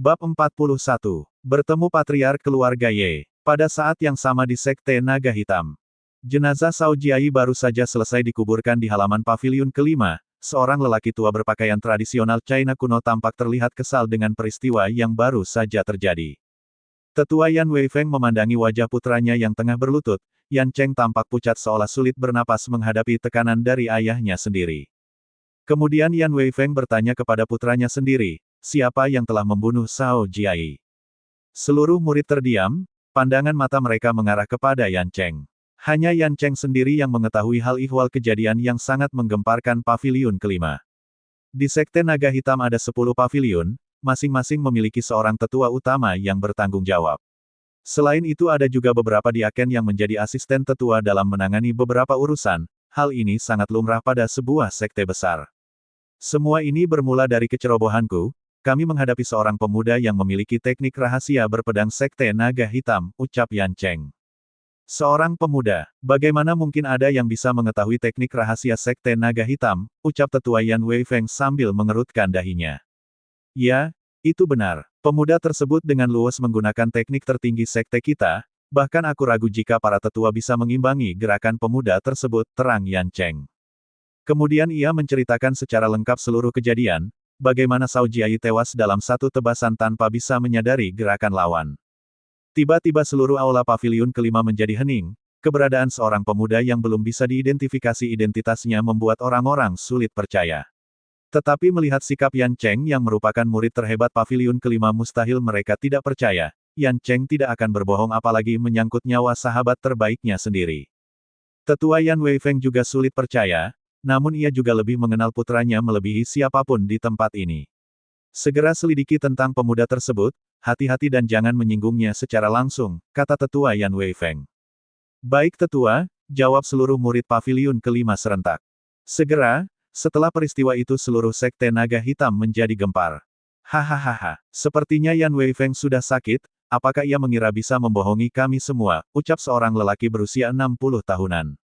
Bab 41. Bertemu Patriark Keluarga Ye. Pada saat yang sama di Sekte Naga Hitam. Jenazah Cao Jiai baru saja selesai dikuburkan di halaman paviliun kelima. Seorang lelaki tua berpakaian tradisional China kuno tampak terlihat kesal dengan peristiwa yang baru saja terjadi. Tetua Yan Weifeng memandangi wajah putranya yang tengah berlutut. Yan Cheng tampak pucat seolah sulit bernapas menghadapi tekanan dari ayahnya sendiri. Kemudian Yan Weifeng bertanya kepada putranya sendiri, siapa yang telah membunuh Cao Jiai? Seluruh murid terdiam, pandangan mata mereka mengarah kepada Yan Cheng. Hanya Yan Cheng sendiri yang mengetahui hal ihwal kejadian yang sangat menggemparkan paviliun kelima. Di Sekte Naga Hitam ada 10 paviliun, masing-masing memiliki seorang tetua utama yang bertanggung jawab. Selain itu ada juga beberapa diaken yang menjadi asisten tetua dalam menangani beberapa urusan. Hal ini sangat lumrah pada sebuah sekte besar. Semua ini bermula dari kecerobohanku. Kami menghadapi seorang pemuda yang memiliki teknik rahasia berpedang Sekte Naga Hitam, ucap Yan Cheng. Seorang pemuda, bagaimana mungkin ada yang bisa mengetahui teknik rahasia Sekte Naga Hitam, ucap tetua Yan Weifeng sambil mengerutkan dahinya. Ya, itu benar. Pemuda tersebut dengan luwes menggunakan teknik tertinggi sekte kita, bahkan aku ragu jika para tetua bisa mengimbangi gerakan pemuda tersebut, terang Yan Cheng. Kemudian ia menceritakan secara lengkap seluruh kejadian, bagaimana Cao Jiai tewas dalam satu tebasan tanpa bisa menyadari gerakan lawan. Tiba-tiba seluruh aula paviliun kelima menjadi hening, keberadaan seorang pemuda yang belum bisa diidentifikasi identitasnya membuat orang-orang sulit percaya. Tetapi melihat sikap Yan Cheng yang merupakan murid terhebat paviliun kelima mustahil mereka tidak percaya, Yan Cheng tidak akan berbohong apalagi menyangkut nyawa sahabat terbaiknya sendiri. Tetua Yan Weifeng juga sulit percaya, namun ia juga lebih mengenal putranya melebihi siapapun di tempat ini. Segera selidiki tentang pemuda tersebut, hati-hati dan jangan menyinggungnya secara langsung, kata tetua Yan Weifeng. Baik tetua, jawab seluruh murid paviliun kelima serentak. Segera, setelah peristiwa itu seluruh Sekte Naga Hitam menjadi gempar. Hahaha, sepertinya Yan Weifeng sudah sakit, apakah ia mengira bisa membohongi kami semua, ucap seorang lelaki berusia 60 tahunan.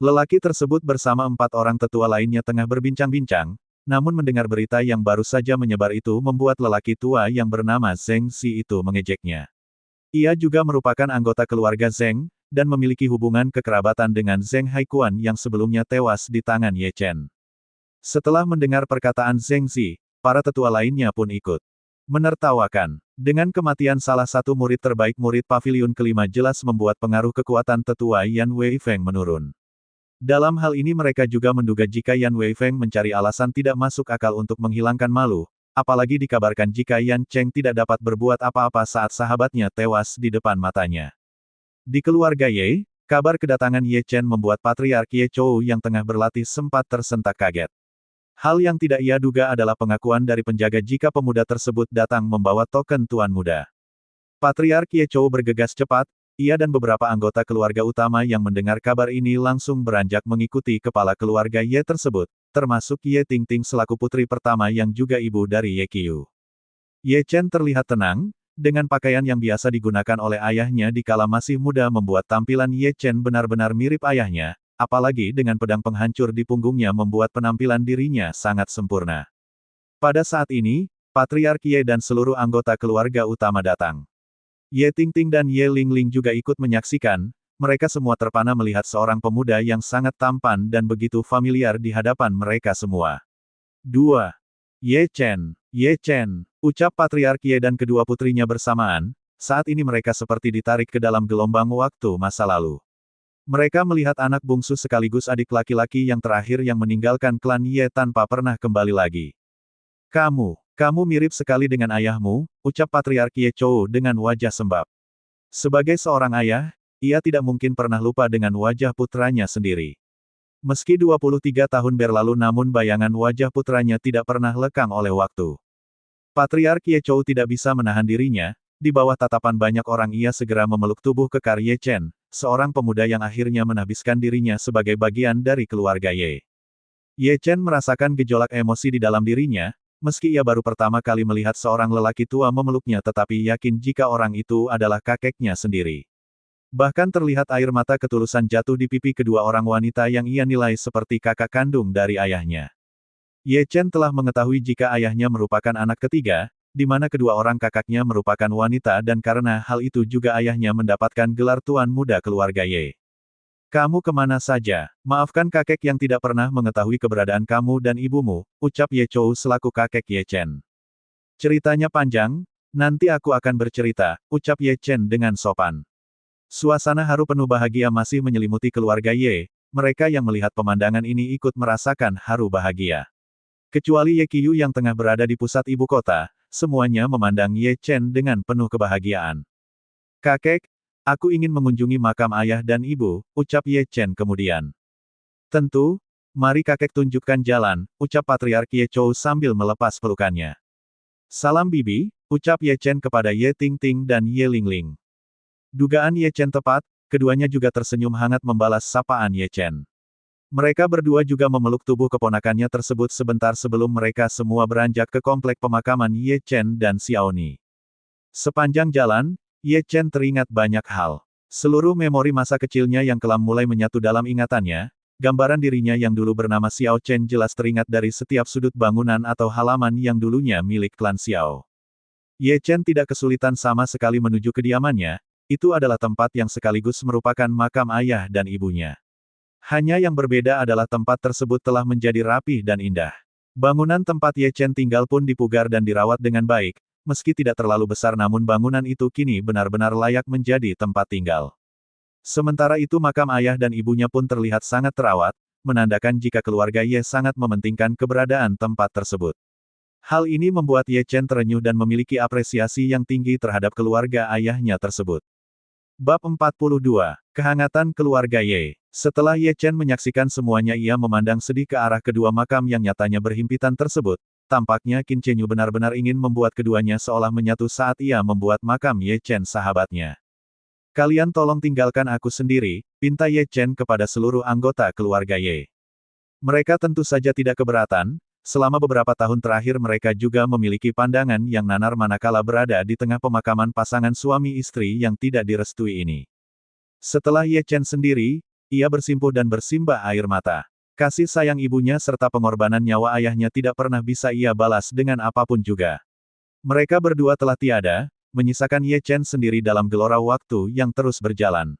Lelaki tersebut bersama 4 orang tetua lainnya tengah berbincang-bincang, namun mendengar berita yang baru saja menyebar itu membuat lelaki tua yang bernama Zheng Xi itu mengejeknya. Ia juga merupakan anggota keluarga Zheng, dan memiliki hubungan kekerabatan dengan Zheng Haikuan yang sebelumnya tewas di tangan Ye Chen. Setelah mendengar perkataan Zheng Xi, para tetua lainnya pun ikut menertawakan. Dengan kematian salah satu murid terbaik murid paviliun kelima jelas membuat pengaruh kekuatan tetua Yan Weifeng menurun. Dalam hal ini mereka juga menduga jika Yan Weifeng mencari alasan tidak masuk akal untuk menghilangkan malu, apalagi dikabarkan jika Yan Cheng tidak dapat berbuat apa-apa saat sahabatnya tewas di depan matanya. Di keluarga Ye, kabar kedatangan Ye Chen membuat Patriark Ye Chou yang tengah berlatih sempat tersentak kaget. Hal yang tidak ia duga adalah pengakuan dari penjaga jika pemuda tersebut datang membawa token Tuan Muda. Patriark Ye Chou bergegas cepat. Ia dan beberapa anggota keluarga utama yang mendengar kabar ini langsung beranjak mengikuti kepala keluarga Ye tersebut, termasuk Ye Tingting selaku putri pertama yang juga ibu dari Ye Qiu. Ye Chen terlihat tenang, dengan pakaian yang biasa digunakan oleh ayahnya dikala masih muda membuat tampilan Ye Chen benar-benar mirip ayahnya, apalagi dengan pedang penghancur di punggungnya membuat penampilan dirinya sangat sempurna. Pada saat ini, Patriark Ye dan seluruh anggota keluarga utama datang. Ye Tingting dan Ye Lingling juga ikut menyaksikan, mereka semua terpana melihat seorang pemuda yang sangat tampan dan begitu familiar di hadapan mereka semua. 2. Ye Chen, ucap Patriark Ye dan kedua putrinya bersamaan, saat ini mereka seperti ditarik ke dalam gelombang waktu masa lalu. Mereka melihat anak bungsu sekaligus adik laki-laki yang terakhir yang meninggalkan klan Ye tanpa pernah kembali lagi. Kamu mirip sekali dengan ayahmu, ucap Patriark Ye Chou dengan wajah sembab. Sebagai seorang ayah, ia tidak mungkin pernah lupa dengan wajah putranya sendiri. Meski 23 tahun berlalu namun bayangan wajah putranya tidak pernah lekang oleh waktu. Patriark Ye Chou tidak bisa menahan dirinya, di bawah tatapan banyak orang ia segera memeluk tubuh kekar Ye Chen, seorang pemuda yang akhirnya menahbiskan dirinya sebagai bagian dari keluarga Ye. Ye Chen merasakan gejolak emosi di dalam dirinya, meski ia baru pertama kali melihat seorang lelaki tua memeluknya tetapi yakin jika orang itu adalah kakeknya sendiri. Bahkan terlihat air mata ketulusan jatuh di pipi kedua orang wanita yang ia nilai seperti kakak kandung dari ayahnya. Ye Chen telah mengetahui jika ayahnya merupakan anak ketiga, di mana kedua orang kakaknya merupakan wanita dan karena hal itu juga ayahnya mendapatkan gelar Tuan Muda keluarga Ye. Kamu kemana saja? Maafkan kakek yang tidak pernah mengetahui keberadaan kamu dan ibumu, ucap Ye Chou selaku kakek Ye Chen. Ceritanya panjang, nanti aku akan bercerita, ucap Ye Chen dengan sopan. Suasana haru penuh bahagia masih menyelimuti keluarga Ye, mereka yang melihat pemandangan ini ikut merasakan haru bahagia. Kecuali Ye Qiyu yang tengah berada di pusat ibu kota, semuanya memandang Ye Chen dengan penuh kebahagiaan. Kakek, aku ingin mengunjungi makam ayah dan ibu, ucap Ye Chen kemudian. Tentu, mari kakek tunjukkan jalan, ucap Patriark Ye Chou sambil melepas pelukannya. Salam bibi, ucap Ye Chen kepada Ye Tingting dan Ye Lingling. Dugaan Ye Chen tepat, keduanya juga tersenyum hangat membalas sapaan Ye Chen. Mereka berdua juga memeluk tubuh keponakannya tersebut sebentar sebelum mereka semua beranjak ke komplek pemakaman Ye Chen dan Xiaoni. Sepanjang jalan, Ye Chen teringat banyak hal. Seluruh memori masa kecilnya yang kelam mulai menyatu dalam ingatannya, gambaran dirinya yang dulu bernama Xiao Chen jelas teringat dari setiap sudut bangunan atau halaman yang dulunya milik klan Xiao. Ye Chen tidak kesulitan sama sekali menuju kediamannya, itu adalah tempat yang sekaligus merupakan makam ayah dan ibunya. Hanya yang berbeda adalah tempat tersebut telah menjadi rapih dan indah. Bangunan tempat Ye Chen tinggal pun dipugar dan dirawat dengan baik, meski tidak terlalu besar namun bangunan itu kini benar-benar layak menjadi tempat tinggal. Sementara itu makam ayah dan ibunya pun terlihat sangat terawat, menandakan jika keluarga Ye sangat mementingkan keberadaan tempat tersebut. Hal ini membuat Ye Chen terenyuh dan memiliki apresiasi yang tinggi terhadap keluarga ayahnya tersebut. Bab 42. Kehangatan keluarga Ye. Setelah Ye Chen menyaksikan semuanya ia memandang sedih ke arah kedua makam yang nyatanya berhimpitan tersebut, tampaknya Qin Chen Yu benar-benar ingin membuat keduanya seolah menyatu saat ia membuat makam Ye Chen sahabatnya. Kalian tolong tinggalkan aku sendiri, pinta Ye Chen kepada seluruh anggota keluarga Ye. Mereka tentu saja tidak keberatan. Selama beberapa tahun terakhir mereka juga memiliki pandangan yang nanar manakala berada di tengah pemakaman pasangan suami istri yang tidak direstui ini. Setelah Ye Chen sendiri, ia bersimpuh dan bersimbah air mata. Kasih sayang ibunya serta pengorbanan nyawa ayahnya tidak pernah bisa ia balas dengan apapun juga. Mereka berdua telah tiada, menyisakan Ye Chen sendiri dalam gelora waktu yang terus berjalan.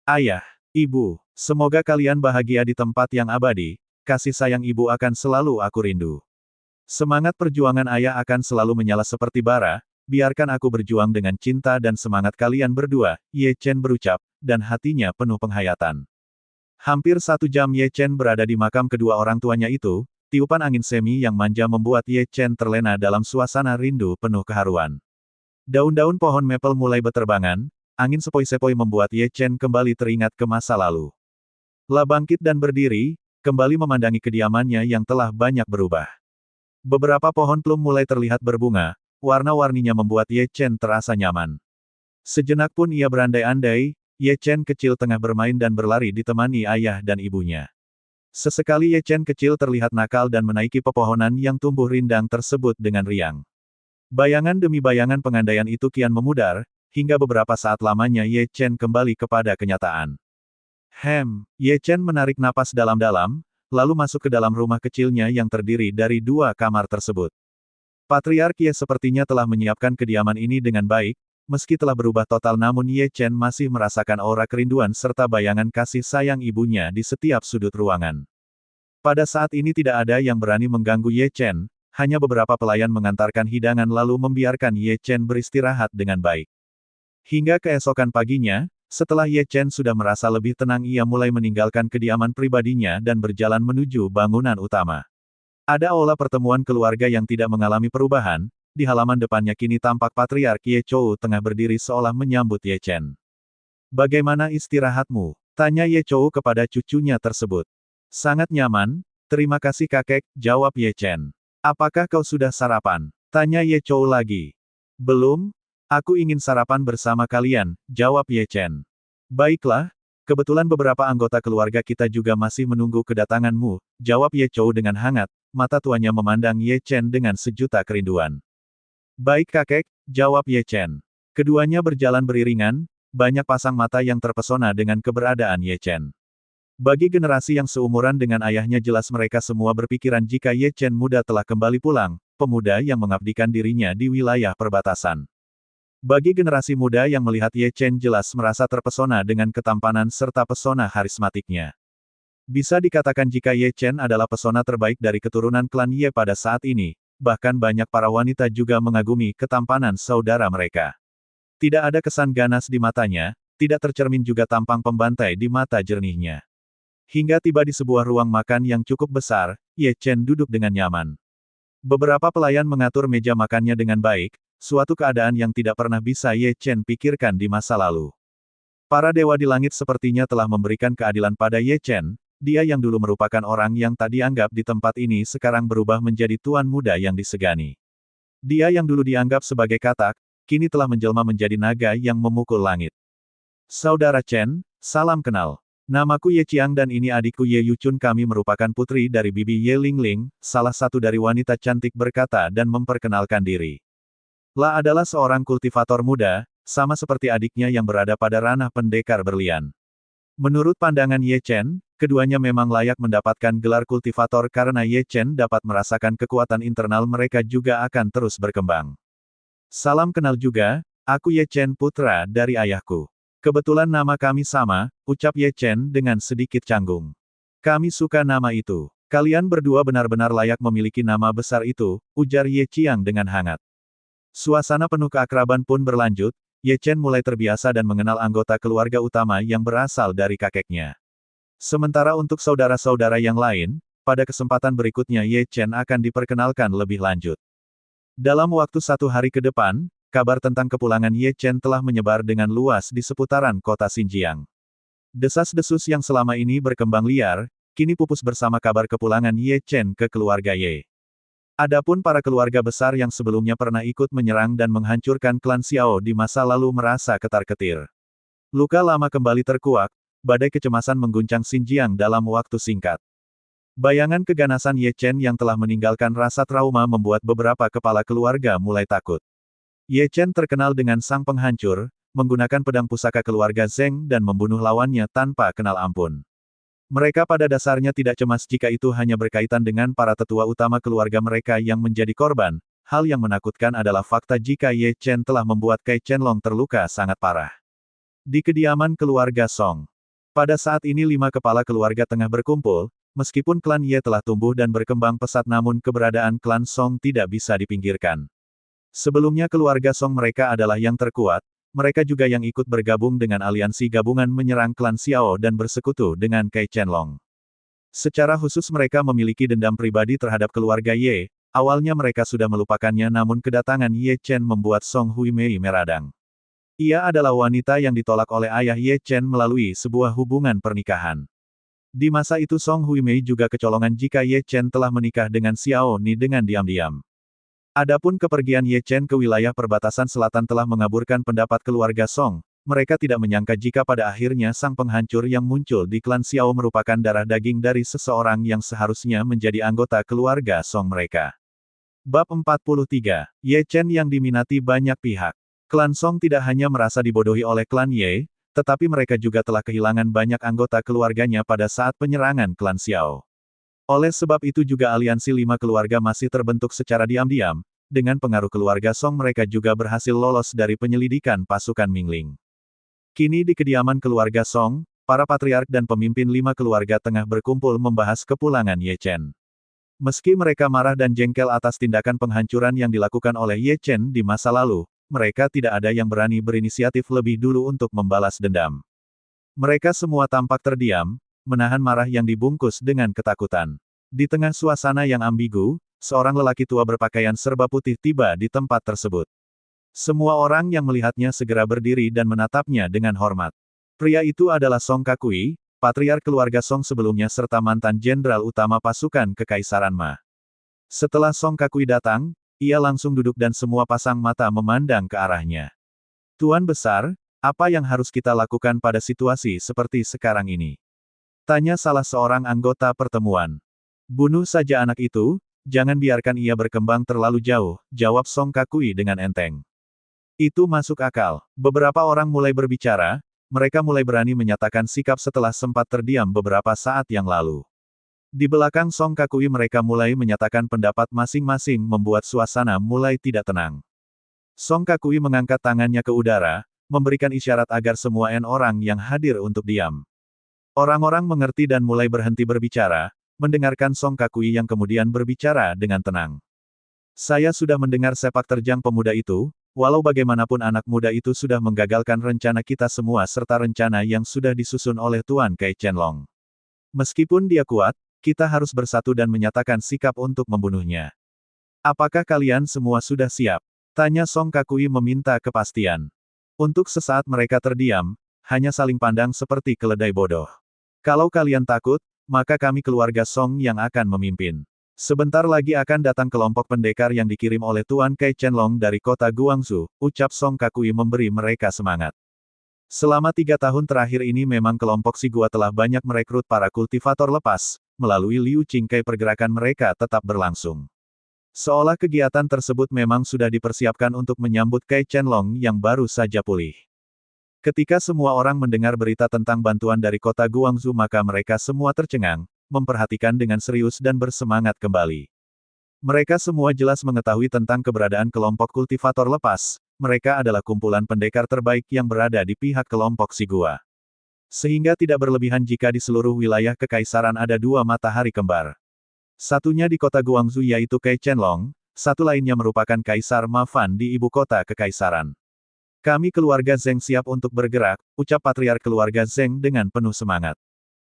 Ayah, ibu, semoga kalian bahagia di tempat yang abadi. Kasih sayang ibu akan selalu aku rindu. Semangat perjuangan ayah akan selalu menyala seperti bara, biarkan aku berjuang dengan cinta dan semangat kalian berdua, Ye Chen berucap, dan hatinya penuh penghayatan. Hampir 1 jam Ye Chen berada di makam kedua orang tuanya itu, tiupan angin semi yang manja membuat Ye Chen terlena dalam suasana rindu penuh keharuan. Daun-daun pohon maple mulai beterbangan, angin sepoi-sepoi membuat Ye Chen kembali teringat ke masa lalu. Lah bangkit dan berdiri, kembali memandangi kediamannya yang telah banyak berubah. Beberapa pohon plum mulai terlihat berbunga, warna-warninya membuat Ye Chen terasa nyaman. Sejenak pun ia berandai-andai, Ye Chen kecil tengah bermain dan berlari ditemani ayah dan ibunya. Sesekali Ye Chen kecil terlihat nakal dan menaiki pepohonan yang tumbuh rindang tersebut dengan riang. Bayangan demi bayangan pengandaian itu kian memudar, hingga beberapa saat lamanya Ye Chen kembali kepada kenyataan. Ye Chen menarik napas dalam-dalam, lalu masuk ke dalam rumah kecilnya yang terdiri dari 2 kamar tersebut. Patriark Ye sepertinya telah menyiapkan kediaman ini dengan baik, meski telah berubah total namun Ye Chen masih merasakan aura kerinduan serta bayangan kasih sayang ibunya di setiap sudut ruangan. Pada saat ini tidak ada yang berani mengganggu Ye Chen, hanya beberapa pelayan mengantarkan hidangan lalu membiarkan Ye Chen beristirahat dengan baik. Hingga keesokan paginya, setelah Ye Chen sudah merasa lebih tenang ia mulai meninggalkan kediaman pribadinya dan berjalan menuju bangunan utama. Ada aula pertemuan keluarga yang tidak mengalami perubahan, di halaman depannya kini tampak Patriark Ye Chou tengah berdiri seolah menyambut Ye Chen. Bagaimana istirahatmu? Tanya Ye Chou kepada cucunya tersebut. Sangat nyaman, terima kasih kakek, jawab Ye Chen. Apakah kau sudah sarapan? Tanya Ye Chou lagi. Belum? Aku ingin sarapan bersama kalian, jawab Ye Chen. Baiklah, kebetulan beberapa anggota keluarga kita juga masih menunggu kedatanganmu, jawab Ye Chou dengan hangat, mata tuanya memandang Ye Chen dengan sejuta kerinduan. Baik kakek, jawab Ye Chen. Keduanya berjalan beriringan, banyak pasang mata yang terpesona dengan keberadaan Ye Chen. Bagi generasi yang seumuran dengan ayahnya jelas mereka semua berpikiran jika Ye Chen muda telah kembali pulang, pemuda yang mengabdikan dirinya di wilayah perbatasan. Bagi generasi muda yang melihat Ye Chen jelas merasa terpesona dengan ketampanan serta pesona karismatiknya. Bisa dikatakan jika Ye Chen adalah pesona terbaik dari keturunan klan Ye pada saat ini, bahkan banyak para wanita juga mengagumi ketampanan saudara mereka. Tidak ada kesan ganas di matanya, tidak tercermin juga tampang pembantai di mata jernihnya. Hingga tiba di sebuah ruang makan yang cukup besar, Ye Chen duduk dengan nyaman. Beberapa pelayan mengatur meja makannya dengan baik, suatu keadaan yang tidak pernah bisa Ye Chen pikirkan di masa lalu. Para dewa di langit sepertinya telah memberikan keadilan pada Ye Chen, dia yang dulu merupakan orang yang tak dianggap di tempat ini sekarang berubah menjadi tuan muda yang disegani. Dia yang dulu dianggap sebagai katak, kini telah menjelma menjadi naga yang memukul langit. Saudara Chen, salam kenal. Namaku Ye Qiang dan ini adikku Ye Yuchun, kami merupakan putri dari Bibi Ye Lingling, salah satu dari wanita cantik berkata dan memperkenalkan diri. La adalah seorang kultivator muda, sama seperti adiknya yang berada pada ranah pendekar berlian. Menurut pandangan Ye Chen, keduanya memang layak mendapatkan gelar kultivator karena Ye Chen dapat merasakan kekuatan internal mereka juga akan terus berkembang. Salam kenal juga, aku Ye Chen putra dari ayahku. Kebetulan nama kami sama, ucap Ye Chen dengan sedikit canggung. Kami suka nama itu. Kalian berdua benar-benar layak memiliki nama besar itu, ujar Ye Qiang dengan hangat. Suasana penuh keakraban pun berlanjut, Ye Chen mulai terbiasa dan mengenal anggota keluarga utama yang berasal dari kakeknya. Sementara untuk saudara-saudara yang lain, pada kesempatan berikutnya Ye Chen akan diperkenalkan lebih lanjut. Dalam waktu 1 hari ke depan, kabar tentang kepulangan Ye Chen telah menyebar dengan luas di seputaran kota Xinjiang. Desas-desus yang selama ini berkembang liar, kini pupus bersama kabar kepulangan Ye Chen ke keluarga Ye. Adapun para keluarga besar yang sebelumnya pernah ikut menyerang dan menghancurkan klan Xiao di masa lalu merasa ketar-ketir. Luka lama kembali terkuak, badai kecemasan mengguncang Xinjiang dalam waktu singkat. Bayangan keganasan Ye Chen yang telah meninggalkan rasa trauma membuat beberapa kepala keluarga mulai takut. Ye Chen terkenal dengan sang penghancur, menggunakan pedang pusaka keluarga Zheng dan membunuh lawannya tanpa kenal ampun. Mereka pada dasarnya tidak cemas jika itu hanya berkaitan dengan para tetua utama keluarga mereka yang menjadi korban. Hal yang menakutkan adalah fakta jika Ye Chen telah membuat Kai Qianlong terluka sangat parah. Di kediaman keluarga Song. Pada saat ini 5 kepala keluarga tengah berkumpul, meskipun klan Ye telah tumbuh dan berkembang pesat namun keberadaan klan Song tidak bisa dipinggirkan. Sebelumnya keluarga Song mereka adalah yang terkuat, mereka juga yang ikut bergabung dengan aliansi gabungan menyerang klan Xiao dan bersekutu dengan Kai Qianlong. Secara khusus mereka memiliki dendam pribadi terhadap keluarga Ye, awalnya mereka sudah melupakannya namun kedatangan Ye Chen membuat Song Huimei meradang. Ia adalah wanita yang ditolak oleh ayah Ye Chen melalui sebuah hubungan pernikahan. Di masa itu Song Huimei juga kecolongan jika Ye Chen telah menikah dengan Xiao Ni dengan diam-diam. Adapun kepergian Ye Chen ke wilayah perbatasan selatan telah mengaburkan pendapat keluarga Song, mereka tidak menyangka jika pada akhirnya sang penghancur yang muncul di klan Xiao merupakan darah daging dari seseorang yang seharusnya menjadi anggota keluarga Song mereka. Bab 43, Ye Chen yang diminati banyak pihak. Klan Song tidak hanya merasa dibodohi oleh klan Ye, tetapi mereka juga telah kehilangan banyak anggota keluarganya pada saat penyerangan klan Xiao. Oleh sebab itu juga aliansi 5 keluarga masih terbentuk secara diam-diam, dengan pengaruh keluarga Song mereka juga berhasil lolos dari penyelidikan pasukan Mingling. Kini di kediaman keluarga Song, para patriark dan pemimpin 5 keluarga tengah berkumpul membahas kepulangan Ye Chen. Meski mereka marah dan jengkel atas tindakan penghancuran yang dilakukan oleh Ye Chen di masa lalu, mereka tidak ada yang berani berinisiatif lebih dulu untuk membalas dendam. Mereka semua tampak terdiam, menahan marah yang dibungkus dengan ketakutan. Di tengah suasana yang ambigu, seorang lelaki tua berpakaian serba putih tiba di tempat tersebut. Semua orang yang melihatnya segera berdiri dan menatapnya dengan hormat. Pria itu adalah Song Kakui, patriark keluarga Song sebelumnya serta mantan jenderal utama pasukan Kekaisaran Ma. Setelah Song Kakui datang, ia langsung duduk dan semua pasang mata memandang ke arahnya. Tuan Besar, apa yang harus kita lakukan pada situasi seperti sekarang ini? Tanya salah seorang anggota pertemuan. Bunuh saja anak itu, jangan biarkan ia berkembang terlalu jauh, jawab Song Kakui dengan enteng. Itu masuk akal. Beberapa orang mulai berbicara, mereka mulai berani menyatakan sikap setelah sempat terdiam beberapa saat yang lalu. Di belakang Song Kakui mereka mulai menyatakan pendapat masing-masing membuat suasana mulai tidak tenang. Song Kakui mengangkat tangannya ke udara, memberikan isyarat agar semua orang yang hadir untuk diam. Orang-orang mengerti dan mulai berhenti berbicara, mendengarkan Song Kakui yang kemudian berbicara dengan tenang. Saya sudah mendengar sepak terjang pemuda itu, walau bagaimanapun anak muda itu sudah menggagalkan rencana kita semua serta rencana yang sudah disusun oleh Tuan Kai Qianlong. Meskipun dia kuat, kita harus bersatu dan menyatakan sikap untuk membunuhnya. Apakah kalian semua sudah siap? Tanya Song Kakui meminta kepastian. Untuk sesaat mereka terdiam, hanya saling pandang seperti keledai bodoh. Kalau kalian takut, maka kami keluarga Song yang akan memimpin. Sebentar lagi akan datang kelompok pendekar yang dikirim oleh Tuan Kai Qianlong dari kota Guangzhou, ucap Song Kakui memberi mereka semangat. Selama 3 tahun terakhir ini memang kelompok si gua telah banyak merekrut para kultivator lepas, melalui Liu Qingkai pergerakan mereka tetap berlangsung. Seolah kegiatan tersebut memang sudah dipersiapkan untuk menyambut Kai Qianlong yang baru saja pulih. Ketika semua orang mendengar berita tentang bantuan dari kota Guangzhou maka mereka semua tercengang, memperhatikan dengan serius dan bersemangat kembali. Mereka semua jelas mengetahui tentang keberadaan kelompok kultivator lepas, mereka adalah kumpulan pendekar terbaik yang berada di pihak kelompok si gua. Sehingga tidak berlebihan jika di seluruh wilayah kekaisaran ada 2 matahari kembar. Satunya di kota Guangzhou yaitu Kai Qianlong, satu lainnya merupakan Kaisar Ma Fan di ibu kota kekaisaran. Kami keluarga Zheng siap untuk bergerak, ucap patriark keluarga Zheng dengan penuh semangat.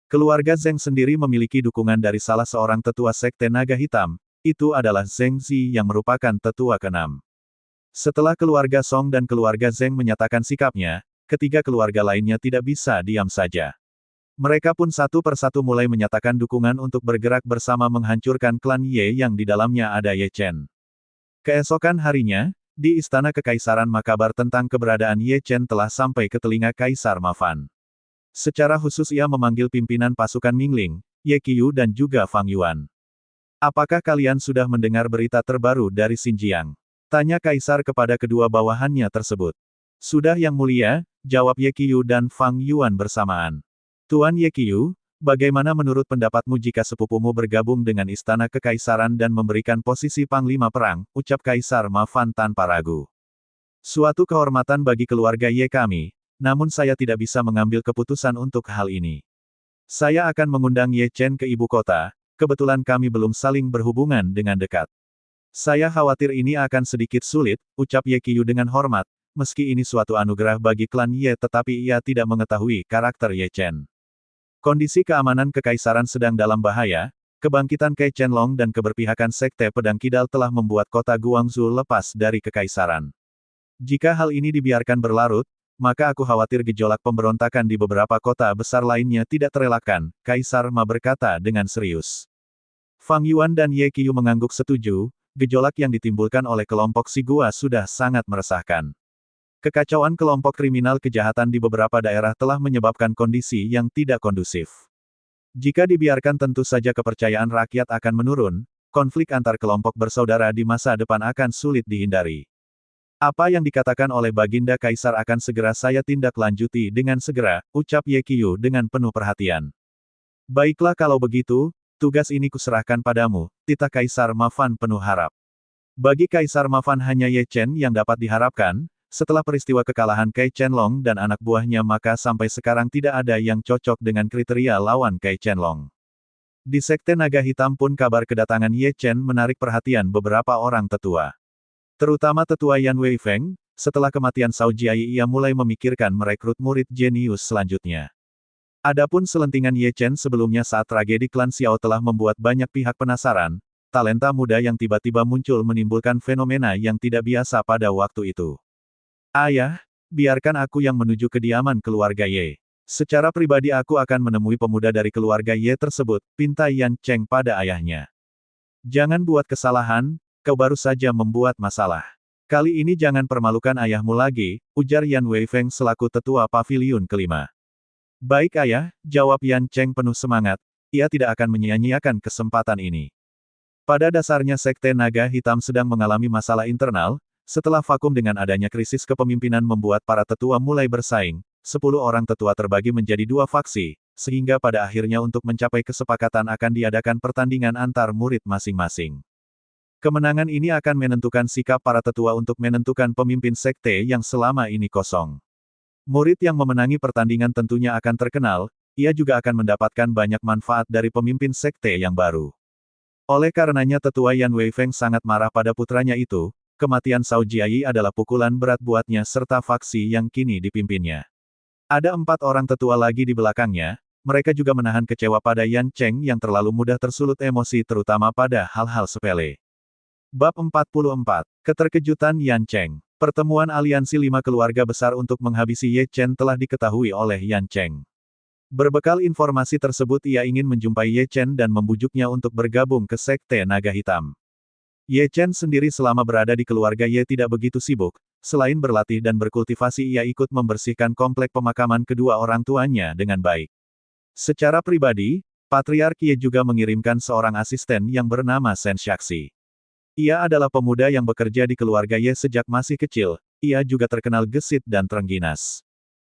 Keluarga Zheng sendiri memiliki dukungan dari salah seorang tetua sekte naga hitam, itu adalah Zheng Zi yang merupakan tetua ke-6. Setelah keluarga Song dan keluarga Zheng menyatakan sikapnya, ketiga keluarga lainnya tidak bisa diam saja. Mereka pun satu persatu mulai menyatakan dukungan untuk bergerak bersama menghancurkan klan Ye yang di dalamnya ada Ye Chen. Keesokan harinya, di Istana Kekaisaran makabar tentang keberadaan Ye Chen telah sampai ke telinga Kaisar Ma Fan. Secara khusus ia memanggil pimpinan pasukan Mingling, Ye Qiyu dan juga Fang Yuan. Apakah kalian sudah mendengar berita terbaru dari Xinjiang? Tanya Kaisar kepada kedua bawahannya tersebut. Sudah yang mulia, jawab Ye Qiyu dan Fang Yuan bersamaan. Tuan Ye Qiyu, bagaimana menurut pendapatmu jika sepupumu bergabung dengan Istana Kekaisaran dan memberikan posisi Panglima Perang, ucap Kaisar Ma Fan tanpa ragu. Suatu kehormatan bagi keluarga Ye kami, namun saya tidak bisa mengambil keputusan untuk hal ini. Saya akan mengundang Ye Chen ke ibu kota, kebetulan kami belum saling berhubungan dengan dekat. Saya khawatir ini akan sedikit sulit, ucap Ye Qiyu dengan hormat, meski ini suatu anugerah bagi klan Ye tetapi ia tidak mengetahui karakter Ye Chen. Kondisi keamanan kekaisaran sedang dalam bahaya, kebangkitan Kai Qianlong dan keberpihakan Sekte Pedang Kidal telah membuat kota Guangzhou lepas dari kekaisaran. Jika hal ini dibiarkan berlarut, maka aku khawatir gejolak pemberontakan di beberapa kota besar lainnya tidak terelakkan, Kaisar Ma berkata dengan serius. Fang Yuan dan Ye Qiyu mengangguk setuju, gejolak yang ditimbulkan oleh kelompok si gua sudah sangat meresahkan. Kekacauan kelompok kriminal kejahatan di beberapa daerah telah menyebabkan kondisi yang tidak kondusif. Jika dibiarkan tentu saja kepercayaan rakyat akan menurun, konflik antar kelompok bersaudara di masa depan akan sulit dihindari. Apa yang dikatakan oleh Baginda Kaisar akan segera saya tindak lanjuti dengan segera, ucap Ye Qiyu dengan penuh perhatian. Baiklah kalau begitu, tugas ini kuserahkan padamu, titah Kaisar Ma Fan penuh harap. Bagi Kaisar Ma Fan hanya Ye Chen yang dapat diharapkan. Setelah peristiwa kekalahan Kai Qianlong dan anak buahnya maka sampai sekarang tidak ada yang cocok dengan kriteria lawan Kai Qianlong. Di Sekte Naga Hitam pun kabar kedatangan Ye Chen menarik perhatian beberapa orang tetua. Terutama tetua Yan Weifeng, setelah kematian Cao Jiayi ia mulai memikirkan merekrut murid jenius selanjutnya. Adapun selentingan Ye Chen sebelumnya saat tragedi klan Xiao telah membuat banyak pihak penasaran, talenta muda yang tiba-tiba muncul menimbulkan fenomena yang tidak biasa pada waktu itu. Ayah, biarkan aku yang menuju kediaman keluarga Ye. Secara pribadi aku akan menemui pemuda dari keluarga Ye tersebut, pinta Yan Cheng pada ayahnya. Jangan buat kesalahan, kau baru saja membuat masalah. Kali ini jangan permalukan ayahmu lagi, ujar Yan Weifeng selaku tetua paviliun kelima. Baik ayah, jawab Yan Cheng penuh semangat, ia tidak akan menyia-nyiakan kesempatan ini. Pada dasarnya Sekte Naga Hitam sedang mengalami masalah internal. Setelah vakum dengan adanya krisis kepemimpinan membuat para tetua mulai bersaing, 10 orang tetua terbagi menjadi 2 faksi, sehingga pada akhirnya untuk mencapai kesepakatan akan diadakan pertandingan antar murid masing-masing. Kemenangan ini akan menentukan sikap para tetua untuk menentukan pemimpin sekte yang selama ini kosong. Murid yang memenangi pertandingan tentunya akan terkenal, ia juga akan mendapatkan banyak manfaat dari pemimpin sekte yang baru. Oleh karenanya tetua Yan Weifeng sangat marah pada putranya itu, kematian Cao Jiayi adalah pukulan berat buatnya serta faksi yang kini dipimpinnya. Ada 4 orang tetua lagi di belakangnya, mereka juga menahan kecewa pada Yan Cheng yang terlalu mudah tersulut emosi terutama pada hal-hal sepele. Bab 44. Keterkejutan Yan Cheng. Pertemuan aliansi 5 keluarga besar untuk menghabisi Ye Chen telah diketahui oleh Yan Cheng. Berbekal informasi tersebut ia ingin menjumpai Ye Chen dan membujuknya untuk bergabung ke Sekte Naga Hitam. Ye Chen sendiri selama berada di keluarga Ye tidak begitu sibuk, selain berlatih dan berkultivasi ia ikut membersihkan komplek pemakaman kedua orang tuanya dengan baik. Secara pribadi, Patriark Ye juga mengirimkan seorang asisten yang bernama Sen Shaxi. Ia adalah pemuda yang bekerja di keluarga Ye sejak masih kecil, ia juga terkenal gesit dan terengginas.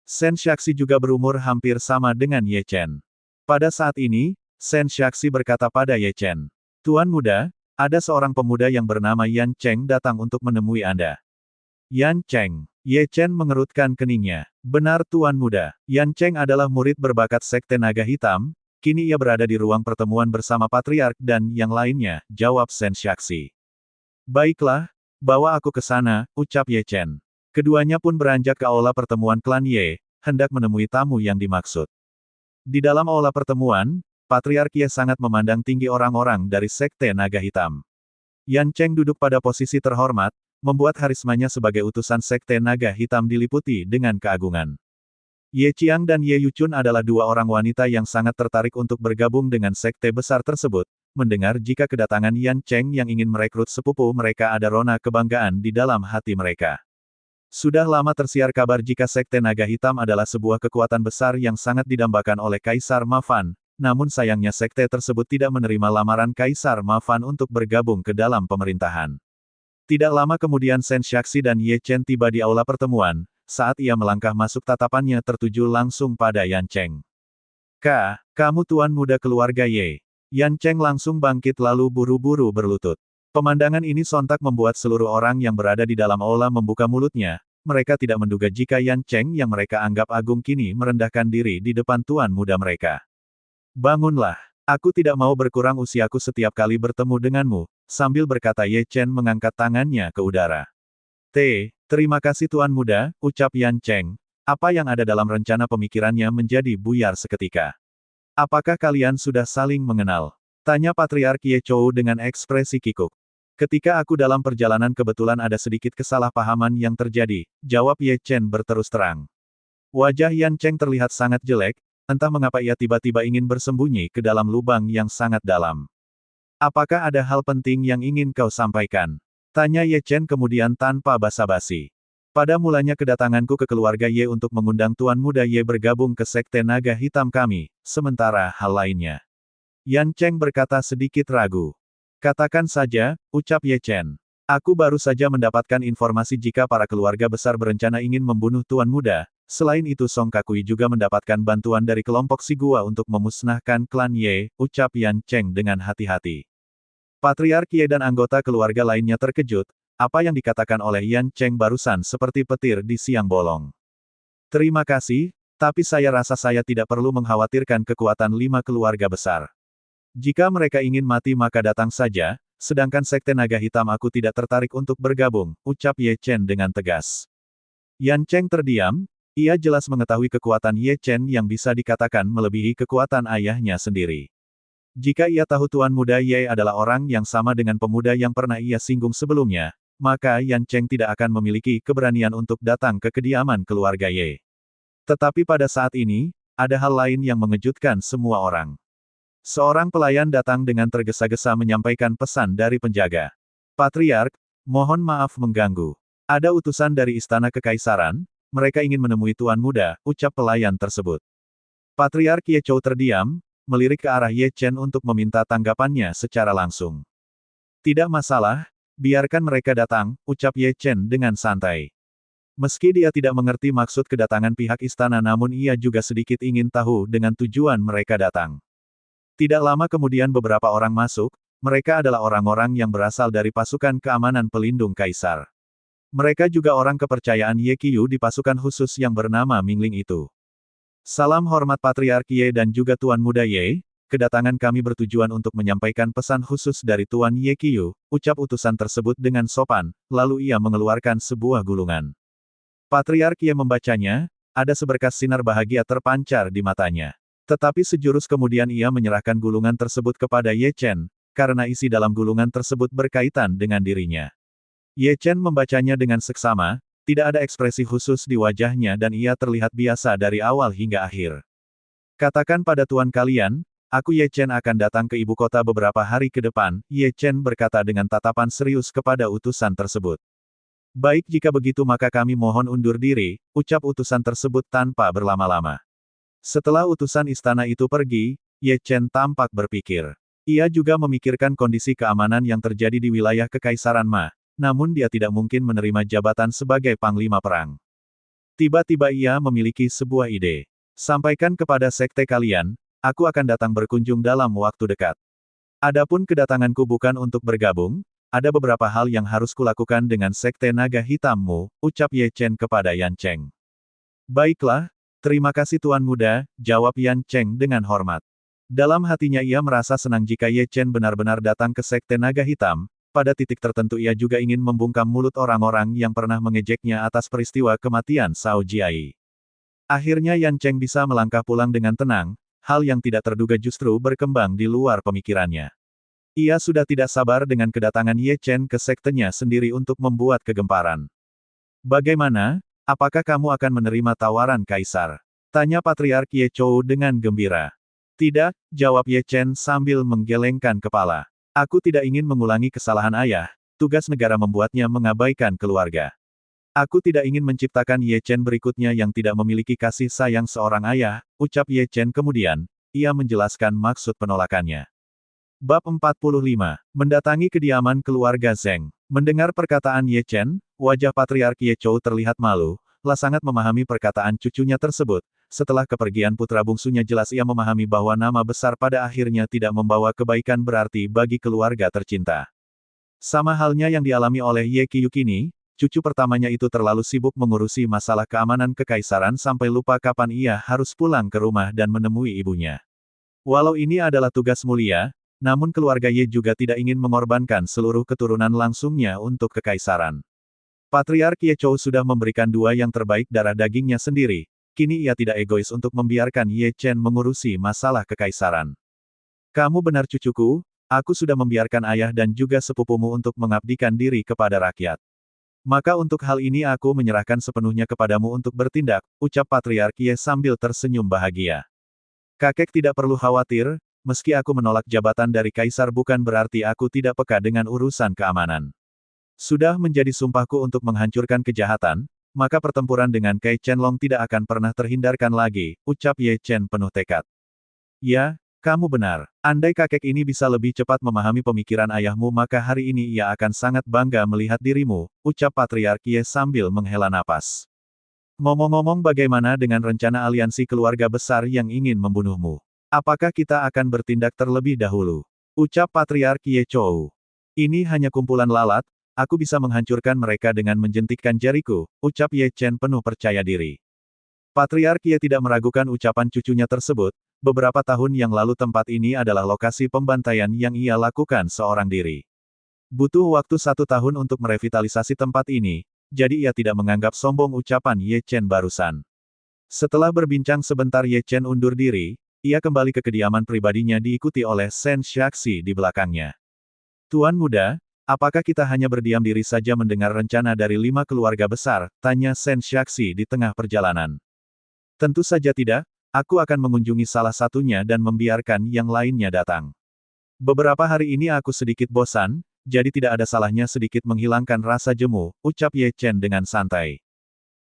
Sen Shaxi juga berumur hampir sama dengan Ye Chen. Pada saat ini, Sen Shaxi berkata pada Ye Chen, "Tuan muda, ada seorang pemuda yang bernama Yan Cheng datang untuk menemui Anda." Yan Cheng. Ye Chen mengerutkan keningnya. Benar Tuan muda, Yan Cheng adalah murid berbakat Sekte Naga Hitam, kini ia berada di ruang pertemuan bersama Patriark dan yang lainnya, jawab Sen Shaxi. Baiklah, bawa aku ke sana, ucap Ye Chen. Keduanya pun beranjak ke aula pertemuan klan Ye, hendak menemui tamu yang dimaksud. Di dalam aula pertemuan, Patriark Ye sangat memandang tinggi orang-orang dari Sekte Naga Hitam. Yan Cheng duduk pada posisi terhormat, membuat karismanya sebagai utusan Sekte Naga Hitam diliputi dengan keagungan. Ye Qiang dan Ye Yuchun adalah 2 orang wanita yang sangat tertarik untuk bergabung dengan sekte besar tersebut. Mendengar jika kedatangan Yan Cheng yang ingin merekrut sepupu mereka ada rona kebanggaan di dalam hati mereka. Sudah lama tersiar kabar jika Sekte Naga Hitam adalah sebuah kekuatan besar yang sangat didambakan oleh Kaisar Ma Fan, namun sayangnya sekte tersebut tidak menerima lamaran Kaisar Ma Fan untuk bergabung ke dalam pemerintahan. Tidak lama kemudian Sen Shaxi dan Ye Chen tiba di aula pertemuan, saat ia melangkah masuk tatapannya tertuju langsung pada Yan Cheng. Kamu tuan muda keluarga Ye. Yan Cheng langsung bangkit lalu buru-buru berlutut. Pemandangan ini sontak membuat seluruh orang yang berada di dalam aula membuka mulutnya, mereka tidak menduga jika Yan Cheng yang mereka anggap agung kini merendahkan diri di depan tuan muda mereka. Bangunlah, aku tidak mau berkurang usiaku setiap kali bertemu denganmu, sambil berkata Ye Chen mengangkat tangannya ke udara. Terima kasih tuan muda, ucap Yan Cheng. Apa yang ada dalam rencana pemikirannya menjadi buyar seketika. Apakah kalian sudah saling mengenal? Tanya Patriark Ye Chou dengan ekspresi kikuk. Ketika aku dalam perjalanan kebetulan ada sedikit kesalahpahaman yang terjadi, jawab Ye Chen berterus terang. Wajah Yan Cheng terlihat sangat jelek, entah mengapa ia tiba-tiba ingin bersembunyi ke dalam lubang yang sangat dalam. Apakah ada hal penting yang ingin kau sampaikan? Tanya Ye Chen kemudian tanpa basa-basi. Pada mulanya kedatanganku ke keluarga Ye untuk mengundang Tuan Muda Ye bergabung ke Sekte Naga Hitam kami, sementara hal lainnya. Yan Cheng berkata sedikit ragu. Katakan saja, ucap Ye Chen. Aku baru saja mendapatkan informasi jika para keluarga besar berencana ingin membunuh Tuan Muda, selain itu Song Kakui juga mendapatkan bantuan dari kelompok Si Gua untuk memusnahkan klan Ye, ucap Yan Cheng dengan hati-hati. Patriark Ye dan anggota keluarga lainnya terkejut. Apa yang dikatakan oleh Yan Cheng barusan seperti petir di siang bolong. Terima kasih, tapi saya rasa saya tidak perlu mengkhawatirkan kekuatan 5 keluarga besar. Jika mereka ingin mati maka datang saja, sedangkan Sekte Naga Hitam aku tidak tertarik untuk bergabung, ucap Ye Chen dengan tegas. Yan Cheng terdiam, ia jelas mengetahui kekuatan Ye Chen yang bisa dikatakan melebihi kekuatan ayahnya sendiri. Jika ia tahu Tuan Muda Ye adalah orang yang sama dengan pemuda yang pernah ia singgung sebelumnya, maka Yan Cheng tidak akan memiliki keberanian untuk datang ke kediaman keluarga Ye. Tetapi pada saat ini, ada hal lain yang mengejutkan semua orang. Seorang pelayan datang dengan tergesa-gesa menyampaikan pesan dari penjaga. Patriark, mohon maaf mengganggu. Ada utusan dari Istana Kekaisaran, mereka ingin menemui Tuan Muda, ucap pelayan tersebut. Patriark Ye Chou terdiam, melirik ke arah Ye Chen untuk meminta tanggapannya secara langsung. Tidak masalah, biarkan mereka datang, ucap Ye Chen dengan santai. Meski dia tidak mengerti maksud kedatangan pihak istana namun ia juga sedikit ingin tahu dengan tujuan mereka datang. Tidak lama kemudian beberapa orang masuk, mereka adalah orang-orang yang berasal dari pasukan keamanan pelindung kaisar. Mereka juga orang kepercayaan Ye Qiyu di pasukan khusus yang bernama Mingling itu. Salam hormat Patriark Ye dan juga Tuan Muda Ye, kedatangan kami bertujuan untuk menyampaikan pesan khusus dari Tuan Ye Qiyu, ucap utusan tersebut dengan sopan, lalu ia mengeluarkan sebuah gulungan. Patriark Ye membacanya, ada seberkas sinar bahagia terpancar di matanya. Tetapi sejurus kemudian ia menyerahkan gulungan tersebut kepada Ye Chen, karena isi dalam gulungan tersebut berkaitan dengan dirinya. Ye Chen membacanya dengan seksama, tidak ada ekspresi khusus di wajahnya dan ia terlihat biasa dari awal hingga akhir. Katakan pada tuan kalian, aku Ye Chen akan datang ke ibu kota beberapa hari ke depan, Ye Chen berkata dengan tatapan serius kepada utusan tersebut. Baik jika begitu maka kami mohon undur diri, ucap utusan tersebut tanpa berlama-lama. Setelah utusan istana itu pergi, Ye Chen tampak berpikir. Ia juga memikirkan kondisi keamanan yang terjadi di wilayah Kekaisaran Ma, namun dia tidak mungkin menerima jabatan sebagai panglima perang. Tiba-tiba ia memiliki sebuah ide. Sampaikan kepada sekte kalian, aku akan datang berkunjung dalam waktu dekat. Adapun kedatanganku bukan untuk bergabung, ada beberapa hal yang harus kulakukan dengan sekte naga hitammu, ucap Ye Chen kepada Yan Cheng. Baiklah, terima kasih Tuan Muda, jawab Yan Cheng dengan hormat. Dalam hatinya ia merasa senang jika Ye Chen benar-benar datang ke sekte naga hitam, pada titik tertentu ia juga ingin membungkam mulut orang-orang yang pernah mengejeknya atas peristiwa kematian Cao Jiai. Akhirnya Yan Cheng bisa melangkah pulang dengan tenang, hal yang tidak terduga justru berkembang di luar pemikirannya. Ia sudah tidak sabar dengan kedatangan Ye Chen ke sektenya sendiri untuk membuat kegemparan. Bagaimana? Apakah kamu akan menerima tawaran kaisar? Tanya Patriark Ye Chou dengan gembira. Tidak, jawab Ye Chen sambil menggelengkan kepala. Aku tidak ingin mengulangi kesalahan ayah, tugas negara membuatnya mengabaikan keluarga. Aku tidak ingin menciptakan Ye Chen berikutnya yang tidak memiliki kasih sayang seorang ayah, ucap Ye Chen kemudian, ia menjelaskan maksud penolakannya. Bab 45. Mendatangi kediaman keluarga Zheng. Mendengar perkataan Ye Chen, wajah Patriark Ye Chou terlihat malu, sangat memahami perkataan cucunya tersebut. Setelah kepergian putra bungsunya jelas ia memahami bahwa nama besar pada akhirnya tidak membawa kebaikan berarti bagi keluarga tercinta. Sama halnya yang dialami oleh Ye Qiyu kini, cucu pertamanya itu terlalu sibuk mengurusi masalah keamanan kekaisaran sampai lupa kapan ia harus pulang ke rumah dan menemui ibunya. Walau ini adalah tugas mulia, namun keluarga Ye juga tidak ingin mengorbankan seluruh keturunan langsungnya untuk kekaisaran. Patriark Ye Chou sudah memberikan dua yang terbaik darah dagingnya sendiri, kini ia tidak egois untuk membiarkan Ye Chen mengurusi masalah kekaisaran. Kamu benar cucuku, aku sudah membiarkan ayah dan juga sepupumu untuk mengabdikan diri kepada rakyat. Maka untuk hal ini aku menyerahkan sepenuhnya kepadamu untuk bertindak, ucap Patriark Ye sambil tersenyum bahagia. Kakek tidak perlu khawatir, meski aku menolak jabatan dari kaisar bukan berarti aku tidak peka dengan urusan keamanan. Sudah menjadi sumpahku untuk menghancurkan kejahatan, maka pertempuran dengan Kai Qianlong tidak akan pernah terhindarkan lagi, ucap Ye Chen penuh tekad. Ya, kamu benar. Andai kakek ini bisa lebih cepat memahami pemikiran ayahmu maka hari ini ia akan sangat bangga melihat dirimu, ucap Patriark Ye sambil menghela napas. Ngomong-ngomong bagaimana dengan rencana aliansi keluarga besar yang ingin membunuhmu? Apakah kita akan bertindak terlebih dahulu? Ucap Patriark Ye Chou. Ini hanya kumpulan lalat, aku bisa menghancurkan mereka dengan menjentikkan jariku, ucap Ye Chen penuh percaya diri. Patriark Ye tidak meragukan ucapan cucunya tersebut, beberapa tahun yang lalu tempat ini adalah lokasi pembantaian yang ia lakukan seorang diri. Butuh waktu 1 tahun untuk merevitalisasi tempat ini, jadi ia tidak menganggap sombong ucapan Ye Chen barusan. Setelah berbincang sebentar Ye Chen undur diri, ia kembali ke kediaman pribadinya diikuti oleh Shen Xiaxi di belakangnya. Tuan Muda, apakah kita hanya berdiam diri saja mendengar rencana dari 5 keluarga besar? Tanya Shen Xiaxi di tengah perjalanan. Tentu saja tidak, aku akan mengunjungi salah satunya dan membiarkan yang lainnya datang. Beberapa hari ini aku sedikit bosan, jadi tidak ada salahnya sedikit menghilangkan rasa jemu, ucap Ye Chen dengan santai.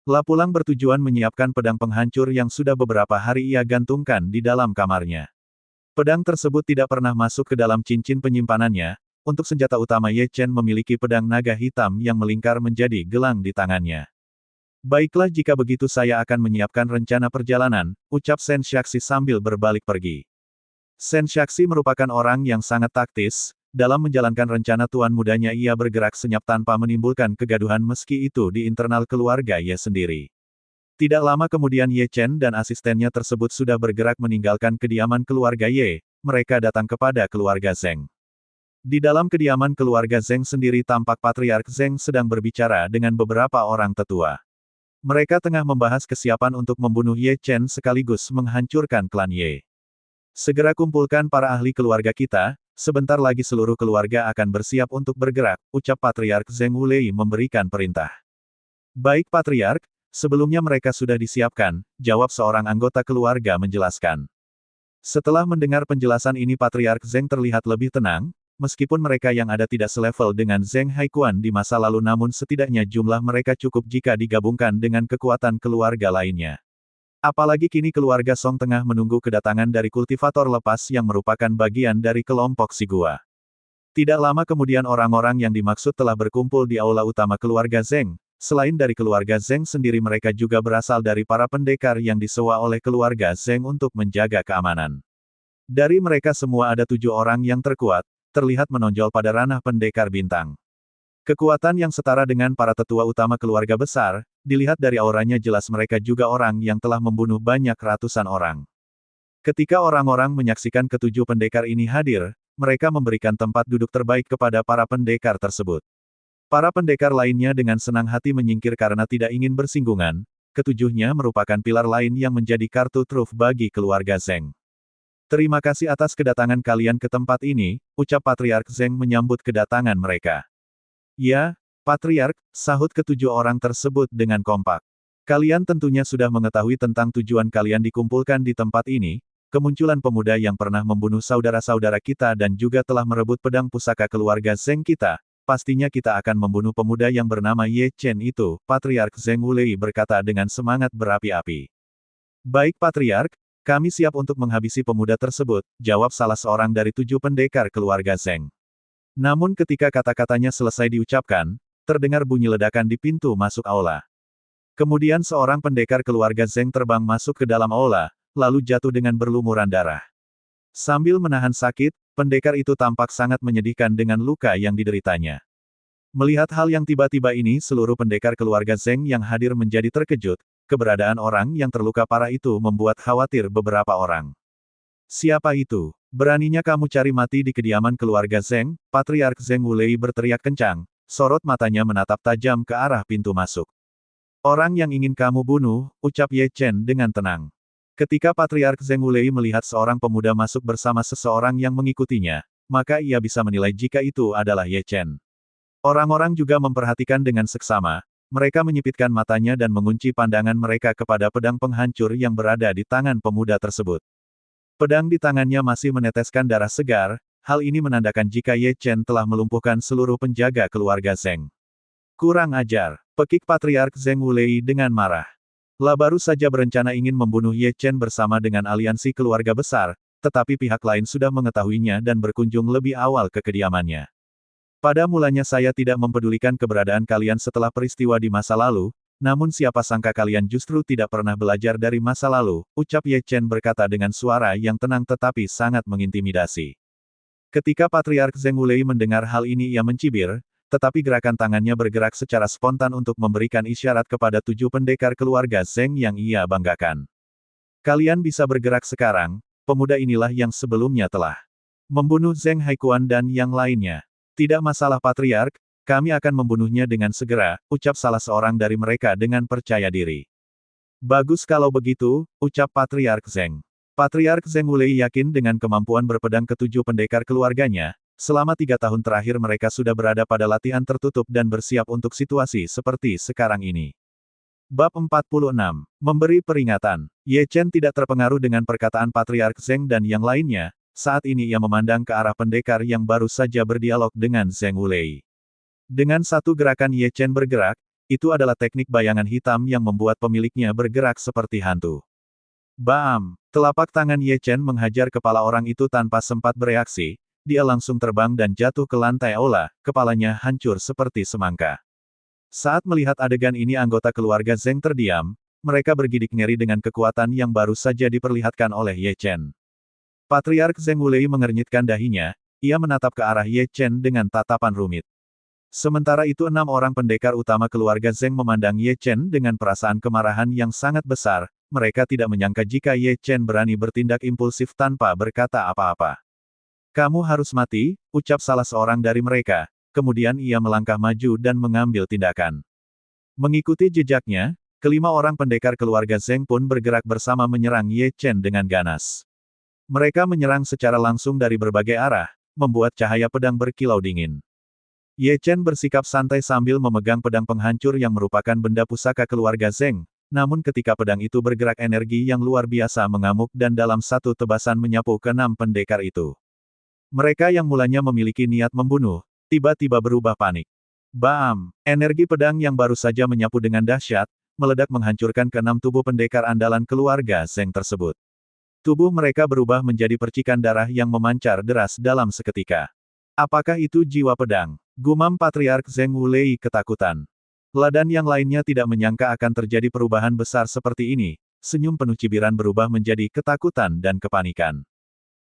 Lapulang bertujuan menyiapkan pedang penghancur yang sudah beberapa hari ia gantungkan di dalam kamarnya. Pedang tersebut tidak pernah masuk ke dalam cincin penyimpanannya, untuk senjata utama Ye Chen memiliki pedang naga hitam yang melingkar menjadi gelang di tangannya. Baiklah jika begitu saya akan menyiapkan rencana perjalanan, ucap Sen Shaxi sambil berbalik pergi. Sen Shaxi merupakan orang yang sangat taktis, dalam menjalankan rencana tuan mudanya ia bergerak senyap tanpa menimbulkan kegaduhan meski itu di internal keluarga Ye sendiri. Tidak lama kemudian Ye Chen dan asistennya tersebut sudah bergerak meninggalkan kediaman keluarga Ye, mereka datang kepada keluarga Zheng. Di dalam kediaman keluarga Zheng sendiri tampak Patriark Zheng sedang berbicara dengan beberapa orang tetua. Mereka tengah membahas kesiapan untuk membunuh Ye Chen sekaligus menghancurkan klan Ye. Segera kumpulkan para ahli keluarga kita, sebentar lagi seluruh keluarga akan bersiap untuk bergerak, ucap Patriark Zheng Wulei memberikan perintah. Baik Patriark, sebelumnya mereka sudah disiapkan, jawab seorang anggota keluarga menjelaskan. Setelah mendengar penjelasan ini Patriark Zheng terlihat lebih tenang, meskipun mereka yang ada tidak selevel dengan Zheng Haikuan di masa lalu namun setidaknya jumlah mereka cukup jika digabungkan dengan kekuatan keluarga lainnya. Apalagi kini keluarga Song tengah menunggu kedatangan dari kultivator lepas yang merupakan bagian dari kelompok Si Gua. Tidak lama kemudian orang-orang yang dimaksud telah berkumpul di aula utama keluarga Zheng. Selain dari keluarga Zheng sendiri mereka juga berasal dari para pendekar yang disewa oleh keluarga Zheng untuk menjaga keamanan. Dari mereka semua ada 7 orang yang terkuat, terlihat menonjol pada ranah pendekar bintang. Kekuatan yang setara dengan para tetua utama keluarga besar, dilihat dari auranya jelas mereka juga orang yang telah membunuh banyak ratusan orang. Ketika orang-orang menyaksikan ketujuh pendekar ini hadir, mereka memberikan tempat duduk terbaik kepada para pendekar tersebut. Para pendekar lainnya dengan senang hati menyingkir karena tidak ingin bersinggungan, ketujuhnya merupakan pilar lain yang menjadi kartu truf bagi keluarga Zheng. Terima kasih atas kedatangan kalian ke tempat ini, ucap Patriark Zheng menyambut kedatangan mereka. Ya, Patriark, sahut ketujuh orang tersebut dengan kompak. Kalian tentunya sudah mengetahui tentang tujuan kalian dikumpulkan di tempat ini, kemunculan pemuda yang pernah membunuh saudara-saudara kita dan juga telah merebut pedang pusaka keluarga Zheng kita. Pastinya kita akan membunuh pemuda yang bernama Ye Chen itu, Patriark Zheng Wulei berkata dengan semangat berapi-api. Baik Patriark, kami siap untuk menghabisi pemuda tersebut, jawab salah seorang dari 7 pendekar keluarga Zheng. Namun ketika kata-katanya selesai diucapkan, terdengar bunyi ledakan di pintu masuk aula. Kemudian seorang pendekar keluarga Zheng terbang masuk ke dalam aula, lalu jatuh dengan berlumuran darah. Sambil menahan sakit, pendekar itu tampak sangat menyedihkan dengan luka yang dideritanya. Melihat hal yang tiba-tiba ini seluruh pendekar keluarga Zheng yang hadir menjadi terkejut, keberadaan orang yang terluka parah itu membuat khawatir beberapa orang. Siapa itu? Beraninya kamu cari mati di kediaman keluarga Zheng? Patriark Zheng Wulei berteriak kencang, sorot matanya menatap tajam ke arah pintu masuk. Orang yang ingin kamu bunuh, ucap Ye Chen dengan tenang. Ketika Patriark Zheng Wulei melihat seorang pemuda masuk bersama seseorang yang mengikutinya, maka ia bisa menilai jika itu adalah Ye Chen. Orang-orang juga memperhatikan dengan seksama, mereka menyipitkan matanya dan mengunci pandangan mereka kepada pedang penghancur yang berada di tangan pemuda tersebut. Pedang di tangannya masih meneteskan darah segar, hal ini menandakan jika Ye Chen telah melumpuhkan seluruh penjaga keluarga Zheng. Kurang ajar, pekik Patriark Zheng Wulei dengan marah. La baru saja berencana ingin membunuh Ye Chen bersama dengan aliansi keluarga besar, tetapi pihak lain sudah mengetahuinya dan berkunjung lebih awal ke kediamannya. Pada mulanya saya tidak mempedulikan keberadaan kalian setelah peristiwa di masa lalu, namun siapa sangka kalian justru tidak pernah belajar dari masa lalu, ucap Ye Chen berkata dengan suara yang tenang tetapi sangat mengintimidasi. Ketika Patriark Zheng Wulei mendengar hal ini ia mencibir, tetapi gerakan tangannya bergerak secara spontan untuk memberikan isyarat kepada 7 pendekar keluarga Zheng yang ia banggakan. Kalian bisa bergerak sekarang, pemuda inilah yang sebelumnya telah membunuh Zheng Haikuan dan yang lainnya. Tidak masalah Patriark, kami akan membunuhnya dengan segera, ucap salah seorang dari mereka dengan percaya diri. Bagus kalau begitu, ucap Patriark Zheng. Patriark Zheng Wulei yakin dengan kemampuan berpedang ke-7 pendekar keluarganya, selama 3 tahun terakhir mereka sudah berada pada latihan tertutup dan bersiap untuk situasi seperti sekarang ini. Bab 46. Memberi peringatan. Ye Chen tidak terpengaruh dengan perkataan Patriark Zheng dan yang lainnya, saat ini ia memandang ke arah pendekar yang baru saja berdialog dengan Zheng Wulei. Dengan satu gerakan Ye Chen bergerak, itu adalah teknik bayangan hitam yang membuat pemiliknya bergerak seperti hantu. Bam! Telapak tangan Ye Chen menghajar kepala orang itu tanpa sempat bereaksi, dia langsung terbang dan jatuh ke lantai aula, kepalanya hancur seperti semangka. Saat melihat adegan ini anggota keluarga Zheng terdiam, mereka bergidik ngeri dengan kekuatan yang baru saja diperlihatkan oleh Ye Chen. Patriark Zheng Wulei mengernyitkan dahinya, ia menatap ke arah Ye Chen dengan tatapan rumit. Sementara itu 6 orang pendekar utama keluarga Zheng memandang Ye Chen dengan perasaan kemarahan yang sangat besar, mereka tidak menyangka jika Ye Chen berani bertindak impulsif tanpa berkata apa-apa. Kamu harus mati, ucap salah seorang dari mereka, kemudian ia melangkah maju dan mengambil tindakan. Mengikuti jejaknya, kelima orang pendekar keluarga Zheng pun bergerak bersama menyerang Ye Chen dengan ganas. Mereka menyerang secara langsung dari berbagai arah, membuat cahaya pedang berkilau dingin. Ye Chen bersikap santai sambil memegang pedang penghancur yang merupakan benda pusaka keluarga Zheng, namun ketika pedang itu bergerak energi yang luar biasa mengamuk dan dalam satu tebasan menyapu ke-6 pendekar itu. Mereka yang mulanya memiliki niat membunuh, tiba-tiba berubah panik. Bam! Energi pedang yang baru saja menyapu dengan dahsyat, meledak menghancurkan ke-6 tubuh pendekar andalan keluarga Zheng tersebut. Tubuh mereka berubah menjadi percikan darah yang memancar deras dalam seketika. Apakah itu jiwa pedang? Gumam Patriark Zheng Wulei ketakutan. Ladan yang lainnya tidak menyangka akan terjadi perubahan besar seperti ini, senyum penuh cibiran berubah menjadi ketakutan dan kepanikan.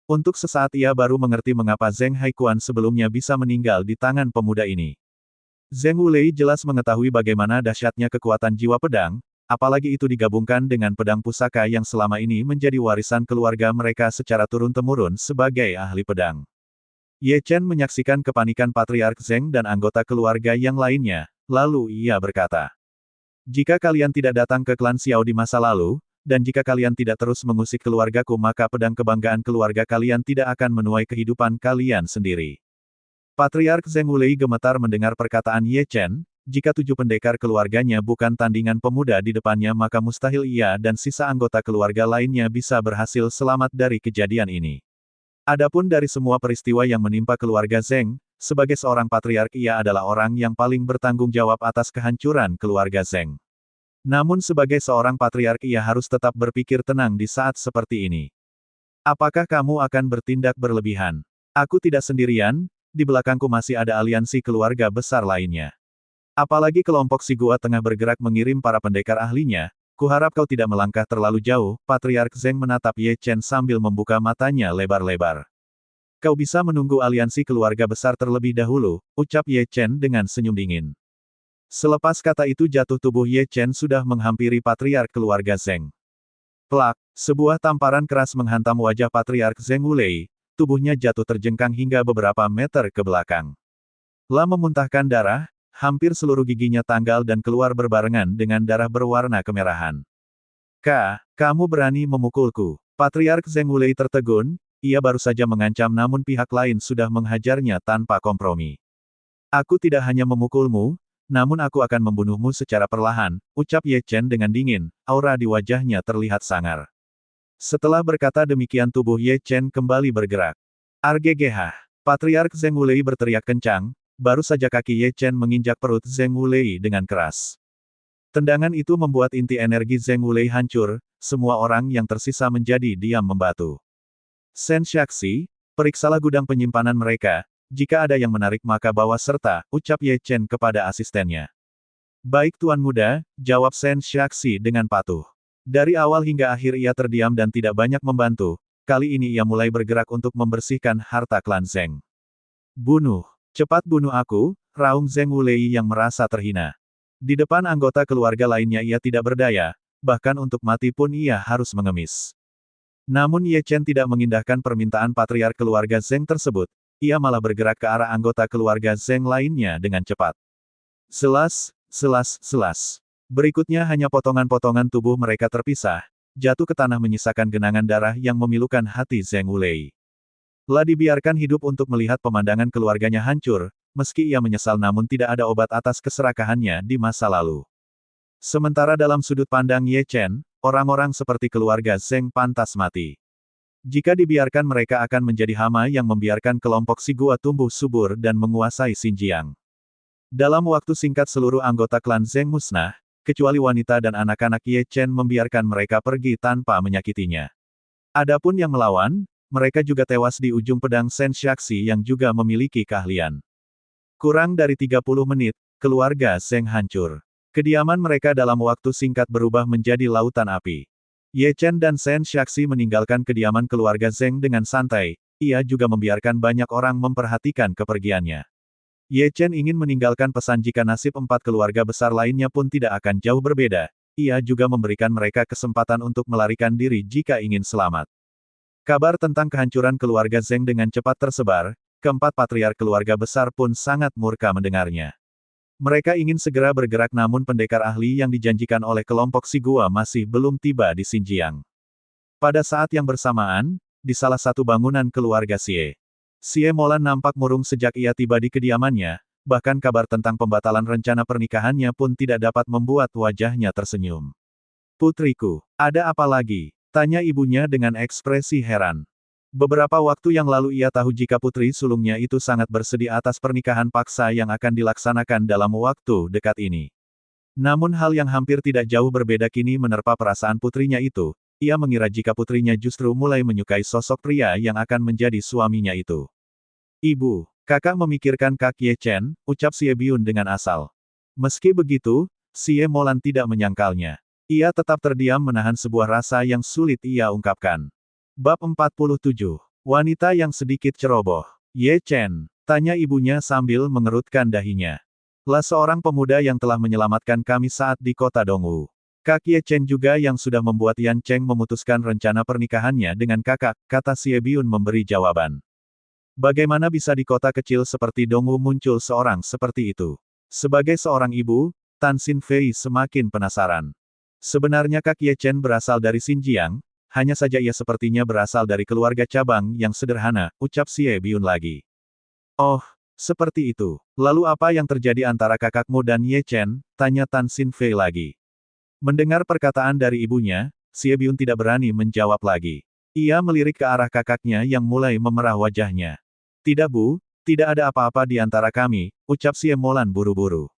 Untuk sesaat ia baru mengerti mengapa Zheng Haikuan sebelumnya bisa meninggal di tangan pemuda ini. Zheng Wulei jelas mengetahui bagaimana dahsyatnya kekuatan jiwa pedang, apalagi itu digabungkan dengan pedang pusaka yang selama ini menjadi warisan keluarga mereka secara turun-temurun sebagai ahli pedang. Ye Chen menyaksikan kepanikan Patriark Zheng dan anggota keluarga yang lainnya, lalu ia berkata, "Jika kalian tidak datang ke klan Xiao di masa lalu, dan jika kalian tidak terus mengusik keluargaku maka pedang kebanggaan keluarga kalian tidak akan menuai kehidupan kalian sendiri." Patriark Zheng Wulei gemetar mendengar perkataan Ye Chen, jika 7 pendekar keluarganya bukan tandingan pemuda di depannya maka mustahil ia dan sisa anggota keluarga lainnya bisa berhasil selamat dari kejadian ini. Adapun dari semua peristiwa yang menimpa keluarga Zheng, sebagai seorang patriark ia adalah orang yang paling bertanggung jawab atas kehancuran keluarga Zheng. Namun sebagai seorang patriark ia harus tetap berpikir tenang di saat seperti ini. Apakah kamu akan bertindak berlebihan? Aku tidak sendirian, di belakangku masih ada aliansi keluarga besar lainnya. Apalagi kelompok Si Gua tengah bergerak mengirim para pendekar ahlinya, kuharap kau tidak melangkah terlalu jauh. Patriark Zheng menatap Ye Chen sambil membuka matanya lebar-lebar. Kau bisa menunggu aliansi keluarga besar terlebih dahulu, ucap Ye Chen dengan senyum dingin. Selepas kata itu jatuh tubuh Ye Chen sudah menghampiri Patriark keluarga Zheng. Plak, sebuah tamparan keras menghantam wajah Patriark Zheng Wulei, tubuhnya jatuh terjengkang hingga beberapa meter ke belakang. La memuntahkan darah, hampir seluruh giginya tanggal dan keluar berbarengan dengan darah berwarna kemerahan. Kamu berani memukulku? Patriark Zheng Wulei tertegun, ia baru saja mengancam namun pihak lain sudah menghajarnya tanpa kompromi. Aku tidak hanya memukulmu, namun aku akan membunuhmu secara perlahan, ucap Ye Chen dengan dingin, aura di wajahnya terlihat sangar. Setelah berkata demikian tubuh Ye Chen kembali bergerak. Argegeh! Patriark Zheng Wulei berteriak kencang, baru saja kaki Ye Chen menginjak perut Zheng Wulei dengan keras. Tendangan itu membuat inti energi Zheng Wulei hancur, semua orang yang tersisa menjadi diam membatu. Sen Shaxi, periksalah gudang penyimpanan mereka. Jika ada yang menarik maka bawa serta, ucap Ye Chen kepada asistennya. Baik Tuan Muda, jawab Sen Shaxi dengan patuh. Dari awal hingga akhir ia terdiam dan tidak banyak membantu, kali ini ia mulai bergerak untuk membersihkan harta klan Zheng. Bunuh. Cepat bunuh aku, raung Zheng Wulei yang merasa terhina. Di depan anggota keluarga lainnya ia tidak berdaya, bahkan untuk mati pun ia harus mengemis. Namun Ye Chen tidak mengindahkan permintaan patriark keluarga Zheng tersebut. Ia malah bergerak ke arah anggota keluarga Zheng lainnya dengan cepat. Selas. Berikutnya hanya potongan-potongan tubuh mereka terpisah, jatuh ke tanah menyisakan genangan darah yang memilukan hati Zheng Wulei. La dibiarkan hidup untuk melihat pemandangan keluarganya hancur, meski ia menyesal namun tidak ada obat atas keserakahannya di masa lalu. Sementara dalam sudut pandang Ye Chen, orang-orang seperti keluarga Zheng pantas mati. Jika dibiarkan mereka akan menjadi hama yang membiarkan kelompok Si Gua tumbuh subur dan menguasai Xinjiang. Dalam waktu singkat seluruh anggota klan Zheng musnah, kecuali wanita dan anak-anak Ye Chen membiarkan mereka pergi tanpa menyakitinya. Adapun yang melawan, mereka juga tewas di ujung pedang Sen Shaxi yang juga memiliki keahlian. Kurang dari 30 menit, keluarga Zheng hancur. Kediaman mereka dalam waktu singkat berubah menjadi lautan api. Ye Chen dan Shen Xiaxi meninggalkan kediaman keluarga Zheng dengan santai, ia juga membiarkan banyak orang memperhatikan kepergiannya. Ye Chen ingin meninggalkan pesan jika nasib 4 keluarga besar lainnya pun tidak akan jauh berbeda, ia juga memberikan mereka kesempatan untuk melarikan diri jika ingin selamat. Kabar tentang kehancuran keluarga Zheng dengan cepat tersebar, keempat patriark keluarga besar pun sangat murka mendengarnya. Mereka ingin segera bergerak namun pendekar ahli yang dijanjikan oleh kelompok Sigua masih belum tiba di Xinjiang. Pada saat yang bersamaan, di salah satu bangunan keluarga Xie Molan nampak murung sejak ia tiba di kediamannya, bahkan kabar tentang pembatalan rencana pernikahannya pun tidak dapat membuat wajahnya tersenyum. "Putriku, ada apa lagi?" tanya ibunya dengan ekspresi heran. Beberapa waktu yang lalu ia tahu jika putri sulungnya itu sangat bersedih atas pernikahan paksa yang akan dilaksanakan dalam waktu dekat ini. Namun hal yang hampir tidak jauh berbeda kini menerpa perasaan putrinya itu, ia mengira jika putrinya justru mulai menyukai sosok pria yang akan menjadi suaminya itu. "Ibu, kakak memikirkan Kak Ye Chen," ucap Xie Biun dengan asal. Meski begitu, Xie Molan tidak menyangkalnya. Ia tetap terdiam menahan sebuah rasa yang sulit ia ungkapkan. Bab 47. Wanita yang sedikit ceroboh. "Ye Chen?" tanya ibunya sambil mengerutkan dahinya. "Lah seorang pemuda yang telah menyelamatkan kami saat di kota Dongwu. Kak Ye Chen juga yang sudah membuat Yan Cheng memutuskan rencana pernikahannya dengan kakak," kata Xie Biun memberi jawaban. Bagaimana bisa di kota kecil seperti Dongwu muncul seorang seperti itu? Sebagai seorang ibu, Tan Xin Fei semakin penasaran. Sebenarnya Kak Ye Chen berasal dari Xinjiang, hanya saja ia sepertinya berasal dari keluarga cabang yang sederhana, ucap Xie Biun lagi. "Oh, seperti itu. Lalu apa yang terjadi antara kakakmu dan Ye Chen?" tanya Tan Xin Fei lagi. Mendengar perkataan dari ibunya, Xie Biun tidak berani menjawab lagi. Ia melirik ke arah kakaknya yang mulai memerah wajahnya. "Tidak Bu, tidak ada apa-apa di antara kami," ucap Xie Molan buru-buru.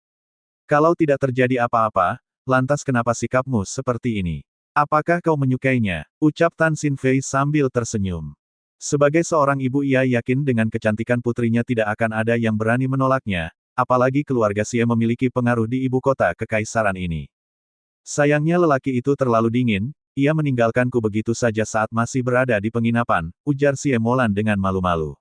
"Kalau tidak terjadi apa-apa, lantas kenapa sikapmu seperti ini? Apakah kau menyukainya?" ucap Tan Xin Fei sambil tersenyum. Sebagai seorang ibu ia yakin dengan kecantikan putrinya tidak akan ada yang berani menolaknya, apalagi keluarga Xie memiliki pengaruh di ibu kota kekaisaran ini. "Sayangnya lelaki itu terlalu dingin, ia meninggalkanku begitu saja saat masih berada di penginapan," ujar Xie Molan dengan malu-malu.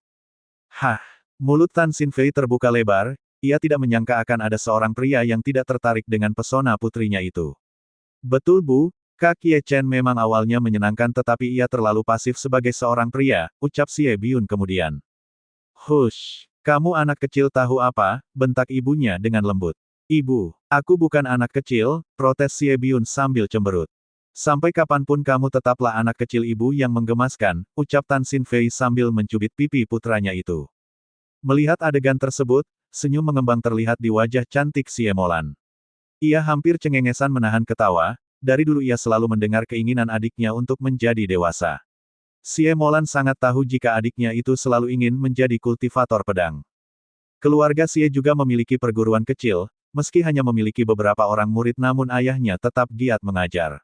Hah! Mulut Tan Xin Fei terbuka lebar, ia tidak menyangka akan ada seorang pria yang tidak tertarik dengan pesona putrinya itu. "Betul Bu, Kak Ye Chen memang awalnya menyenangkan tetapi ia terlalu pasif sebagai seorang pria," ucap Xie Biun kemudian. "Hush! Kamu anak kecil tahu apa?" bentak ibunya dengan lembut. "Ibu, aku bukan anak kecil," protes Xie Biun sambil cemberut. "Sampai kapanpun kamu tetaplah anak kecil ibu yang menggemaskan," ucap Tan Xin Fei sambil mencubit pipi putranya itu. Melihat adegan tersebut, senyum mengembang terlihat di wajah cantik Xie Molan. Ia hampir cengengesan menahan ketawa, dari dulu ia selalu mendengar keinginan adiknya untuk menjadi dewasa. Xie Molan sangat tahu jika adiknya itu selalu ingin menjadi kultivator pedang. Keluarga Xie juga memiliki perguruan kecil, meski hanya memiliki beberapa orang murid namun ayahnya tetap giat mengajar.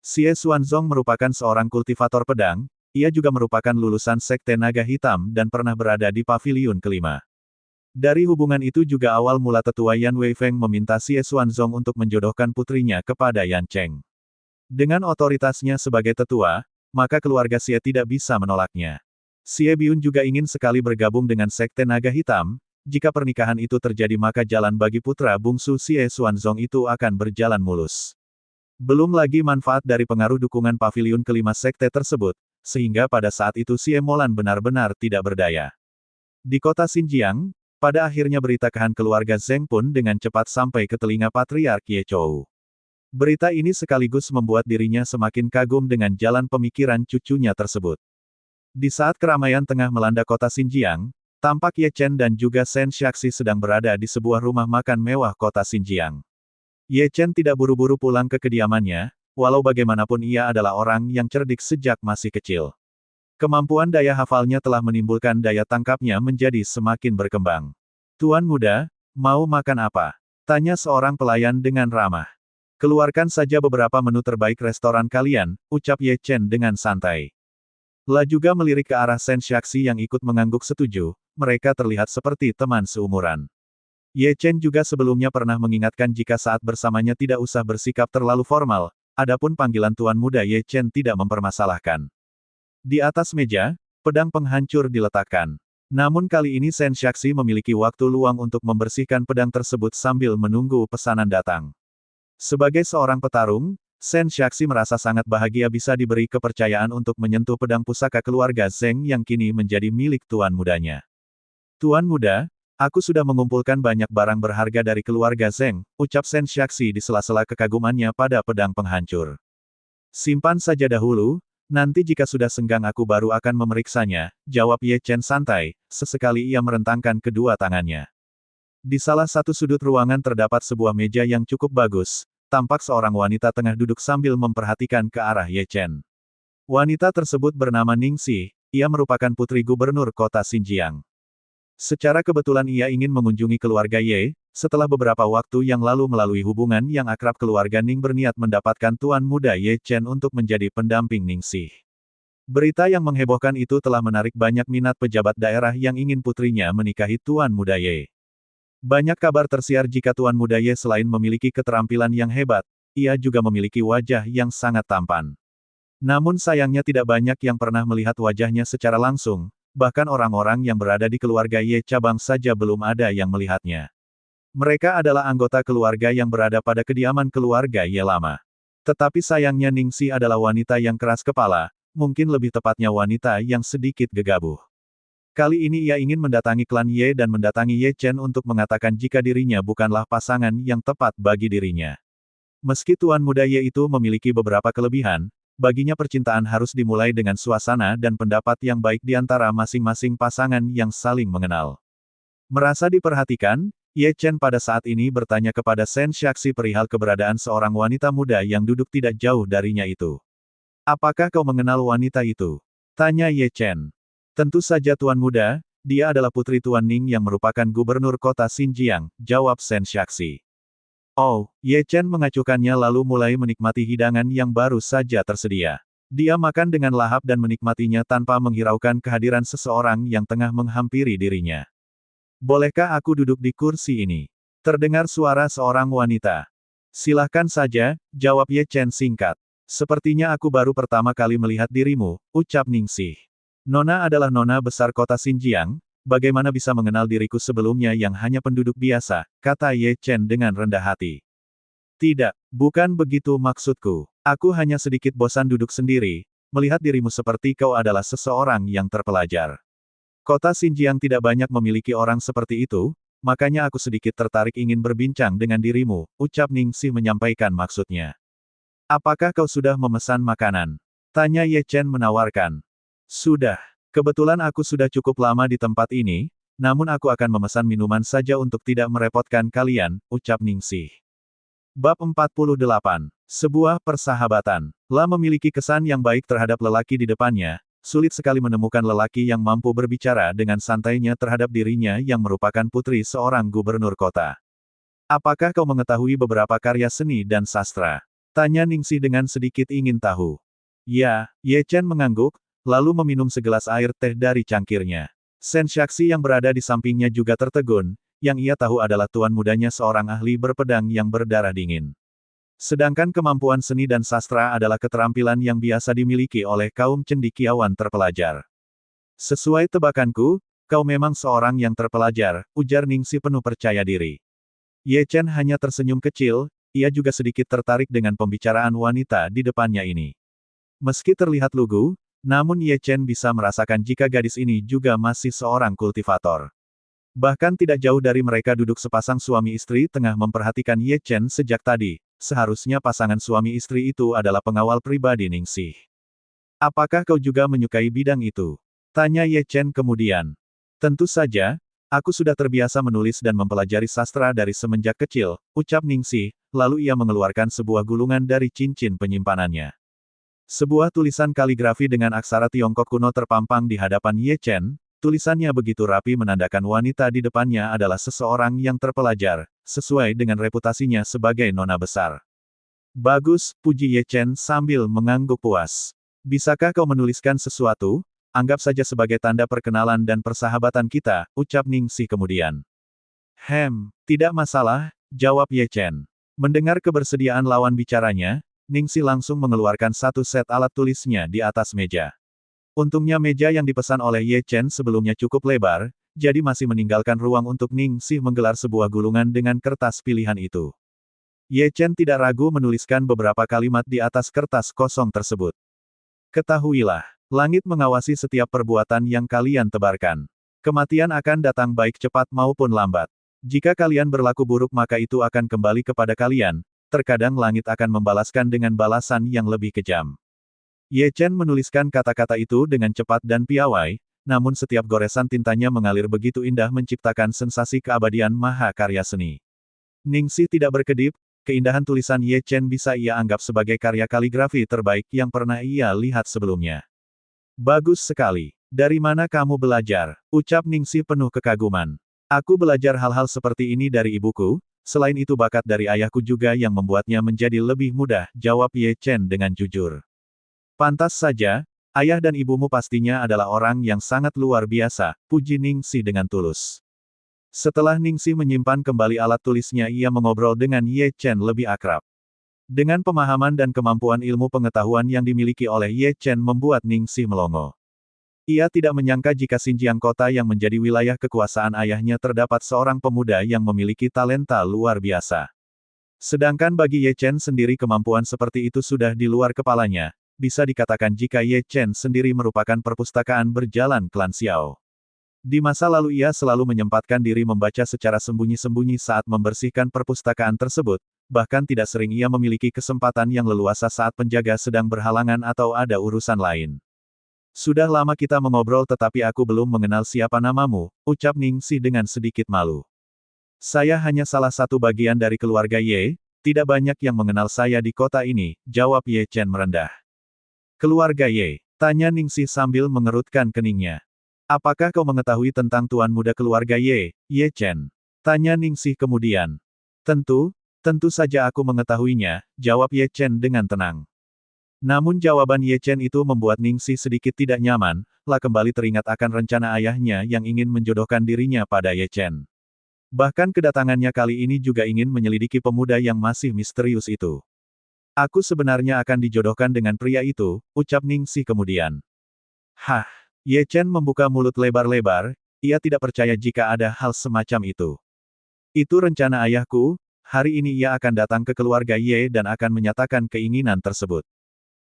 Xie Xuanzong merupakan seorang kultivator pedang, ia juga merupakan lulusan Sekte Naga Hitam dan pernah berada di Paviliun kelima. Dari hubungan itu juga awal mula tetua Yan Weifeng meminta Xie Xuanzong untuk menjodohkan putrinya kepada Yan Cheng. Dengan otoritasnya sebagai tetua, maka keluarga Xie tidak bisa menolaknya. Xie Biun juga ingin sekali bergabung dengan Sekte Naga Hitam, jika pernikahan itu terjadi maka jalan bagi putra bungsu Xie Xuanzong itu akan berjalan mulus. Belum lagi manfaat dari pengaruh dukungan Paviliun kelima Sekte tersebut, sehingga pada saat itu Xie Molan benar-benar tidak berdaya. Di kota Xinjiang, pada akhirnya berita kehan keluarga Zheng pun dengan cepat sampai ke telinga Patriark Ye Chou. Berita ini sekaligus membuat dirinya semakin kagum dengan jalan pemikiran cucunya tersebut. Di saat keramaian tengah melanda kota Xinjiang, tampak Ye Chen dan juga Shen Xiaxi sedang berada di sebuah rumah makan mewah kota Xinjiang. Ye Chen tidak buru-buru pulang ke kediamannya, walau bagaimanapun ia adalah orang yang cerdik sejak masih kecil. Kemampuan daya hafalnya telah menimbulkan daya tangkapnya menjadi semakin berkembang. "Tuan muda, mau makan apa?" tanya seorang pelayan dengan ramah. "Keluarkan saja beberapa menu terbaik restoran kalian," ucap Ye Chen dengan santai. La juga melirik ke arah Shen Xiaxi yang ikut mengangguk setuju, mereka terlihat seperti teman seumuran. Ye Chen juga sebelumnya pernah mengingatkan jika saat bersamanya tidak usah bersikap terlalu formal, adapun panggilan Tuan Muda Ye Chen tidak mempermasalahkan. Di atas meja, pedang penghancur diletakkan. Namun kali ini Sen Shaxi memiliki waktu luang untuk membersihkan pedang tersebut sambil menunggu pesanan datang. Sebagai seorang petarung, Sen Shaxi merasa sangat bahagia bisa diberi kepercayaan untuk menyentuh pedang pusaka keluarga Zheng yang kini menjadi milik Tuan Mudanya. Tuan Muda, aku sudah mengumpulkan banyak barang berharga dari keluarga Zheng, ucap Sen Shaxi di sela-sela kekagumannya pada pedang penghancur. Simpan saja dahulu, nanti jika sudah senggang aku baru akan memeriksanya, jawab Ye Chen santai, sesekali ia merentangkan kedua tangannya. Di salah satu sudut ruangan terdapat sebuah meja yang cukup bagus, tampak seorang wanita tengah duduk sambil memperhatikan ke arah Ye Chen. Wanita tersebut bernama Ningxi, ia merupakan putri gubernur kota Xinjiang. Secara kebetulan ia ingin mengunjungi keluarga Ye, setelah beberapa waktu yang lalu melalui hubungan yang akrab keluarga Ning berniat mendapatkan Tuan Muda Ye Chen untuk menjadi pendamping Ningxi. Berita yang menghebohkan itu telah menarik banyak minat pejabat daerah yang ingin putrinya menikahi Tuan Muda Ye. Banyak kabar tersiar jika Tuan Muda Ye selain memiliki keterampilan yang hebat, ia juga memiliki wajah yang sangat tampan. Namun sayangnya tidak banyak yang pernah melihat wajahnya secara langsung. Bahkan orang-orang yang berada di keluarga Ye cabang saja belum ada yang melihatnya. Mereka adalah anggota keluarga yang berada pada kediaman keluarga Ye lama. Tetapi sayangnya Ningxi adalah wanita yang keras kepala, mungkin lebih tepatnya wanita yang sedikit gegabah. Kali ini ia ingin mendatangi klan Ye dan mendatangi Ye Chen untuk mengatakan jika dirinya bukanlah pasangan yang tepat bagi dirinya. Meski Tuan Muda Ye itu memiliki beberapa kelebihan, baginya percintaan harus dimulai dengan suasana dan pendapat yang baik di antara masing-masing pasangan yang saling mengenal. Merasa diperhatikan, Ye Chen pada saat ini bertanya kepada Sen Shaxi perihal keberadaan seorang wanita muda yang duduk tidak jauh darinya itu. Apakah kau mengenal wanita itu? Tanya Ye Chen. Tentu saja Tuan Muda, dia adalah putri Tuan Ning yang merupakan gubernur kota Xinjiang, jawab Sen Shaxi. Oh, Ye Chen mengacuhkannya lalu mulai menikmati hidangan yang baru saja tersedia. Dia makan dengan lahap dan menikmatinya tanpa menghiraukan kehadiran seseorang yang tengah menghampiri dirinya. Bolehkah aku duduk di kursi ini? Terdengar suara seorang wanita. Silahkan saja, jawab Ye Chen singkat. Sepertinya aku baru pertama kali melihat dirimu, ucap Ningxi. Nona adalah nona besar kota Xinjiang. Bagaimana bisa mengenal diriku sebelumnya yang hanya penduduk biasa, kata Ye Chen dengan rendah hati. Tidak, bukan begitu maksudku. Aku hanya sedikit bosan duduk sendiri, melihat dirimu seperti kau adalah seseorang yang terpelajar. Kota Xinjiang tidak banyak memiliki orang seperti itu, makanya aku sedikit tertarik ingin berbincang dengan dirimu, ucap Ningxi menyampaikan maksudnya. Apakah kau sudah memesan makanan? Tanya Ye Chen menawarkan. Sudah. Kebetulan aku sudah cukup lama di tempat ini, namun aku akan memesan minuman saja untuk tidak merepotkan kalian, ucap Ningxi. Bab 48. Sebuah persahabatan. La memiliki kesan yang baik terhadap lelaki di depannya, sulit sekali menemukan lelaki yang mampu berbicara dengan santainya terhadap dirinya yang merupakan putri seorang gubernur kota. Apakah kau mengetahui beberapa karya seni dan sastra? Tanya Ningxi dengan sedikit ingin tahu. Ya, Ye Chen mengangguk, lalu meminum segelas air teh dari cangkirnya. Sen Shaxi yang berada di sampingnya juga tertegun, yang ia tahu adalah tuan mudanya seorang ahli berpedang yang berdarah dingin. Sedangkan kemampuan seni dan sastra adalah keterampilan yang biasa dimiliki oleh kaum cendekiawan terpelajar. Sesuai tebakanku, kau memang seorang yang terpelajar, ujar Ningxi penuh percaya diri. Ye Chen hanya tersenyum kecil, ia juga sedikit tertarik dengan pembicaraan wanita di depannya ini. Meski terlihat lugu, namun Ye Chen bisa merasakan jika gadis ini juga masih seorang kultivator. Bahkan tidak jauh dari mereka duduk sepasang suami istri tengah memperhatikan Ye Chen sejak tadi, seharusnya pasangan suami istri itu adalah pengawal pribadi Ningxi. Apakah kau juga menyukai bidang itu? Tanya Ye Chen kemudian. Tentu saja, aku sudah terbiasa menulis dan mempelajari sastra dari semenjak kecil, ucap Ningxi, lalu ia mengeluarkan sebuah gulungan dari cincin penyimpanannya. Sebuah tulisan kaligrafi dengan aksara Tiongkok kuno terpampang di hadapan Ye Chen, tulisannya begitu rapi menandakan wanita di depannya adalah seseorang yang terpelajar, sesuai dengan reputasinya sebagai nona besar. Bagus, puji Ye Chen sambil mengangguk puas. Bisakah kau menuliskan sesuatu? Anggap saja sebagai tanda perkenalan dan persahabatan kita, ucap Ningxi kemudian. Tidak masalah, jawab Ye Chen. Mendengar kebersediaan lawan bicaranya, Ningxi langsung mengeluarkan satu set alat tulisnya di atas meja. Untungnya meja yang dipesan oleh Ye Chen sebelumnya cukup lebar, jadi masih meninggalkan ruang untuk Ningxi menggelar sebuah gulungan dengan kertas pilihan itu. Ye Chen tidak ragu menuliskan beberapa kalimat di atas kertas kosong tersebut. Ketahuilah, langit mengawasi setiap perbuatan yang kalian tebarkan. Kematian akan datang baik cepat maupun lambat. Jika kalian berlaku buruk maka itu akan kembali kepada kalian, terkadang langit akan membalaskan dengan balasan yang lebih kejam. Ye Chen menuliskan kata-kata itu dengan cepat dan piawai, namun setiap goresan tintanya mengalir begitu indah menciptakan sensasi keabadian maha karya seni. Ningxi tidak berkedip, keindahan tulisan Ye Chen bisa ia anggap sebagai karya kaligrafi terbaik yang pernah ia lihat sebelumnya. Bagus sekali. Dari mana kamu belajar? Ucap Ningxi penuh kekaguman. Aku belajar hal-hal seperti ini dari ibuku, selain itu bakat dari ayahku juga yang membuatnya menjadi lebih mudah, jawab Ye Chen dengan jujur. Pantas saja, ayah dan ibumu pastinya adalah orang yang sangat luar biasa, puji Ningxi dengan tulus. Setelah Ningxi menyimpan kembali alat tulisnya ia mengobrol dengan Ye Chen lebih akrab. Dengan pemahaman dan kemampuan ilmu pengetahuan yang dimiliki oleh Ye Chen membuat Ningxi melongo. Ia tidak menyangka jika Xinjiang kota yang menjadi wilayah kekuasaan ayahnya terdapat seorang pemuda yang memiliki talenta luar biasa. Sedangkan bagi Ye Chen sendiri kemampuan seperti itu sudah di luar kepalanya, bisa dikatakan jika Ye Chen sendiri merupakan perpustakaan berjalan klan Xiao. Di masa lalu ia selalu menyempatkan diri membaca secara sembunyi-sembunyi saat membersihkan perpustakaan tersebut, bahkan tidak sering ia memiliki kesempatan yang leluasa saat penjaga sedang berhalangan atau ada urusan lain. Sudah lama kita mengobrol tetapi aku belum mengenal siapa namamu, ucap Ningxi dengan sedikit malu. Saya hanya salah satu bagian dari keluarga Ye, tidak banyak yang mengenal saya di kota ini, jawab Ye Chen merendah. Keluarga Ye, tanya Ningxi sambil mengerutkan keningnya. Apakah kau mengetahui tentang tuan muda keluarga Ye, Ye Chen? Tanya Ningxi kemudian. Tentu saja aku mengetahuinya, jawab Ye Chen dengan tenang. Namun jawaban Ye Chen itu membuat Ningxi sedikit tidak nyaman, kembali teringat akan rencana ayahnya yang ingin menjodohkan dirinya pada Ye Chen. Bahkan kedatangannya kali ini juga ingin menyelidiki pemuda yang masih misterius itu. Aku sebenarnya akan dijodohkan dengan pria itu, ucap Ningxi kemudian. Hah, Ye Chen membuka mulut lebar-lebar, ia tidak percaya jika ada hal semacam itu. Itu rencana ayahku, hari ini ia akan datang ke keluarga Ye dan akan menyatakan keinginan tersebut.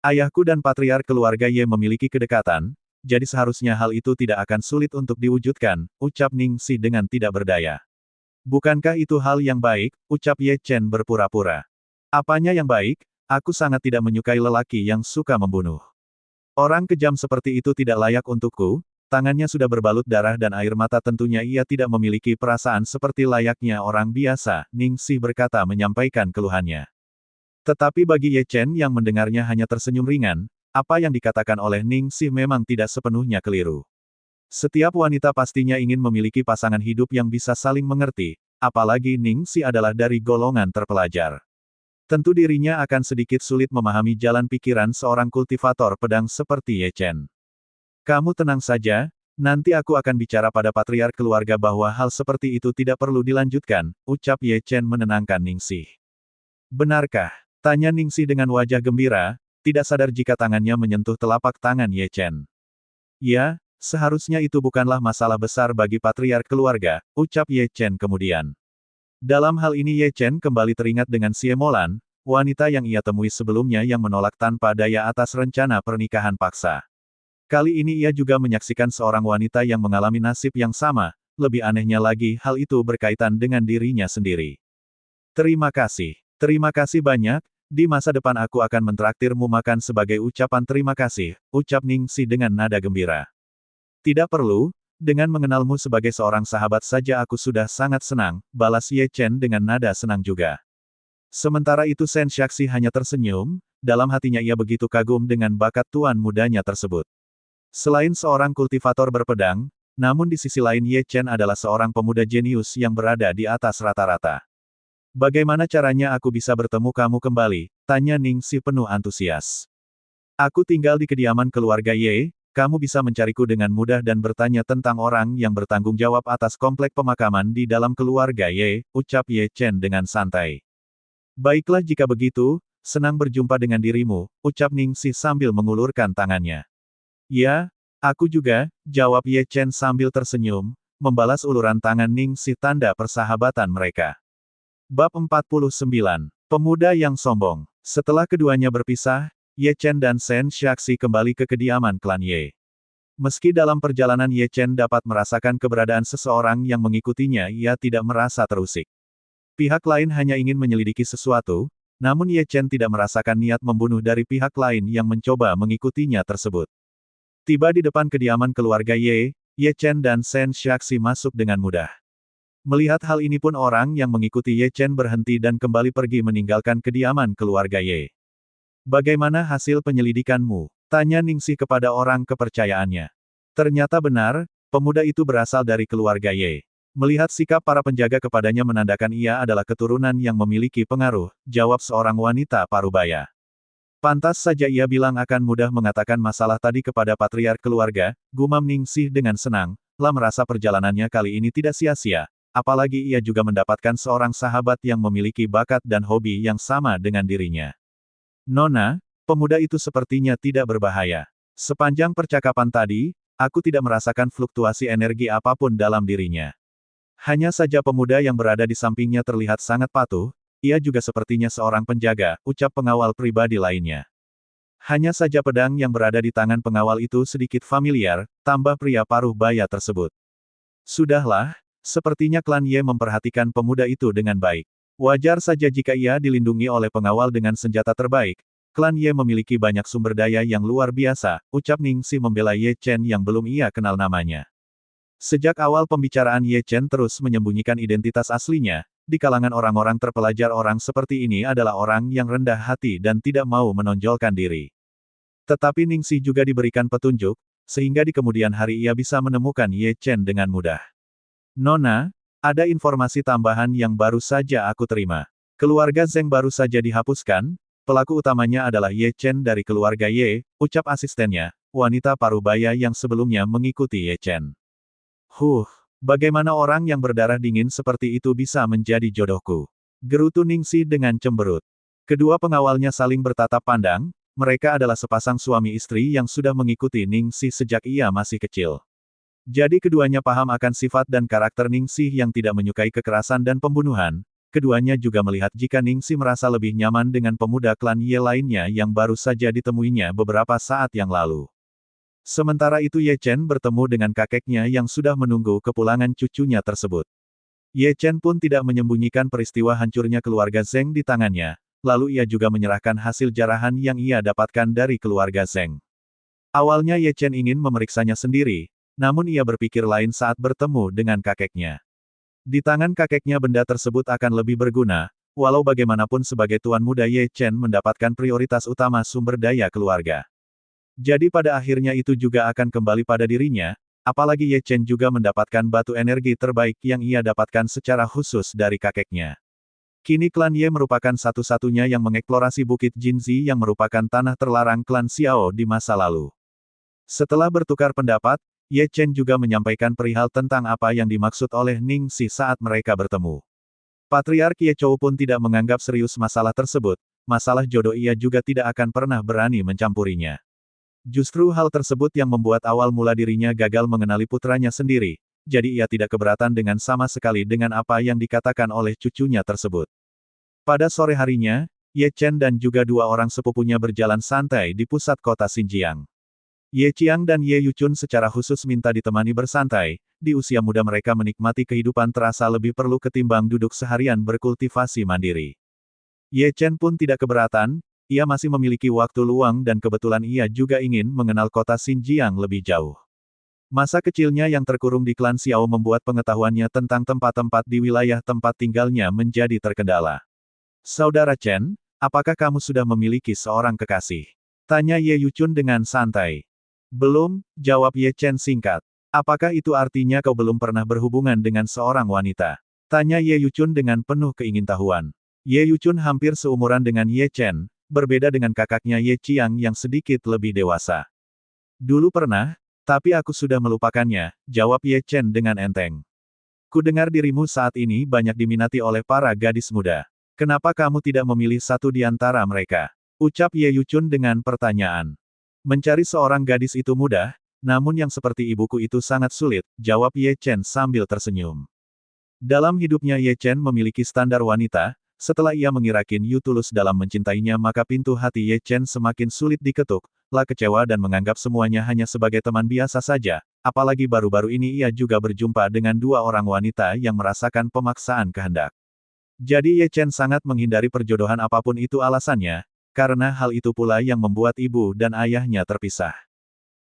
Ayahku dan patriark keluarga Ye memiliki kedekatan, jadi seharusnya hal itu tidak akan sulit untuk diwujudkan, ucap Ningxi dengan tidak berdaya. Bukankah itu hal yang baik, ucap Ye Chen berpura-pura. Apanya yang baik? Aku sangat tidak menyukai lelaki yang suka membunuh. Orang kejam seperti itu tidak layak untukku, tangannya sudah berbalut darah dan air mata tentunya ia tidak memiliki perasaan seperti layaknya orang biasa, Ningxi berkata menyampaikan keluhannya. Tetapi bagi Ye Chen yang mendengarnya hanya tersenyum ringan, apa yang dikatakan oleh Ningxi memang tidak sepenuhnya keliru. Setiap wanita pastinya ingin memiliki pasangan hidup yang bisa saling mengerti, apalagi Ningxi adalah dari golongan terpelajar. Tentu dirinya akan sedikit sulit memahami jalan pikiran seorang kultivator pedang seperti Ye Chen. Kamu tenang saja, nanti aku akan bicara pada patriark keluarga bahwa hal seperti itu tidak perlu dilanjutkan, ucap Ye Chen menenangkan Ningxi. Benarkah? Tanya Ningxi dengan wajah gembira, tidak sadar jika tangannya menyentuh telapak tangan Ye Chen. Ya, seharusnya itu bukanlah masalah besar bagi patriark keluarga, ucap Ye Chen kemudian. Dalam hal ini Ye Chen kembali teringat dengan Xie Molan, wanita yang ia temui sebelumnya yang menolak tanpa daya atas rencana pernikahan paksa. Kali ini ia juga menyaksikan seorang wanita yang mengalami nasib yang sama, lebih anehnya lagi hal itu berkaitan dengan dirinya sendiri. Terima kasih banyak. Di masa depan aku akan mentraktirmu makan sebagai ucapan terima kasih, ucap Ningxi dengan nada gembira. Tidak perlu, dengan mengenalmu sebagai seorang sahabat saja aku sudah sangat senang, balas Ye Chen dengan nada senang juga. Sementara itu Shen Shaxi hanya tersenyum, dalam hatinya ia begitu kagum dengan bakat tuan mudanya tersebut. Selain seorang kultivator berpedang, namun di sisi lain Ye Chen adalah seorang pemuda jenius yang berada di atas rata-rata. Bagaimana caranya aku bisa bertemu kamu kembali? Tanya Ningxi penuh antusias. Aku tinggal di kediaman keluarga Ye, kamu bisa mencariku dengan mudah dan bertanya tentang orang yang bertanggung jawab atas komplek pemakaman di dalam keluarga Ye, ucap Ye Chen dengan santai. Baiklah jika begitu, senang berjumpa dengan dirimu, ucap Ningsih sambil mengulurkan tangannya. Ya, aku juga, jawab Ye Chen sambil tersenyum, membalas uluran tangan Ningsih tanda persahabatan mereka. Bab 49. Pemuda yang sombong. Setelah keduanya berpisah, Ye Chen dan Shen Xiaxi kembali ke kediaman klan Ye. Meski dalam perjalanan Ye Chen dapat merasakan keberadaan seseorang yang mengikutinya, ia tidak merasa terusik. Pihak lain hanya ingin menyelidiki sesuatu, namun Ye Chen tidak merasakan niat membunuh dari pihak lain yang mencoba mengikutinya tersebut. Tiba di depan kediaman keluarga Ye, Ye Chen dan Shen Xiaxi masuk dengan mudah. Melihat hal ini pun orang yang mengikuti Ye Chen berhenti dan kembali pergi meninggalkan kediaman keluarga Ye. Bagaimana hasil penyelidikanmu? Tanya Ningsih kepada orang kepercayaannya. Ternyata benar, pemuda itu berasal dari keluarga Ye. Melihat sikap para penjaga kepadanya menandakan ia adalah keturunan yang memiliki pengaruh, jawab seorang wanita parubaya. Pantas saja ia bilang akan mudah mengatakan masalah tadi kepada patriark keluarga, gumam Ningsih dengan senang, lah merasa perjalanannya kali ini tidak sia-sia, apalagi ia juga mendapatkan seorang sahabat yang memiliki bakat dan hobi yang sama dengan dirinya. Nona, pemuda itu sepertinya tidak berbahaya. Sepanjang percakapan tadi, aku tidak merasakan fluktuasi energi apapun dalam dirinya. Hanya saja pemuda yang berada di sampingnya terlihat sangat patuh, ia juga sepertinya seorang penjaga, ucap pengawal pribadi lainnya. Hanya saja pedang yang berada di tangan pengawal itu sedikit familiar, tambah pria paruh baya tersebut. Sudahlah, sepertinya klan Ye memperhatikan pemuda itu dengan baik. Wajar saja jika ia dilindungi oleh pengawal dengan senjata terbaik. Klan Ye memiliki banyak sumber daya yang luar biasa, ucap Ningsih membela Ye Chen yang belum ia kenal namanya. Sejak awal pembicaraan Ye Chen terus menyembunyikan identitas aslinya, di kalangan orang-orang terpelajar orang seperti ini adalah orang yang rendah hati dan tidak mau menonjolkan diri. Tetapi Ningsih juga diberikan petunjuk, sehingga di kemudian hari ia bisa menemukan Ye Chen dengan mudah. Nona, ada informasi tambahan yang baru saja aku terima. Keluarga Zheng baru saja dihapuskan, pelaku utamanya adalah Ye Chen dari keluarga Ye, ucap asistennya, wanita parubaya yang sebelumnya mengikuti Ye Chen. Bagaimana orang yang berdarah dingin seperti itu bisa menjadi jodohku? Gerutu Ningsih dengan cemberut. Kedua pengawalnya saling bertatap pandang, mereka adalah sepasang suami istri yang sudah mengikuti Ningsih sejak ia masih kecil. Jadi keduanya paham akan sifat dan karakter Ningsih yang tidak menyukai kekerasan dan pembunuhan, keduanya juga melihat jika Ningsih merasa lebih nyaman dengan pemuda klan Ye lainnya yang baru saja ditemuinya beberapa saat yang lalu. Sementara itu Ye Chen bertemu dengan kakeknya yang sudah menunggu kepulangan cucunya tersebut. Ye Chen pun tidak menyembunyikan peristiwa hancurnya keluarga Zheng di tangannya, lalu ia juga menyerahkan hasil jarahan yang ia dapatkan dari keluarga Zheng. Awalnya Ye Chen ingin memeriksanya sendiri, namun ia berpikir lain saat bertemu dengan kakeknya. Di tangan kakeknya benda tersebut akan lebih berguna, walau bagaimanapun sebagai tuan muda Ye Chen mendapatkan prioritas utama sumber daya keluarga. Jadi pada akhirnya itu juga akan kembali pada dirinya, apalagi Ye Chen juga mendapatkan batu energi terbaik yang ia dapatkan secara khusus dari kakeknya. Kini klan Ye merupakan satu-satunya yang mengeksplorasi Bukit Jinzi yang merupakan tanah terlarang klan Xiao di masa lalu. Setelah bertukar pendapat, Ye Chen juga menyampaikan perihal tentang apa yang dimaksud oleh Ningsih saat mereka bertemu. Patriark Ye Chou pun tidak menganggap serius masalah tersebut, masalah jodoh ia juga tidak akan pernah berani mencampurinya. Justru hal tersebut yang membuat awal mula dirinya gagal mengenali putranya sendiri, jadi ia tidak keberatan dengan sama sekali dengan apa yang dikatakan oleh cucunya tersebut. Pada sore harinya, Ye Chen dan juga dua orang sepupunya berjalan santai di pusat kota Xinjiang. Ye Qiang dan Ye Yuchun secara khusus minta ditemani bersantai, di usia muda mereka menikmati kehidupan terasa lebih perlu ketimbang duduk seharian berkultivasi mandiri. Ye Chen pun tidak keberatan, ia masih memiliki waktu luang dan kebetulan ia juga ingin mengenal kota Xinjiang lebih jauh. Masa kecilnya yang terkurung di klan Xiao membuat pengetahuannya tentang tempat-tempat di wilayah tempat tinggalnya menjadi terkendala. Saudara Chen, apakah kamu sudah memiliki seorang kekasih? Tanya Ye Yuchun dengan santai. Belum, jawab Ye Chen singkat. Apakah itu artinya kau belum pernah berhubungan dengan seorang wanita? Tanya Ye Yuchun dengan penuh keingintahuan. Ye Yuchun hampir seumuran dengan Ye Chen, berbeda dengan kakaknya Ye Qiang yang sedikit lebih dewasa. Dulu pernah, tapi aku sudah melupakannya, jawab Ye Chen dengan enteng. Ku dengar dirimu saat ini banyak diminati oleh para gadis muda. Kenapa kamu tidak memilih satu di antara mereka? Ucap Ye Yuchun dengan pertanyaan. Mencari seorang gadis itu mudah, namun yang seperti ibuku itu sangat sulit, jawab Ye Chen sambil tersenyum. Dalam hidupnya Ye Chen memiliki standar wanita, setelah ia mengira Qin Yu tulus dalam mencintainya maka pintu hati Ye Chen semakin sulit diketuk, lah kecewa dan menganggap semuanya hanya sebagai teman biasa saja, apalagi baru-baru ini ia juga berjumpa dengan dua orang wanita yang merasakan pemaksaan kehendak. Jadi Ye Chen sangat menghindari perjodohan apapun itu alasannya, karena hal itu pula yang membuat ibu dan ayahnya terpisah.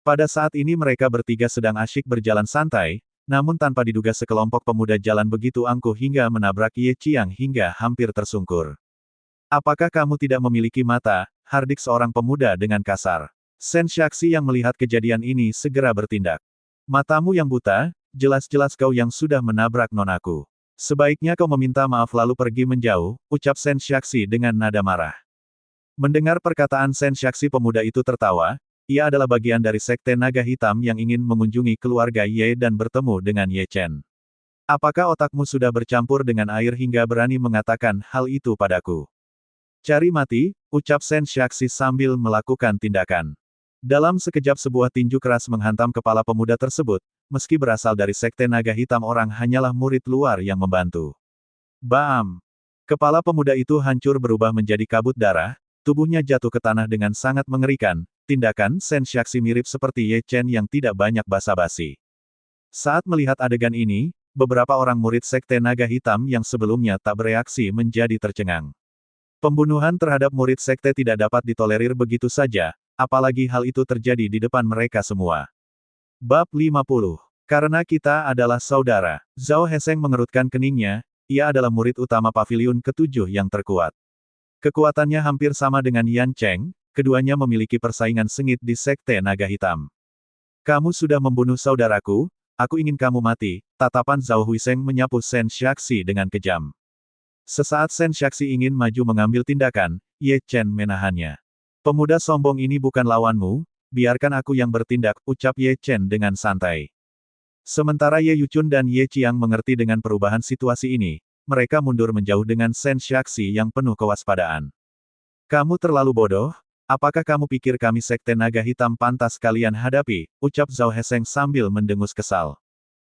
Pada saat ini mereka bertiga sedang asyik berjalan santai, namun tanpa diduga sekelompok pemuda jalan begitu angkuh hingga menabrak Ye Qiang hingga hampir tersungkur. Apakah kamu tidak memiliki mata? Hardik seorang pemuda dengan kasar. Sen Shaxi yang melihat kejadian ini segera bertindak. Matamu yang buta, jelas-jelas kau yang sudah menabrak nonaku. Sebaiknya kau meminta maaf lalu pergi menjauh, ucap Sen Shaxi dengan nada marah. Mendengar perkataan Sen Shaxi pemuda itu tertawa. Ia adalah bagian dari Sekte Naga Hitam yang ingin mengunjungi keluarga Ye dan bertemu dengan Ye Chen. Apakah otakmu sudah bercampur dengan air hingga berani mengatakan hal itu padaku? Cari mati, ucap Sen Shaxi sambil melakukan tindakan. Dalam sekejap sebuah tinju keras menghantam kepala pemuda tersebut, meski berasal dari Sekte Naga Hitam orang hanyalah murid luar yang membantu. Bam! Kepala pemuda itu hancur berubah menjadi kabut darah, tubuhnya jatuh ke tanah dengan sangat mengerikan. Tindakan Sen Shaxi mirip seperti Ye Chen yang tidak banyak basa-basi. Saat melihat adegan ini, beberapa orang murid Sekte Naga Hitam yang sebelumnya tak bereaksi menjadi tercengang. Pembunuhan terhadap murid Sekte tidak dapat ditolerir begitu saja, apalagi hal itu terjadi di depan mereka semua. Bab 50. Karena kita adalah saudara. Zhao Hesheng mengerutkan keningnya, ia adalah murid utama paviliun ketujuh yang terkuat. Kekuatannya hampir sama dengan Yan Cheng. Keduanya memiliki persaingan sengit di Sekte Naga Hitam. Kamu sudah membunuh saudaraku, aku ingin kamu mati, tatapan Zhao Huisheng menyapu Sen Shaxi dengan kejam. Sesaat Sen Shaxi ingin maju mengambil tindakan, Ye Chen menahannya. Pemuda sombong ini bukan lawanmu, biarkan aku yang bertindak, ucap Ye Chen dengan santai. Sementara Ye Yuchun dan Ye Qiang mengerti dengan perubahan situasi ini, mereka mundur menjauh dengan Sen Shaxi yang penuh kewaspadaan. Kamu terlalu bodoh. Apakah kamu pikir kami Sekte Naga Hitam pantas kalian hadapi? Ucap Zhao Hesheng sambil mendengus kesal.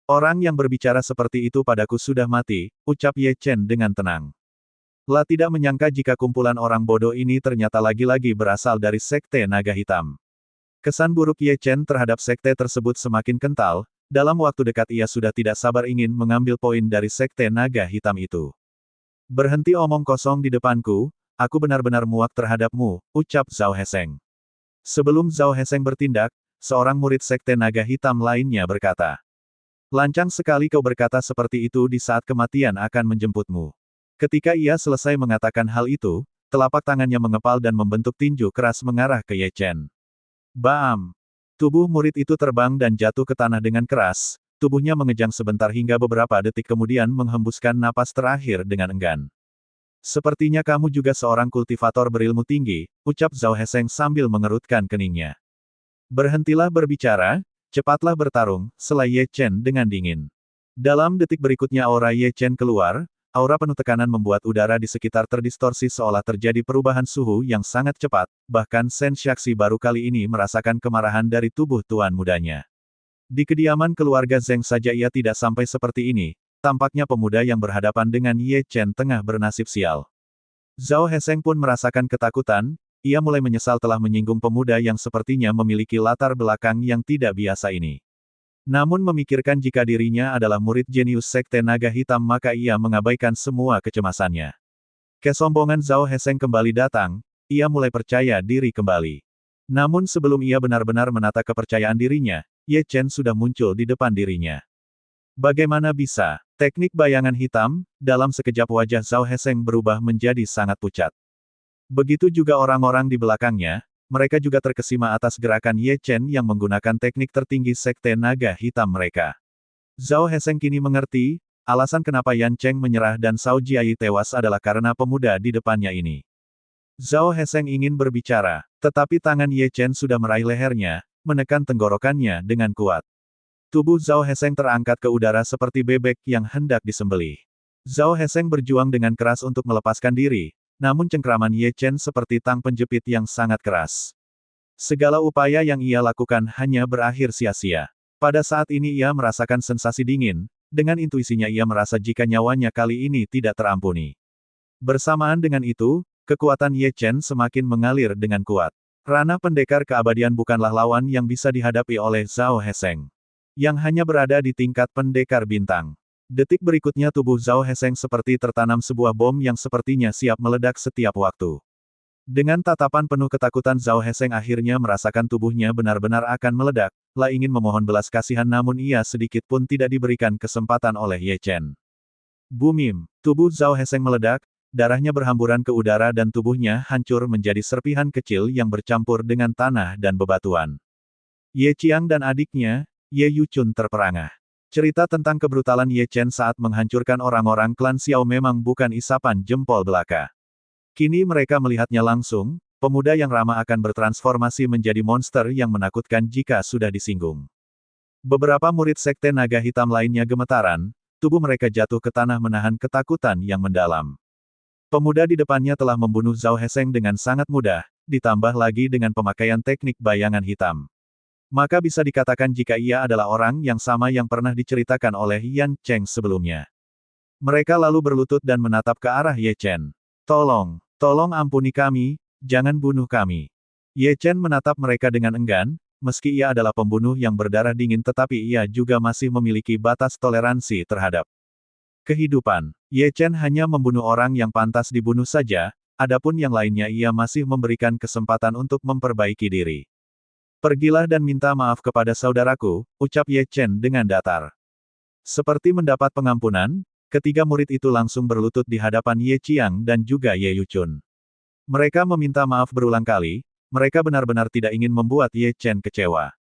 Orang yang berbicara seperti itu padaku sudah mati, ucap Ye Chen dengan tenang. Lah tidak menyangka jika kumpulan orang bodoh ini ternyata lagi-lagi berasal dari Sekte Naga Hitam. Kesan buruk Ye Chen terhadap sekte tersebut semakin kental, dalam waktu dekat ia sudah tidak sabar ingin mengambil poin dari Sekte Naga Hitam itu. Berhenti omong kosong di depanku. Aku benar-benar muak terhadapmu, ucap Zhao Hesheng. Sebelum Zhao Hesheng bertindak, seorang murid Sekte Naga Hitam lainnya berkata. Lancang sekali kau berkata seperti itu di saat kematian akan menjemputmu. Ketika ia selesai mengatakan hal itu, telapak tangannya mengepal dan membentuk tinju keras mengarah ke Ye Chen. Bam! Tubuh murid itu terbang dan jatuh ke tanah dengan keras, tubuhnya mengejang sebentar hingga beberapa detik kemudian menghembuskan napas terakhir dengan enggan. Sepertinya kamu juga seorang kultivator berilmu tinggi, ucap Zhao Hesheng sambil mengerutkan keningnya. Berhentilah berbicara, cepatlah bertarung, sela Ye Chen dengan dingin. Dalam detik berikutnya aura Ye Chen keluar, aura penuh tekanan membuat udara di sekitar terdistorsi seolah terjadi perubahan suhu yang sangat cepat, bahkan Sen Shaxi baru kali ini merasakan kemarahan dari tubuh tuan mudanya. Di kediaman keluarga Zheng saja ia tidak sampai seperti ini. Tampaknya pemuda yang berhadapan dengan Ye Chen tengah bernasib sial. Zhao Hesheng pun merasakan ketakutan, ia mulai menyesal telah menyinggung pemuda yang sepertinya memiliki latar belakang yang tidak biasa ini. Namun memikirkan jika dirinya adalah murid jenius Sekte Naga Hitam maka ia mengabaikan semua kecemasannya. Kesombongan Zhao Hesheng kembali datang, ia mulai percaya diri kembali. Namun sebelum ia benar-benar menata kepercayaan dirinya, Ye Chen sudah muncul di depan dirinya. Bagaimana bisa? Teknik bayangan hitam, dalam sekejap wajah Zhao Hesheng berubah menjadi sangat pucat. Begitu juga orang-orang di belakangnya, mereka juga terkesima atas gerakan Ye Chen yang menggunakan teknik tertinggi Sekte Naga Hitam mereka. Zhao Hesheng kini mengerti, alasan kenapa Yan Cheng menyerah dan Cao Jiayi tewas adalah karena pemuda di depannya ini. Zhao Hesheng ingin berbicara, tetapi tangan Ye Chen sudah meraih lehernya, menekan tenggorokannya dengan kuat. Tubuh Zhao Hesheng terangkat ke udara seperti bebek yang hendak disembelih. Zhao Hesheng berjuang dengan keras untuk melepaskan diri, namun cengkraman Ye Chen seperti tang penjepit yang sangat keras. Segala upaya yang ia lakukan hanya berakhir sia-sia. Pada saat ini ia merasakan sensasi dingin, dengan intuisinya ia merasa jika nyawanya kali ini tidak terampuni. Bersamaan dengan itu, kekuatan Ye Chen semakin mengalir dengan kuat. Ranah pendekar keabadian bukanlah lawan yang bisa dihadapi oleh Zhao Hesheng, yang hanya berada di tingkat pendekar bintang. Detik berikutnya tubuh Zhao Hesheng seperti tertanam sebuah bom yang sepertinya siap meledak setiap waktu. Dengan tatapan penuh ketakutan Zhao Hesheng akhirnya merasakan tubuhnya benar-benar akan meledak, Lah ingin memohon belas kasihan namun ia sedikit pun tidak diberikan kesempatan oleh Ye Chen. Bumim, tubuh Zhao Hesheng meledak, darahnya berhamburan ke udara dan tubuhnya hancur menjadi serpihan kecil yang bercampur dengan tanah dan bebatuan. Ye Qiang dan adiknya, Ye Yuchun terperangah. Cerita tentang kebrutalan Ye Chen saat menghancurkan orang-orang klan Xiao memang bukan isapan jempol belaka. Kini mereka melihatnya langsung, pemuda yang ramah akan bertransformasi menjadi monster yang menakutkan jika sudah disinggung. Beberapa murid Sekte Naga Hitam lainnya gemetaran, tubuh mereka jatuh ke tanah menahan ketakutan yang mendalam. Pemuda di depannya telah membunuh Zhao Hesheng dengan sangat mudah, ditambah lagi dengan pemakaian teknik bayangan hitam. Maka bisa dikatakan jika ia adalah orang yang sama yang pernah diceritakan oleh Yan Cheng sebelumnya. Mereka lalu berlutut dan menatap ke arah Ye Chen. Tolong ampuni kami, jangan bunuh kami. Ye Chen menatap mereka dengan enggan, meski ia adalah pembunuh yang berdarah dingin tetapi ia juga masih memiliki batas toleransi terhadap kehidupan. Ye Chen hanya membunuh orang yang pantas dibunuh saja, adapun yang lainnya ia masih memberikan kesempatan untuk memperbaiki diri. Pergilah dan minta maaf kepada saudaraku, ucap Ye Chen dengan datar. Seperti mendapat pengampunan, ketiga murid itu langsung berlutut di hadapan Ye Qiang dan juga Ye Yuchun. Mereka meminta maaf berulang kali, mereka benar-benar tidak ingin membuat Ye Chen kecewa.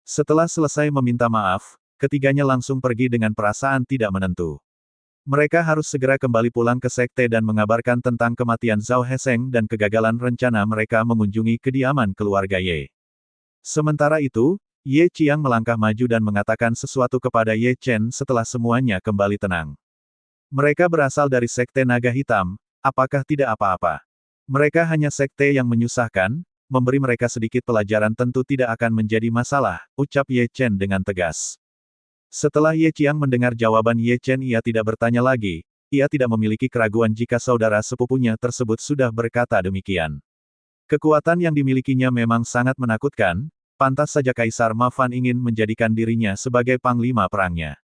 Setelah selesai meminta maaf, ketiganya langsung pergi dengan perasaan tidak menentu. Mereka harus segera kembali pulang ke sekte dan mengabarkan tentang kematian Zhao Hesheng dan kegagalan rencana mereka mengunjungi kediaman keluarga Ye. Sementara itu, Ye Qiang melangkah maju dan mengatakan sesuatu kepada Ye Chen setelah semuanya kembali tenang. Mereka berasal dari Sekte Naga Hitam, apakah tidak apa-apa? Mereka hanya sekte yang menyusahkan, memberi mereka sedikit pelajaran tentu tidak akan menjadi masalah, ucap Ye Chen dengan tegas. Setelah Ye Qiang mendengar jawaban Ye Chen ia tidak bertanya lagi, ia tidak memiliki keraguan jika saudara sepupunya tersebut sudah berkata demikian. Kekuatan yang dimilikinya memang sangat menakutkan, pantas saja Kaisar Ma Fan ingin menjadikan dirinya sebagai panglima perangnya.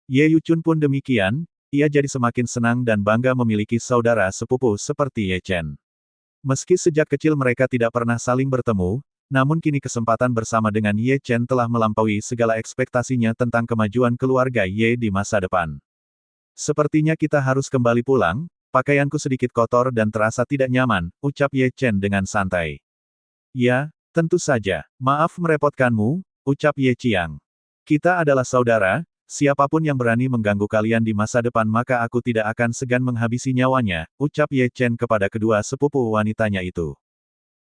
Ye Yuchun pun demikian, ia jadi semakin senang dan bangga memiliki saudara sepupu seperti Ye Chen. Meski sejak kecil mereka tidak pernah saling bertemu, namun kini kesempatan bersama dengan Ye Chen telah melampaui segala ekspektasinya tentang kemajuan keluarga Ye di masa depan. Sepertinya kita harus kembali pulang, pakaianku sedikit kotor dan terasa tidak nyaman, ucap Ye Chen dengan santai. Ya, tentu saja, maaf merepotkanmu, ucap Ye Qiang. Kita adalah saudara, siapapun yang berani mengganggu kalian di masa depan maka aku tidak akan segan menghabisi nyawanya, ucap Ye Chen kepada kedua sepupu wanitanya itu.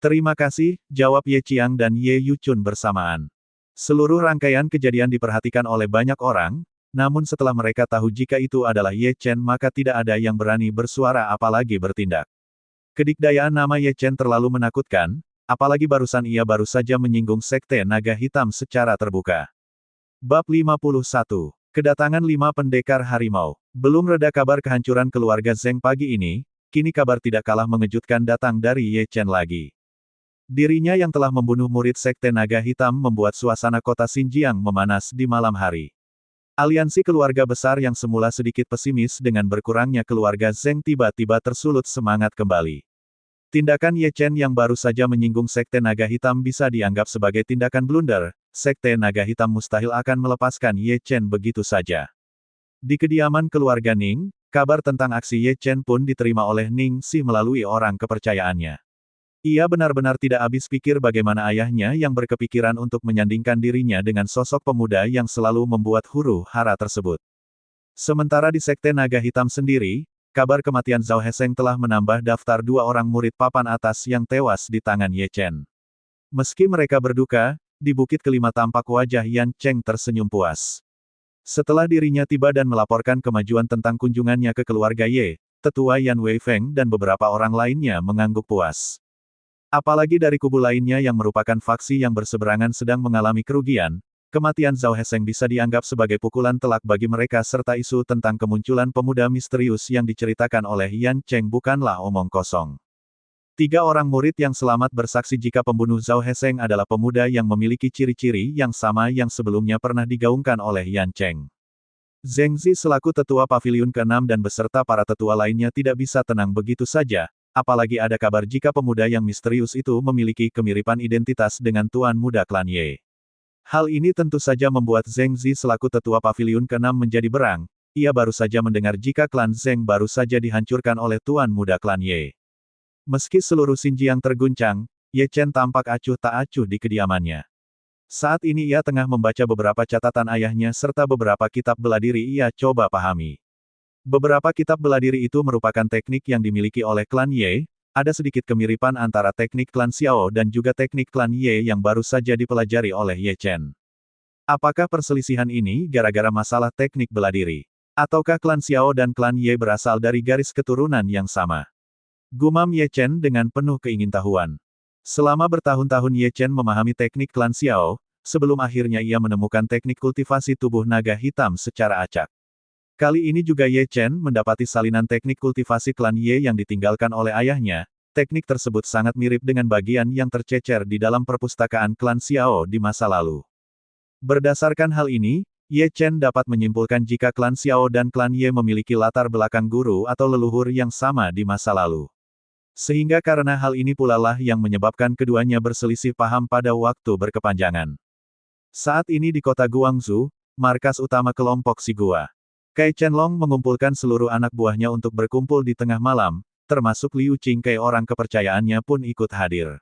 Terima kasih, jawab Ye Qiang dan Ye Yuchun bersamaan. Seluruh rangkaian kejadian diperhatikan oleh banyak orang, namun setelah mereka tahu jika itu adalah Ye Chen maka tidak ada yang berani bersuara apalagi bertindak. Kedikdayaan nama Ye Chen terlalu menakutkan, apalagi barusan ia baru saja menyinggung Sekte Naga Hitam secara terbuka. Bab 51. Kedatangan 5 pendekar harimau. Belum reda kabar kehancuran keluarga Zheng pagi ini, kini kabar tidak kalah mengejutkan datang dari Ye Chen lagi. Dirinya yang telah membunuh murid Sekte Naga Hitam membuat suasana kota Xinjiang memanas di malam hari. Aliansi keluarga besar yang semula sedikit pesimis dengan berkurangnya keluarga Zheng tiba-tiba tersulut semangat kembali. Tindakan Ye Chen yang baru saja menyinggung Sekte Naga Hitam bisa dianggap sebagai tindakan blunder, Sekte Naga Hitam mustahil akan melepaskan Ye Chen begitu saja. Di kediaman keluarga Ning, kabar tentang aksi Ye Chen pun diterima oleh Ning Si melalui orang kepercayaannya. Ia benar-benar tidak habis pikir bagaimana ayahnya yang berkepikiran untuk menyandingkan dirinya dengan sosok pemuda yang selalu membuat huru-hara tersebut. Sementara di Sekte Naga Hitam sendiri, kabar kematian Zhao Hesheng telah menambah daftar 2 orang murid papan atas yang tewas di tangan Ye Chen. Meski mereka berduka, di bukit kelima tampak wajah Yan Cheng tersenyum puas. Setelah dirinya tiba dan melaporkan kemajuan tentang kunjungannya ke keluarga Ye, tetua Yan Weifeng dan beberapa orang lainnya mengangguk puas. Apalagi dari kubu lainnya yang merupakan faksi yang berseberangan sedang mengalami kerugian, kematian Zhao Hesheng bisa dianggap sebagai pukulan telak bagi mereka serta isu tentang kemunculan pemuda misterius yang diceritakan oleh Yan Cheng bukanlah omong kosong. 3 orang murid yang selamat bersaksi jika pembunuh Zhao Hesheng adalah pemuda yang memiliki ciri-ciri yang sama yang sebelumnya pernah digaungkan oleh Yan Cheng. Zheng Zi selaku tetua paviliun ke-6 dan beserta para tetua lainnya tidak bisa tenang begitu saja, apalagi ada kabar jika pemuda yang misterius itu memiliki kemiripan identitas dengan tuan muda klan Ye. Hal ini tentu saja membuat Zheng Zi selaku tetua paviliun ke-6 menjadi berang, ia baru saja mendengar jika klan Zheng baru saja dihancurkan oleh tuan muda klan Ye. Meski seluruh Xinjiang terguncang, Ye Chen tampak acuh tak acuh di kediamannya. Saat ini ia tengah membaca beberapa catatan ayahnya serta beberapa kitab bela diri ia coba pahami. Beberapa kitab bela diri itu merupakan teknik yang dimiliki oleh klan Ye, ada sedikit kemiripan antara teknik klan Xiao dan juga teknik klan Ye yang baru saja dipelajari oleh Ye Chen. Apakah perselisihan ini gara-gara masalah teknik bela diri? Ataukah klan Xiao dan klan Ye berasal dari garis keturunan yang sama? Gumam Ye Chen dengan penuh keingintahuan. Selama bertahun-tahun Ye Chen memahami teknik klan Xiao, sebelum akhirnya ia menemukan teknik kultivasi tubuh naga hitam secara acak. Kali ini juga Ye Chen mendapati salinan teknik kultivasi klan Ye yang ditinggalkan oleh ayahnya. Teknik tersebut sangat mirip dengan bagian yang tercecer di dalam perpustakaan klan Xiao di masa lalu. Berdasarkan hal ini, Ye Chen dapat menyimpulkan jika klan Xiao dan klan Ye memiliki latar belakang guru atau leluhur yang sama di masa lalu. Sehingga karena hal ini pula lah yang menyebabkan keduanya berselisih paham pada waktu berkepanjangan. Saat ini di kota Guangzhou, markas utama kelompok Xigua. Kai Qianlong mengumpulkan seluruh anak buahnya untuk berkumpul di tengah malam, termasuk Liu Qingkai orang kepercayaannya pun ikut hadir.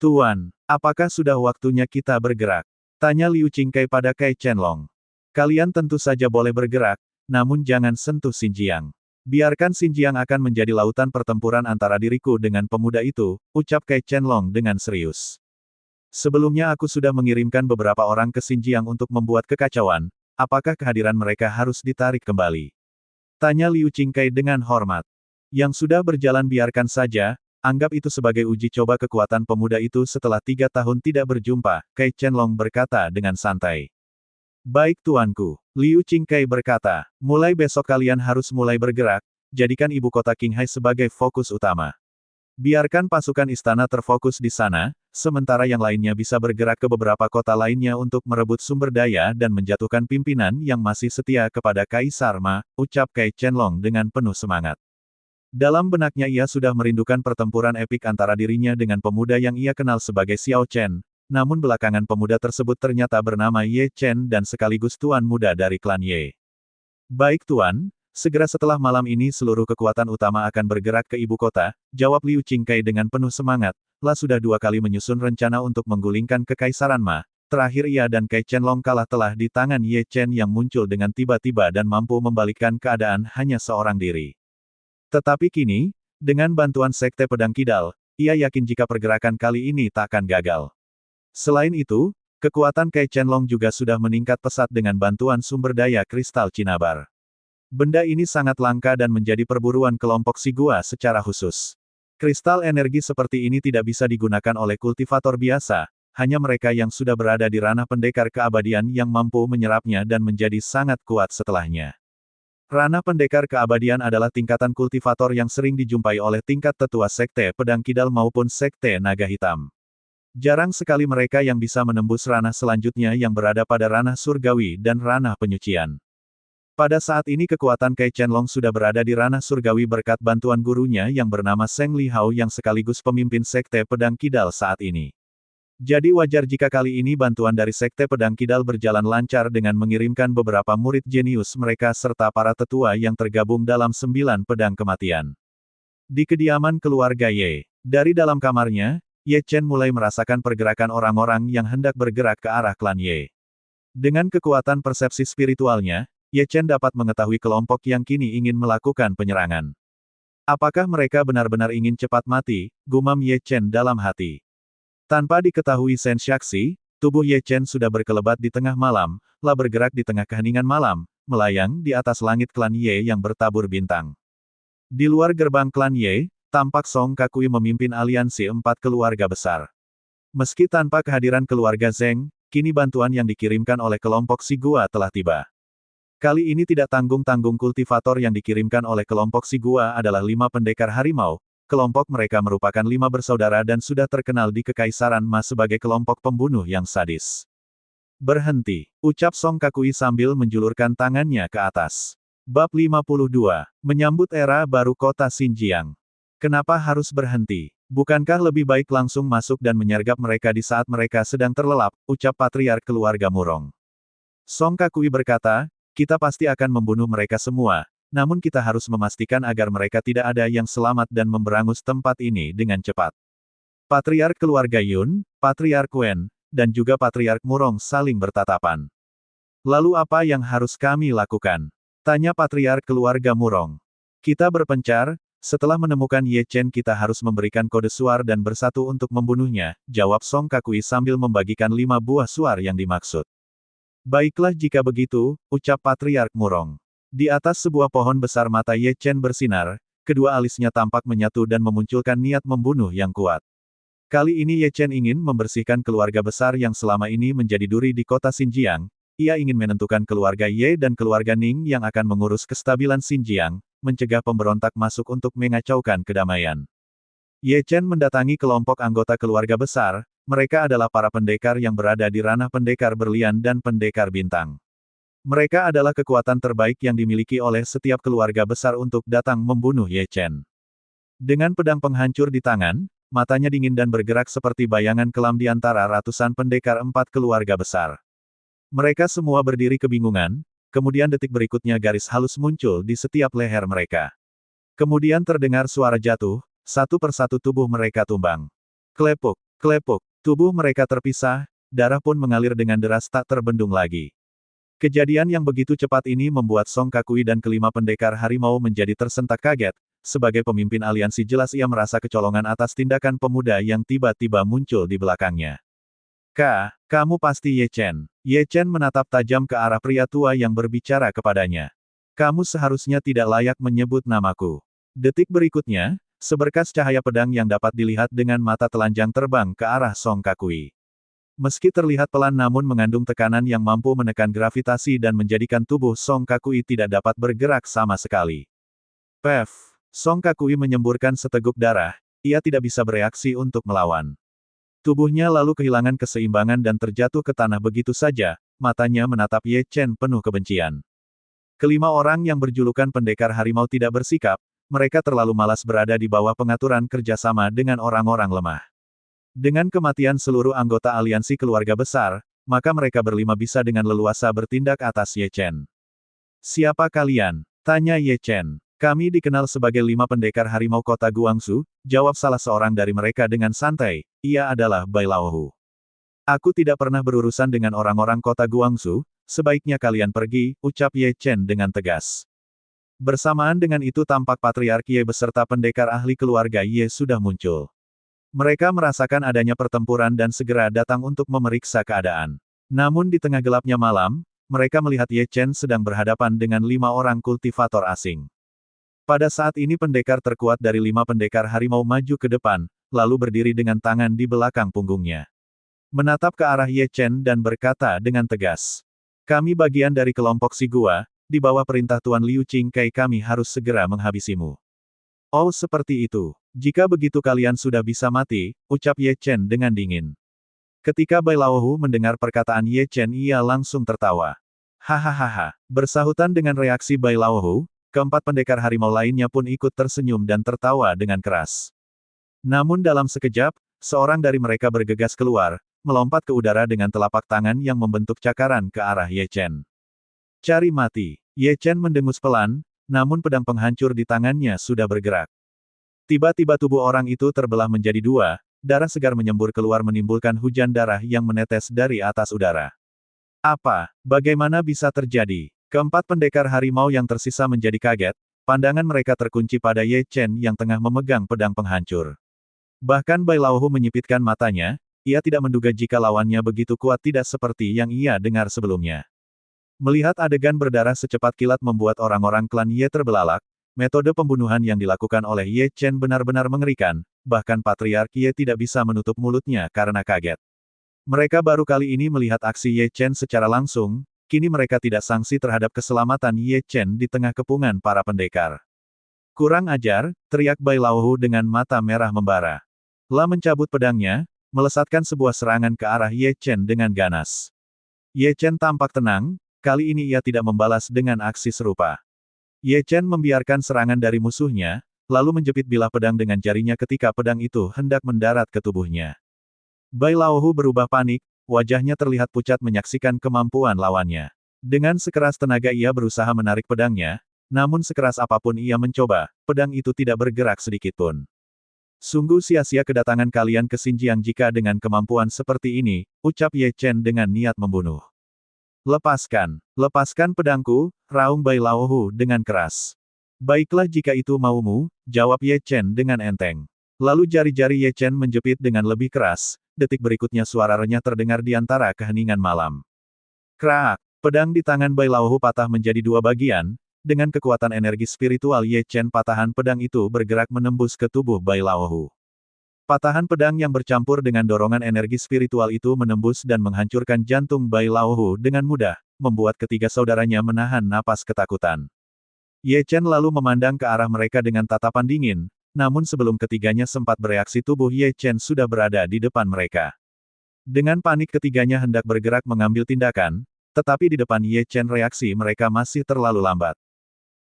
Tuan, apakah sudah waktunya kita bergerak? Tanya Liu Qingkai pada Kai Qianlong. Kalian tentu saja boleh bergerak, namun jangan sentuh Xinjiang. Biarkan Xinjiang akan menjadi lautan pertempuran antara diriku dengan pemuda itu, ucap Kai Qianlong dengan serius. Sebelumnya aku sudah mengirimkan beberapa orang ke Xinjiang untuk membuat kekacauan. Apakah kehadiran mereka harus ditarik kembali? Tanya Liu Qingkai dengan hormat. Yang sudah berjalan biarkan saja, anggap itu sebagai uji coba kekuatan pemuda itu setelah 3 tahun tidak berjumpa, Kai Qianlong berkata dengan santai. Baik tuanku, Liu Qingkai berkata, mulai besok kalian harus mulai bergerak, jadikan ibu kota Qinghai sebagai fokus utama. Biarkan pasukan istana terfokus di sana, sementara yang lainnya bisa bergerak ke beberapa kota lainnya untuk merebut sumber daya dan menjatuhkan pimpinan yang masih setia kepada Kaisar Ma, ucap Kai Qianlong dengan penuh semangat. Dalam benaknya ia sudah merindukan pertempuran epik antara dirinya dengan pemuda yang ia kenal sebagai Xiao Chen, namun belakangan pemuda tersebut ternyata bernama Ye Chen dan sekaligus tuan muda dari klan Ye. Baik tuan. Segera setelah malam ini seluruh kekuatan utama akan bergerak ke ibu kota, jawab Liu Qingkai dengan penuh semangat, lah sudah 2 kali menyusun rencana untuk menggulingkan kekaisaran Ma, terakhir ia dan Kai Qianlong kalah telah di tangan Ye Chen yang muncul dengan tiba-tiba dan mampu membalikkan keadaan hanya seorang diri. Tetapi kini, dengan bantuan Sekte Pedang Kidal, ia yakin jika pergerakan kali ini tak akan gagal. Selain itu, kekuatan Kai Qianlong juga sudah meningkat pesat dengan bantuan sumber daya kristal Cinabar. Benda ini sangat langka dan menjadi perburuan kelompok Xigua secara khusus. Kristal energi seperti ini tidak bisa digunakan oleh kultivator biasa, hanya mereka yang sudah berada di ranah pendekar keabadian yang mampu menyerapnya dan menjadi sangat kuat setelahnya. Ranah pendekar keabadian adalah tingkatan kultivator yang sering dijumpai oleh tingkat tetua Sekte Pedang Kidal maupun Sekte Naga Hitam. Jarang sekali mereka yang bisa menembus ranah selanjutnya yang berada pada ranah surgawi dan ranah penyucian. Pada saat ini kekuatan Kai Qianlong sudah berada di ranah surgawi berkat bantuan gurunya yang bernama Seng Li Hao yang sekaligus pemimpin Sekte Pedang Kidal saat ini. Jadi wajar jika kali ini bantuan dari Sekte Pedang Kidal berjalan lancar dengan mengirimkan beberapa murid jenius mereka serta para tetua yang tergabung dalam 9 pedang kematian. Di kediaman keluarga Ye, dari dalam kamarnya, Ye Chen mulai merasakan pergerakan orang-orang yang hendak bergerak ke arah klan Ye. Dengan kekuatan persepsi spiritualnya, Ye Chen dapat mengetahui kelompok yang kini ingin melakukan penyerangan. Apakah mereka benar-benar ingin cepat mati, gumam Ye Chen dalam hati. Tanpa diketahui Shen Shaxi, Tubuh Ye Chen sudah berkelebat di tengah malam, lah bergerak di tengah keheningan malam, melayang di atas langit klan Ye yang bertabur bintang. Di luar gerbang klan Ye, tampak Song Kakui memimpin aliansi 4 keluarga besar. Meski tanpa kehadiran keluarga Zheng, kini bantuan yang dikirimkan oleh kelompok Sigua telah tiba. Kali ini tidak tanggung-tanggung kultivator yang dikirimkan oleh kelompok Sigua adalah 5 pendekar harimau. Kelompok mereka merupakan 5 bersaudara dan sudah terkenal di Kekaisaran Ma sebagai kelompok pembunuh yang sadis. Berhenti, ucap Song Kakui sambil menjulurkan tangannya ke atas. Bab 52. Menyambut era baru kota Xinjiang. Kenapa harus berhenti? Bukankah lebih baik langsung masuk dan menyergap mereka di saat mereka sedang terlelap, ucap patriark keluarga Murong. Song Kakui berkata, kita pasti akan membunuh mereka semua, namun kita harus memastikan agar mereka tidak ada yang selamat dan memberangus tempat ini dengan cepat. Patriark keluarga Yun, Patriark Wen, dan juga Patriark Murong saling bertatapan. Lalu apa yang harus kami lakukan? Tanya Patriark keluarga Murong. Kita berpencar. Setelah menemukan Ye Chen kita harus memberikan kode suar dan bersatu untuk membunuhnya, jawab Song Kakui sambil membagikan 5 buah suar yang dimaksud. Baiklah jika begitu, ucap Patriark Murong. Di atas sebuah pohon besar mata Ye Chen bersinar, kedua alisnya tampak menyatu dan memunculkan niat membunuh yang kuat. Kali ini Ye Chen ingin membersihkan keluarga besar yang selama ini menjadi duri di kota Xinjiang. Ia ingin menentukan keluarga Ye dan keluarga Ning yang akan mengurus kestabilan Xinjiang, mencegah pemberontak masuk untuk mengacaukan kedamaian. Ye Chen mendatangi kelompok anggota keluarga besar, mereka adalah para pendekar yang berada di ranah pendekar berlian dan pendekar bintang. Mereka adalah kekuatan terbaik yang dimiliki oleh setiap keluarga besar untuk datang membunuh Ye Chen. Dengan pedang penghancur di tangan, matanya dingin dan bergerak seperti bayangan kelam di antara ratusan pendekar 4 keluarga besar. Mereka semua berdiri kebingungan. Kemudian detik berikutnya garis halus muncul di setiap leher mereka. Kemudian terdengar suara jatuh, satu persatu tubuh mereka tumbang. Klepuk, klepuk, tubuh mereka terpisah, darah pun mengalir dengan deras tak terbendung lagi. Kejadian yang begitu cepat ini membuat Song Kakui dan kelima pendekar harimau menjadi tersentak kaget. Sebagai pemimpin aliansi jelas ia merasa kecolongan atas tindakan pemuda yang tiba-tiba muncul di belakangnya. Kamu pasti Ye Chen. Ye Chen menatap tajam ke arah pria tua yang berbicara kepadanya. Kamu seharusnya tidak layak menyebut namaku. Detik berikutnya, seberkas cahaya pedang yang dapat dilihat dengan mata telanjang terbang ke arah Song Kakui. Meski terlihat pelan namun mengandung tekanan yang mampu menekan gravitasi dan menjadikan tubuh Song Kakui tidak dapat bergerak sama sekali. Pef! Song Kakui menyemburkan seteguk darah, ia tidak bisa bereaksi untuk melawan. Tubuhnya lalu kehilangan keseimbangan dan terjatuh ke tanah begitu saja, matanya menatap Ye Chen penuh kebencian. Kelima orang yang berjulukan pendekar harimau tidak bersikap, mereka terlalu malas berada di bawah pengaturan kerjasama dengan orang-orang lemah. Dengan kematian seluruh anggota aliansi keluarga besar, maka mereka berlima bisa dengan leluasa bertindak atas Ye Chen. Siapa kalian? Tanya Ye Chen. Kami dikenal sebagai 5 pendekar harimau kota Guangzhou, jawab salah seorang dari mereka dengan santai, ia adalah Bai Laohu. Aku tidak pernah berurusan dengan orang-orang kota Guangzhou, sebaiknya kalian pergi, ucap Ye Chen dengan tegas. Bersamaan dengan itu tampak Patriark Ye beserta pendekar ahli keluarga Ye sudah muncul. Mereka merasakan adanya pertempuran dan segera datang untuk memeriksa keadaan. Namun di tengah gelapnya malam, mereka melihat Ye Chen sedang berhadapan dengan 5 orang kultivator asing. Pada saat ini pendekar terkuat dari 5 pendekar harimau maju ke depan, lalu berdiri dengan tangan di belakang punggungnya. Menatap ke arah Ye Chen dan berkata dengan tegas. Kami bagian dari kelompok Sigua, di bawah perintah Tuan Liu Qingkai kami harus segera menghabisimu. Oh seperti itu. Jika begitu kalian sudah bisa mati, ucap Ye Chen dengan dingin. Ketika Bai Laohu mendengar perkataan Ye Chen ia langsung tertawa. Hahaha. Bersahutan dengan reaksi Bai Laohu, keempat pendekar harimau lainnya pun ikut tersenyum dan tertawa dengan keras. Namun dalam sekejap, seorang dari mereka bergegas keluar, melompat ke udara dengan telapak tangan yang membentuk cakaran ke arah Ye Chen. Cari mati. Ye Chen mendengus pelan, namun pedang penghancur di tangannya sudah bergerak. Tiba-tiba tubuh orang itu terbelah menjadi 2, darah segar menyembur keluar menimbulkan hujan darah yang menetes dari atas udara. Apa? Bagaimana bisa terjadi? Keempat pendekar harimau yang tersisa menjadi kaget, pandangan mereka terkunci pada Ye Chen yang tengah memegang pedang penghancur. Bahkan Bai Laohu menyipitkan matanya, ia tidak menduga jika lawannya begitu kuat tidak seperti yang ia dengar sebelumnya. Melihat adegan berdarah secepat kilat membuat orang-orang klan Ye terbelalak, metode pembunuhan yang dilakukan oleh Ye Chen benar-benar mengerikan, bahkan Patriark Ye tidak bisa menutup mulutnya karena kaget. Mereka baru kali ini melihat aksi Ye Chen secara langsung, kini mereka tidak sangsi terhadap keselamatan Ye Chen di tengah kepungan para pendekar. Kurang ajar, teriak Bai Laohu dengan mata merah membara. La mencabut pedangnya, melesatkan sebuah serangan ke arah Ye Chen dengan ganas. Ye Chen tampak tenang, kali ini ia tidak membalas dengan aksi serupa. Ye Chen membiarkan serangan dari musuhnya, lalu menjepit bilah pedang dengan jarinya ketika pedang itu hendak mendarat ke tubuhnya. Bai Laohu berubah panik, wajahnya terlihat pucat menyaksikan kemampuan lawannya. Dengan sekeras tenaga ia berusaha menarik pedangnya, namun sekeras apapun ia mencoba, pedang itu tidak bergerak sedikitpun. Sungguh sia-sia kedatangan kalian ke Xinjiang jika dengan kemampuan seperti ini, ucap Ye Chen dengan niat membunuh. Lepaskan pedangku, raung Bai Laohu dengan keras. Baiklah jika itu maumu, jawab Ye Chen dengan enteng. Lalu jari-jari Ye Chen menjepit dengan lebih keras, detik berikutnya suara renyah terdengar di antara keheningan malam. Kraak, pedang di tangan Bai Laohu patah menjadi dua bagian, dengan kekuatan energi spiritual Ye Chen patahan pedang itu bergerak menembus ke tubuh Bai Laohu. Patahan pedang yang bercampur dengan dorongan energi spiritual itu menembus dan menghancurkan jantung Bai Laohu dengan mudah, membuat ketiga saudaranya menahan napas ketakutan. Ye Chen lalu memandang ke arah mereka dengan tatapan dingin, namun sebelum ketiganya sempat bereaksi tubuh Ye Chen sudah berada di depan mereka. Dengan panik ketiganya hendak bergerak mengambil tindakan, tetapi di depan Ye Chen reaksi mereka masih terlalu lambat.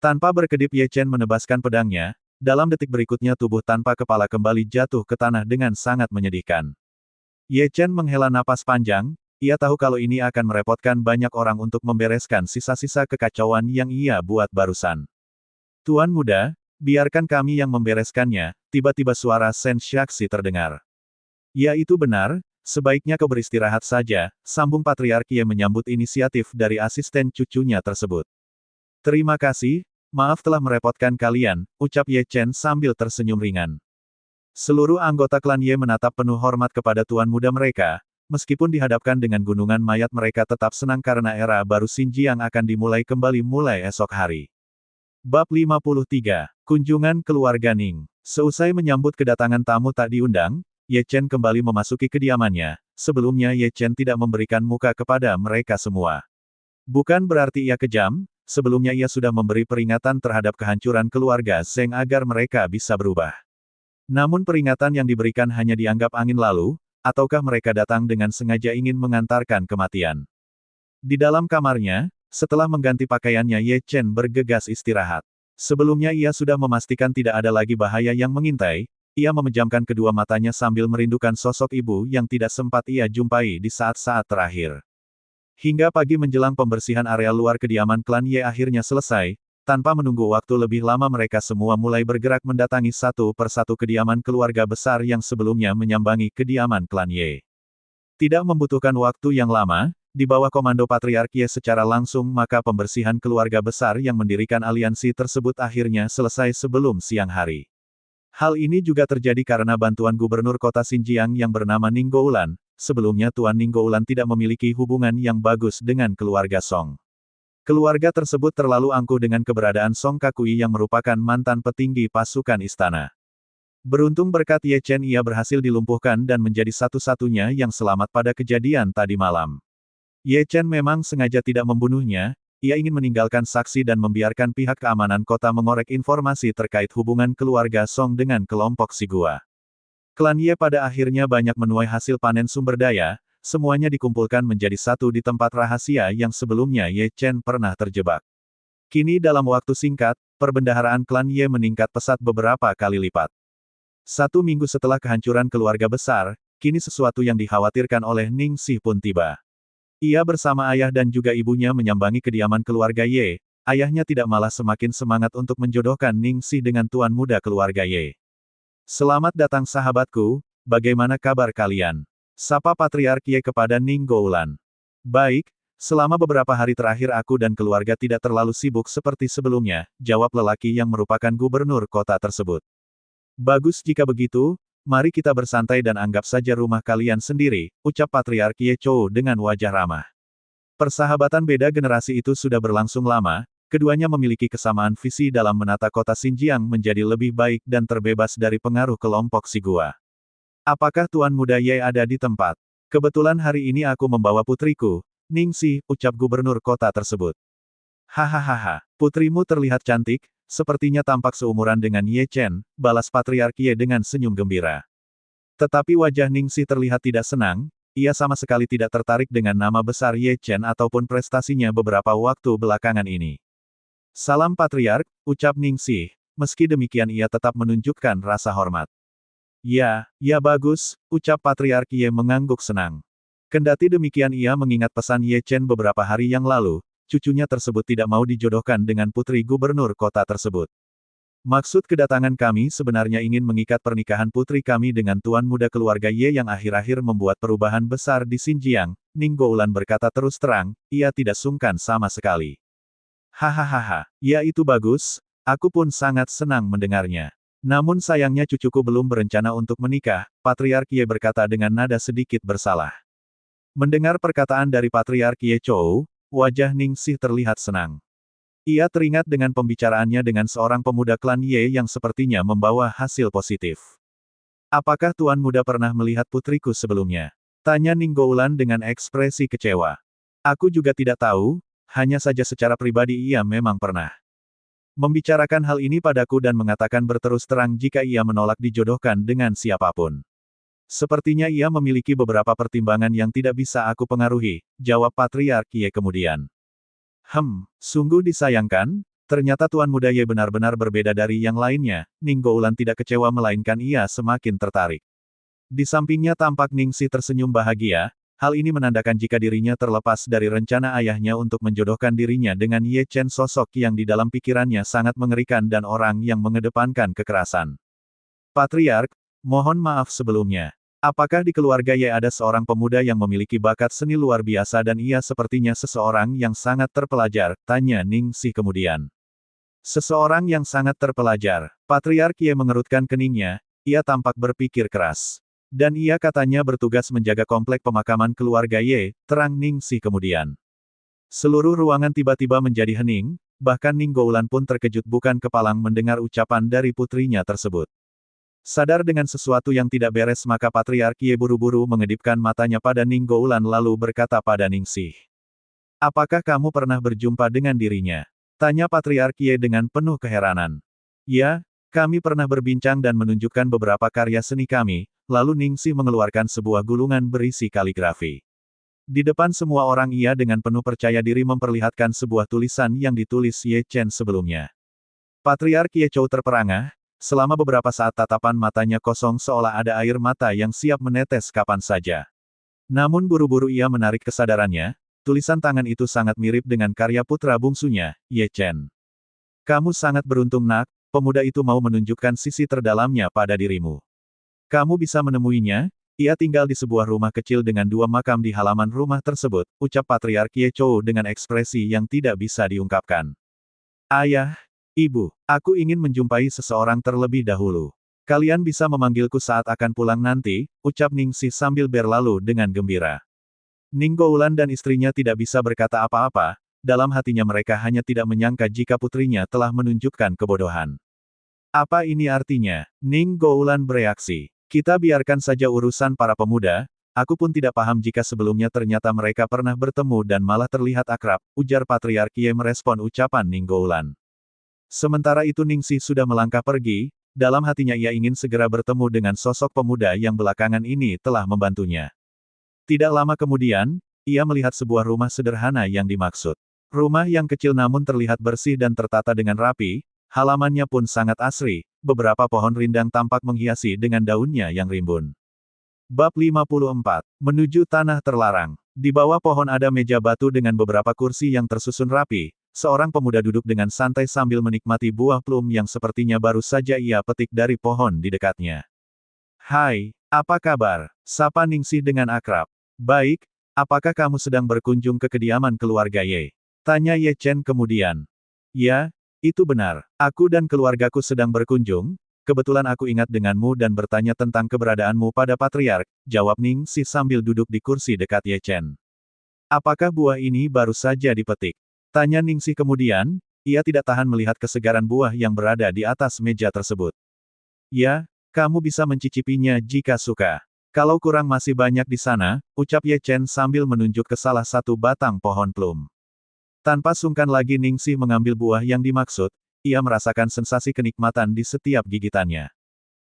Tanpa berkedip Ye Chen menebaskan pedangnya, dalam detik berikutnya tubuh tanpa kepala kembali jatuh ke tanah dengan sangat menyedihkan. Ye Chen menghela napas panjang, ia tahu kalau ini akan merepotkan banyak orang untuk membereskan sisa-sisa kekacauan yang ia buat barusan. Tuan muda, biarkan kami yang membereskannya, tiba-tiba suara Shen Xiaxi terdengar. Ya itu benar, sebaiknya kau beristirahat saja, sambung Patriark Ye menyambut inisiatif dari asisten cucunya tersebut. Terima kasih, maaf telah merepotkan kalian, ucap Ye Chen sambil tersenyum ringan. Seluruh anggota klan Ye menatap penuh hormat kepada tuan muda mereka, meskipun dihadapkan dengan gunungan mayat mereka tetap senang karena era baru Xinjiang akan dimulai kembali mulai esok hari. Bab 53. Kunjungan Keluarga Ning. Seusai menyambut kedatangan tamu tak diundang, Ye Chen kembali memasuki kediamannya, sebelumnya Ye Chen tidak memberikan muka kepada mereka semua. Bukan berarti ia kejam, sebelumnya ia sudah memberi peringatan terhadap kehancuran keluarga Zheng agar mereka bisa berubah. Namun peringatan yang diberikan hanya dianggap angin lalu, ataukah mereka datang dengan sengaja ingin mengantarkan kematian. Di dalam kamarnya, setelah mengganti pakaiannya Ye Chen bergegas istirahat. Sebelumnya ia sudah memastikan tidak ada lagi bahaya yang mengintai, ia memejamkan kedua matanya sambil merindukan sosok ibu yang tidak sempat ia jumpai di saat-saat terakhir. Hingga pagi menjelang pembersihan area luar kediaman klan Ye akhirnya selesai, tanpa menunggu waktu lebih lama mereka semua mulai bergerak mendatangi satu persatu kediaman keluarga besar yang sebelumnya menyambangi kediaman klan Ye. Tidak membutuhkan waktu yang lama, di bawah komando Patriark Ye secara langsung maka pembersihan keluarga besar yang mendirikan aliansi tersebut akhirnya selesai sebelum siang hari. Hal ini juga terjadi karena bantuan gubernur kota Xinjiang yang bernama Ning Goulan. Sebelumnya Tuan Ning Goulan tidak memiliki hubungan yang bagus dengan keluarga Song. Keluarga tersebut terlalu angkuh dengan keberadaan Song Kakui yang merupakan mantan petinggi pasukan istana. Beruntung berkat Ye Chen ia berhasil dilumpuhkan dan menjadi satu-satunya yang selamat pada kejadian tadi malam. Ye Chen memang sengaja tidak membunuhnya, ia ingin meninggalkan saksi dan membiarkan pihak keamanan kota mengorek informasi terkait hubungan keluarga Song dengan kelompok Sigua. Klan Ye pada akhirnya banyak menuai hasil panen sumber daya, semuanya dikumpulkan menjadi satu di tempat rahasia yang sebelumnya Ye Chen pernah terjebak. Kini dalam waktu singkat, perbendaharaan klan Ye meningkat pesat beberapa kali lipat. 1 minggu setelah kehancuran keluarga besar, kini sesuatu yang dikhawatirkan oleh Ning Xi pun tiba. Ia bersama ayah dan juga ibunya menyambangi kediaman keluarga Ye, ayahnya tidak malah semakin semangat untuk menjodohkan Ning Xi dengan tuan muda keluarga Ye. Selamat datang sahabatku, bagaimana kabar kalian? Sapa Patriark Ye kepada Ning Goulan. Baik, selama beberapa hari terakhir aku dan keluarga tidak terlalu sibuk seperti sebelumnya, jawab lelaki yang merupakan gubernur kota tersebut. Bagus jika begitu, mari kita bersantai dan anggap saja rumah kalian sendiri, ucap Patriark Ye Chou dengan wajah ramah. Persahabatan beda generasi itu sudah berlangsung lama, keduanya memiliki kesamaan visi dalam menata kota Xinjiang menjadi lebih baik dan terbebas dari pengaruh kelompok si gua. Apakah Tuan Muda Ye ada di tempat? Kebetulan hari ini aku membawa putriku, Ningxi, ucap gubernur kota tersebut. Hahaha, putrimu terlihat cantik, sepertinya tampak seumuran dengan Ye Chen, balas Patriark Ye dengan senyum gembira. Tetapi wajah Ningxi terlihat tidak senang, ia sama sekali tidak tertarik dengan nama besar Ye Chen ataupun prestasinya beberapa waktu belakangan ini. Salam Patriark, ucap Ningxi, meski demikian ia tetap menunjukkan rasa hormat. Ya bagus, ucap Patriark Ye mengangguk senang. Kendati demikian ia mengingat pesan Ye Chen beberapa hari yang lalu, cucunya tersebut tidak mau dijodohkan dengan putri gubernur kota tersebut. Maksud kedatangan kami sebenarnya ingin mengikat pernikahan putri kami dengan tuan muda keluarga Ye yang akhir-akhir membuat perubahan besar di Xinjiang, Ning Goulan berkata terus terang, ia tidak sungkan sama sekali. Hahaha, ya itu bagus, aku pun sangat senang mendengarnya. Namun sayangnya cucuku belum berencana untuk menikah, Patriark Ye berkata dengan nada sedikit bersalah. Mendengar perkataan dari Patriark Ye Chou, wajah Ningxi terlihat senang. Ia teringat dengan pembicaraannya dengan seorang pemuda klan Ye yang sepertinya membawa hasil positif. Apakah Tuan Muda pernah melihat putriku sebelumnya? Tanya Ning Goulan dengan ekspresi kecewa. Aku juga tidak tahu, hanya saja secara pribadi ia memang pernah membicarakan hal ini padaku dan mengatakan berterus terang jika ia menolak dijodohkan dengan siapapun. Sepertinya ia memiliki beberapa pertimbangan yang tidak bisa aku pengaruhi, jawab Patriark Ye kemudian. Sungguh disayangkan, ternyata Tuan Muda Ye benar-benar berbeda dari yang lainnya, Ning Goulan tidak kecewa melainkan ia semakin tertarik. Di sampingnya tampak Ningxi tersenyum bahagia, hal ini menandakan jika dirinya terlepas dari rencana ayahnya untuk menjodohkan dirinya dengan Ye Chen, sosok yang di dalam pikirannya sangat mengerikan dan orang yang mengedepankan kekerasan. Patriark, mohon maaf sebelumnya. Apakah di keluarga Ye ada seorang pemuda yang memiliki bakat seni luar biasa dan ia sepertinya seseorang yang sangat terpelajar, tanya Ningxi kemudian. Seseorang yang sangat terpelajar, Patriark Ye mengerutkan keningnya, ia tampak berpikir keras. Dan ia katanya bertugas menjaga komplek pemakaman keluarga Ye, terang Ningxi kemudian. Seluruh ruangan tiba-tiba menjadi hening, bahkan Ning Goulan pun terkejut bukan kepalang mendengar ucapan dari putrinya tersebut. Sadar dengan sesuatu yang tidak beres maka Patriark Ye buru-buru mengedipkan matanya pada Ning Goulan lalu berkata pada Ningxi. Apakah kamu pernah berjumpa dengan dirinya? Tanya Patriark Ye dengan penuh keheranan. Ya, kami pernah berbincang dan menunjukkan beberapa karya seni kami, lalu Ningxi mengeluarkan sebuah gulungan berisi kaligrafi. Di depan semua orang ia dengan penuh percaya diri memperlihatkan sebuah tulisan yang ditulis Ye Chen sebelumnya. Patriark Ye Chou terperangah. Selama beberapa saat tatapan matanya kosong seolah ada air mata yang siap menetes kapan saja. Namun buru-buru ia menarik kesadarannya, tulisan tangan itu sangat mirip dengan karya putra bungsunya, Ye Chen. Kamu sangat beruntung nak, pemuda itu mau menunjukkan sisi terdalamnya pada dirimu. Kamu bisa menemuinya, ia tinggal di sebuah rumah kecil dengan 2 makam di halaman rumah tersebut, ucap Patriark Ye Chou dengan ekspresi yang tidak bisa diungkapkan. Ayah, Ibu, aku ingin menjumpai seseorang terlebih dahulu. Kalian bisa memanggilku saat akan pulang nanti, ucap Ningxi sambil berlalu dengan gembira. Ning Goulan dan istrinya tidak bisa berkata apa-apa, dalam hatinya mereka hanya tidak menyangka jika putrinya telah menunjukkan kebodohan. Apa ini artinya? Ning Goulan bereaksi. Kita biarkan saja urusan para pemuda, aku pun tidak paham jika sebelumnya ternyata mereka pernah bertemu dan malah terlihat akrab, ujar Patriark Ye merespon ucapan Ning Goulan. Sementara itu Ningxi sudah melangkah pergi, dalam hatinya ia ingin segera bertemu dengan sosok pemuda yang belakangan ini telah membantunya. Tidak lama kemudian, ia melihat sebuah rumah sederhana yang dimaksud. Rumah yang kecil namun terlihat bersih dan tertata dengan rapi, halamannya pun sangat asri, beberapa pohon rindang tampak menghiasi dengan daunnya yang rimbun. Bab 54. Menuju Tanah Terlarang. Di bawah pohon ada meja batu dengan beberapa kursi yang tersusun rapi. Seorang pemuda duduk dengan santai sambil menikmati buah plum yang sepertinya baru saja ia petik dari pohon di dekatnya. Hai, apa kabar? Sapa Ningxi dengan akrab. Baik, apakah kamu sedang berkunjung ke kediaman keluarga Ye? Tanya Ye Chen kemudian. Ya, itu benar. Aku dan keluargaku sedang berkunjung, kebetulan aku ingat denganmu dan bertanya tentang keberadaanmu pada Patriark, jawab Ning Si sambil duduk di kursi dekat Ye Chen. Apakah buah ini baru saja dipetik? Tanya Ning Si kemudian, ia tidak tahan melihat kesegaran buah yang berada di atas meja tersebut. Ya, kamu bisa mencicipinya jika suka. Kalau kurang masih banyak di sana, ucap Ye Chen sambil menunjuk ke salah satu batang pohon plum. Tanpa sungkan lagi Ning Si mengambil buah yang dimaksud, ia merasakan sensasi kenikmatan di setiap gigitannya.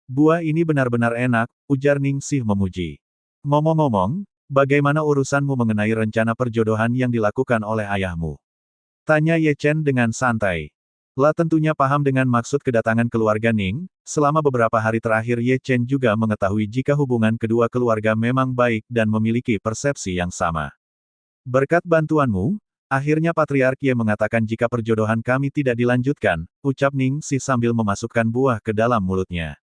Buah ini benar-benar enak, ujar Ning Si memuji. Ngomong-ngomong, bagaimana urusanmu mengenai rencana perjodohan yang dilakukan oleh ayahmu? Tanya Ye Chen dengan santai. La tentunya paham dengan maksud kedatangan keluarga Ning, selama beberapa hari terakhir Ye Chen juga mengetahui jika hubungan kedua keluarga memang baik dan memiliki persepsi yang sama. Berkat bantuanmu, akhirnya Patriark Ye mengatakan jika perjodohan kami tidak dilanjutkan, ucap Ning Si sambil memasukkan buah ke dalam mulutnya.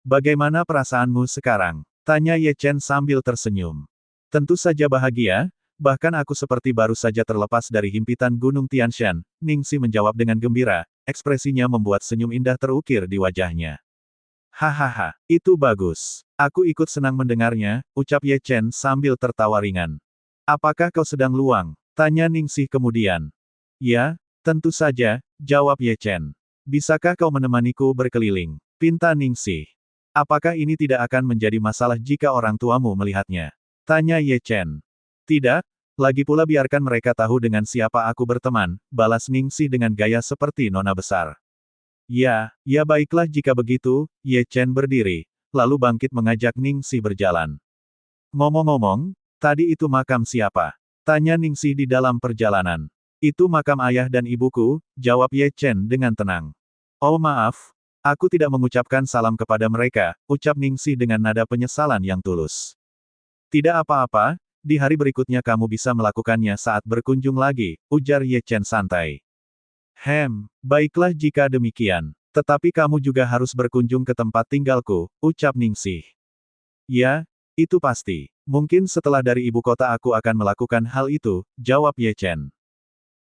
Bagaimana perasaanmu sekarang? Tanya Ye Chen sambil tersenyum. Tentu saja bahagia, bahkan aku seperti baru saja terlepas dari himpitan Gunung Tianshan, Ning Si menjawab dengan gembira, ekspresinya membuat senyum indah terukir di wajahnya. Hahaha, itu bagus. Aku ikut senang mendengarnya, ucap Ye Chen sambil tertawa ringan. Apakah kau sedang luang? Tanya Ning Si kemudian. Ya, tentu saja, jawab Ye Chen. Bisakah kau menemaniku berkeliling? Pinta Ning Si. Apakah ini tidak akan menjadi masalah jika orang tuamu melihatnya? Tanya Ye Chen. Tidak, lagi pula biarkan mereka tahu dengan siapa aku berteman, balas Ning Si dengan gaya seperti nona besar. Ya baiklah jika begitu, Ye Chen berdiri, lalu bangkit mengajak Ning Si berjalan. Ngomong-ngomong, tadi itu makam siapa? Tanya Ning Si di dalam perjalanan. Itu makam ayah dan ibuku, jawab Ye Chen dengan tenang. Oh maaf, aku tidak mengucapkan salam kepada mereka, ucap Ning Si dengan nada penyesalan yang tulus. Tidak apa-apa, di hari berikutnya kamu bisa melakukannya saat berkunjung lagi, ujar Ye Chen santai. Baiklah jika demikian. Tetapi kamu juga harus berkunjung ke tempat tinggalku, ucap Ning Si. Ya, itu pasti. Mungkin setelah dari ibu kota aku akan melakukan hal itu, jawab Ye Chen.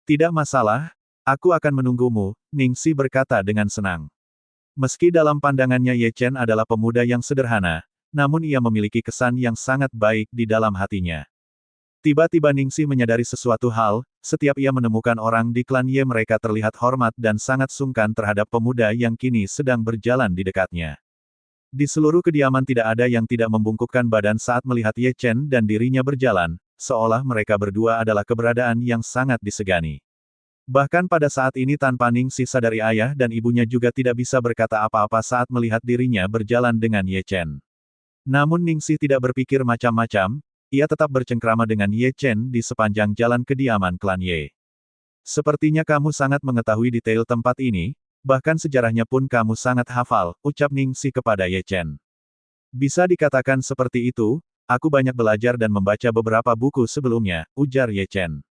Tidak masalah, aku akan menunggumu, Ning Si berkata dengan senang. Meski dalam pandangannya Ye Chen adalah pemuda yang sederhana, namun ia memiliki kesan yang sangat baik di dalam hatinya. Tiba-tiba Ning Si menyadari sesuatu hal, setiap ia menemukan orang di klan Ye mereka terlihat hormat dan sangat sungkan terhadap pemuda yang kini sedang berjalan di dekatnya. Di seluruh kediaman tidak ada yang tidak membungkukkan badan saat melihat Ye Chen dan dirinya berjalan, seolah mereka berdua adalah keberadaan yang sangat disegani. Bahkan pada saat ini tanpa Ning Si sadari ayah dan ibunya juga tidak bisa berkata apa-apa saat melihat dirinya berjalan dengan Ye Chen. Namun Ning Si tidak berpikir macam-macam, ia tetap bercengkrama dengan Ye Chen di sepanjang jalan kediaman klan Ye. Sepertinya kamu sangat mengetahui detail tempat ini, bahkan sejarahnya pun kamu sangat hafal, ucap Ning Si kepada Ye Chen. Bisa dikatakan seperti itu, aku banyak belajar dan membaca beberapa buku sebelumnya, ujar Ye Chen.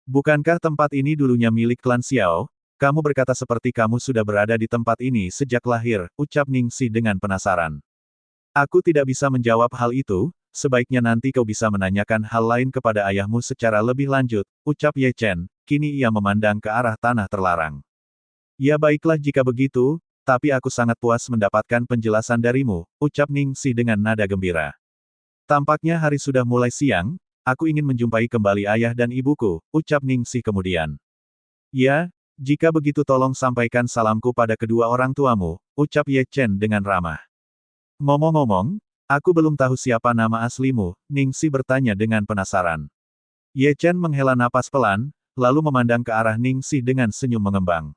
Bukankah tempat ini dulunya milik klan Xiao? Kamu berkata seperti kamu sudah berada di tempat ini sejak lahir, ucap Ning Si dengan penasaran. Aku tidak bisa menjawab hal itu, sebaiknya nanti kau bisa menanyakan hal lain kepada ayahmu secara lebih lanjut, ucap Ye Chen, kini ia memandang ke arah tanah terlarang. Ya baiklah jika begitu, tapi aku sangat puas mendapatkan penjelasan darimu, ucap Ning Si dengan nada gembira. Tampaknya hari sudah mulai siang, aku ingin menjumpai kembali ayah dan ibuku, ucap Ning Si kemudian. Ya, jika begitu tolong sampaikan salamku pada kedua orang tuamu, ucap Ye Chen dengan ramah. Ngomong-ngomong, aku belum tahu siapa nama aslimu, Ning Si bertanya dengan penasaran. Ye Chen menghela napas pelan, lalu memandang ke arah Ning Si dengan senyum mengembang.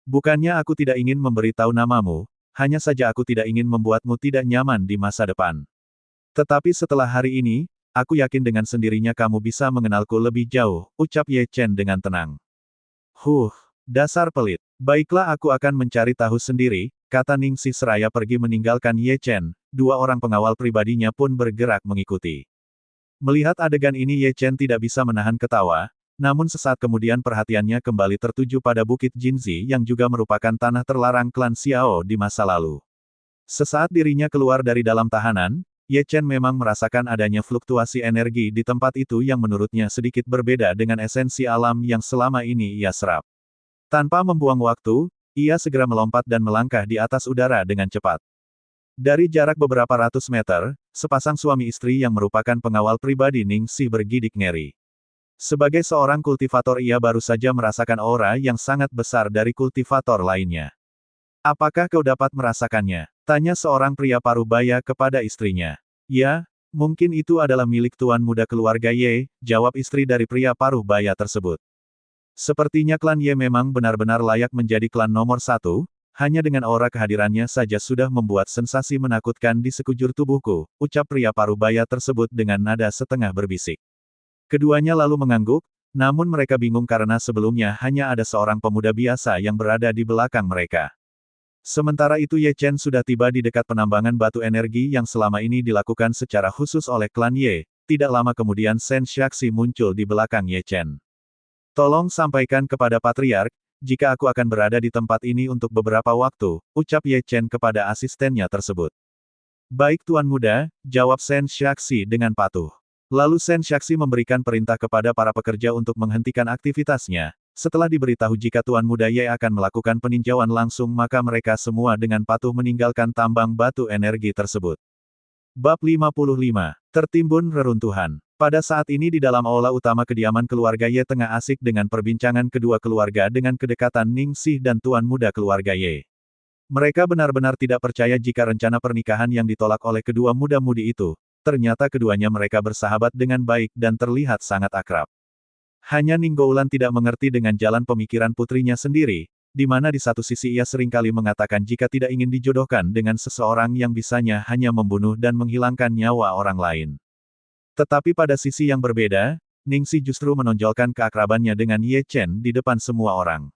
Bukannya aku tidak ingin memberitahu namamu, hanya saja aku tidak ingin membuatmu tidak nyaman di masa depan. Tetapi setelah hari ini, aku yakin dengan sendirinya kamu bisa mengenalku lebih jauh, ucap Ye Chen dengan tenang. Dasar pelit. Baiklah aku akan mencari tahu sendiri, kata Ning Si seraya pergi meninggalkan Ye Chen, dua orang pengawal pribadinya pun bergerak mengikuti. Melihat adegan ini Ye Chen tidak bisa menahan ketawa, namun sesaat kemudian perhatiannya kembali tertuju pada Bukit Jinzi yang juga merupakan tanah terlarang klan Xiao di masa lalu. Sesaat dirinya keluar dari dalam tahanan, Ye Chen memang merasakan adanya fluktuasi energi di tempat itu yang menurutnya sedikit berbeda dengan esensi alam yang selama ini ia serap. Tanpa membuang waktu, Ia segera melompat dan melangkah di atas udara dengan cepat. Dari jarak beberapa ratus meter, sepasang suami istri yang merupakan pengawal pribadi Ningsih bergidik ngeri. Sebagai seorang kultivator ia baru saja merasakan aura yang sangat besar dari kultivator lainnya. Apakah kau dapat merasakannya? Tanya seorang pria parubaya kepada istrinya. Ya, mungkin itu adalah milik tuan muda keluarga Ye, jawab istri dari pria parubaya tersebut. Sepertinya klan Ye memang benar-benar layak menjadi klan nomor satu, hanya dengan aura kehadirannya saja sudah membuat sensasi menakutkan di sekujur tubuhku, ucap pria parubaya tersebut dengan nada setengah berbisik. Keduanya lalu mengangguk, namun mereka bingung karena sebelumnya hanya ada seorang pemuda biasa yang berada di belakang mereka. Sementara itu Ye Chen sudah tiba di dekat penambangan batu energi yang selama ini dilakukan secara khusus oleh klan Ye. Tidak lama kemudian Shen Xiaxi muncul di belakang Ye Chen. Tolong sampaikan kepada Patriark, jika aku akan berada di tempat ini untuk beberapa waktu, ucap Ye Chen kepada asistennya tersebut. Baik Tuan Muda, jawab Shen Xiaxi dengan patuh. Lalu Shen Xiaxi memberikan perintah kepada para pekerja untuk menghentikan aktivitasnya. Setelah diberitahu jika Tuan Muda Ye akan melakukan peninjauan langsung maka mereka semua dengan patuh meninggalkan tambang batu energi tersebut. Bab 55. Tertimbun reruntuhan. Pada saat ini di dalam aula utama kediaman keluarga Ye tengah asik dengan perbincangan kedua keluarga dengan kedekatan Ningsih dan Tuan Muda keluarga Ye. Mereka benar-benar tidak percaya jika rencana pernikahan yang ditolak oleh kedua muda-mudi itu. Ternyata keduanya mereka bersahabat dengan baik dan terlihat sangat akrab. Hanya Ninggoulan tidak mengerti dengan jalan pemikiran putrinya sendiri, di mana di satu sisi ia seringkali mengatakan jika tidak ingin dijodohkan dengan seseorang yang bisanya hanya membunuh dan menghilangkan nyawa orang lain. Tetapi pada sisi yang berbeda, Ningsih justru menonjolkan keakrabannya dengan Ye Chen di depan semua orang.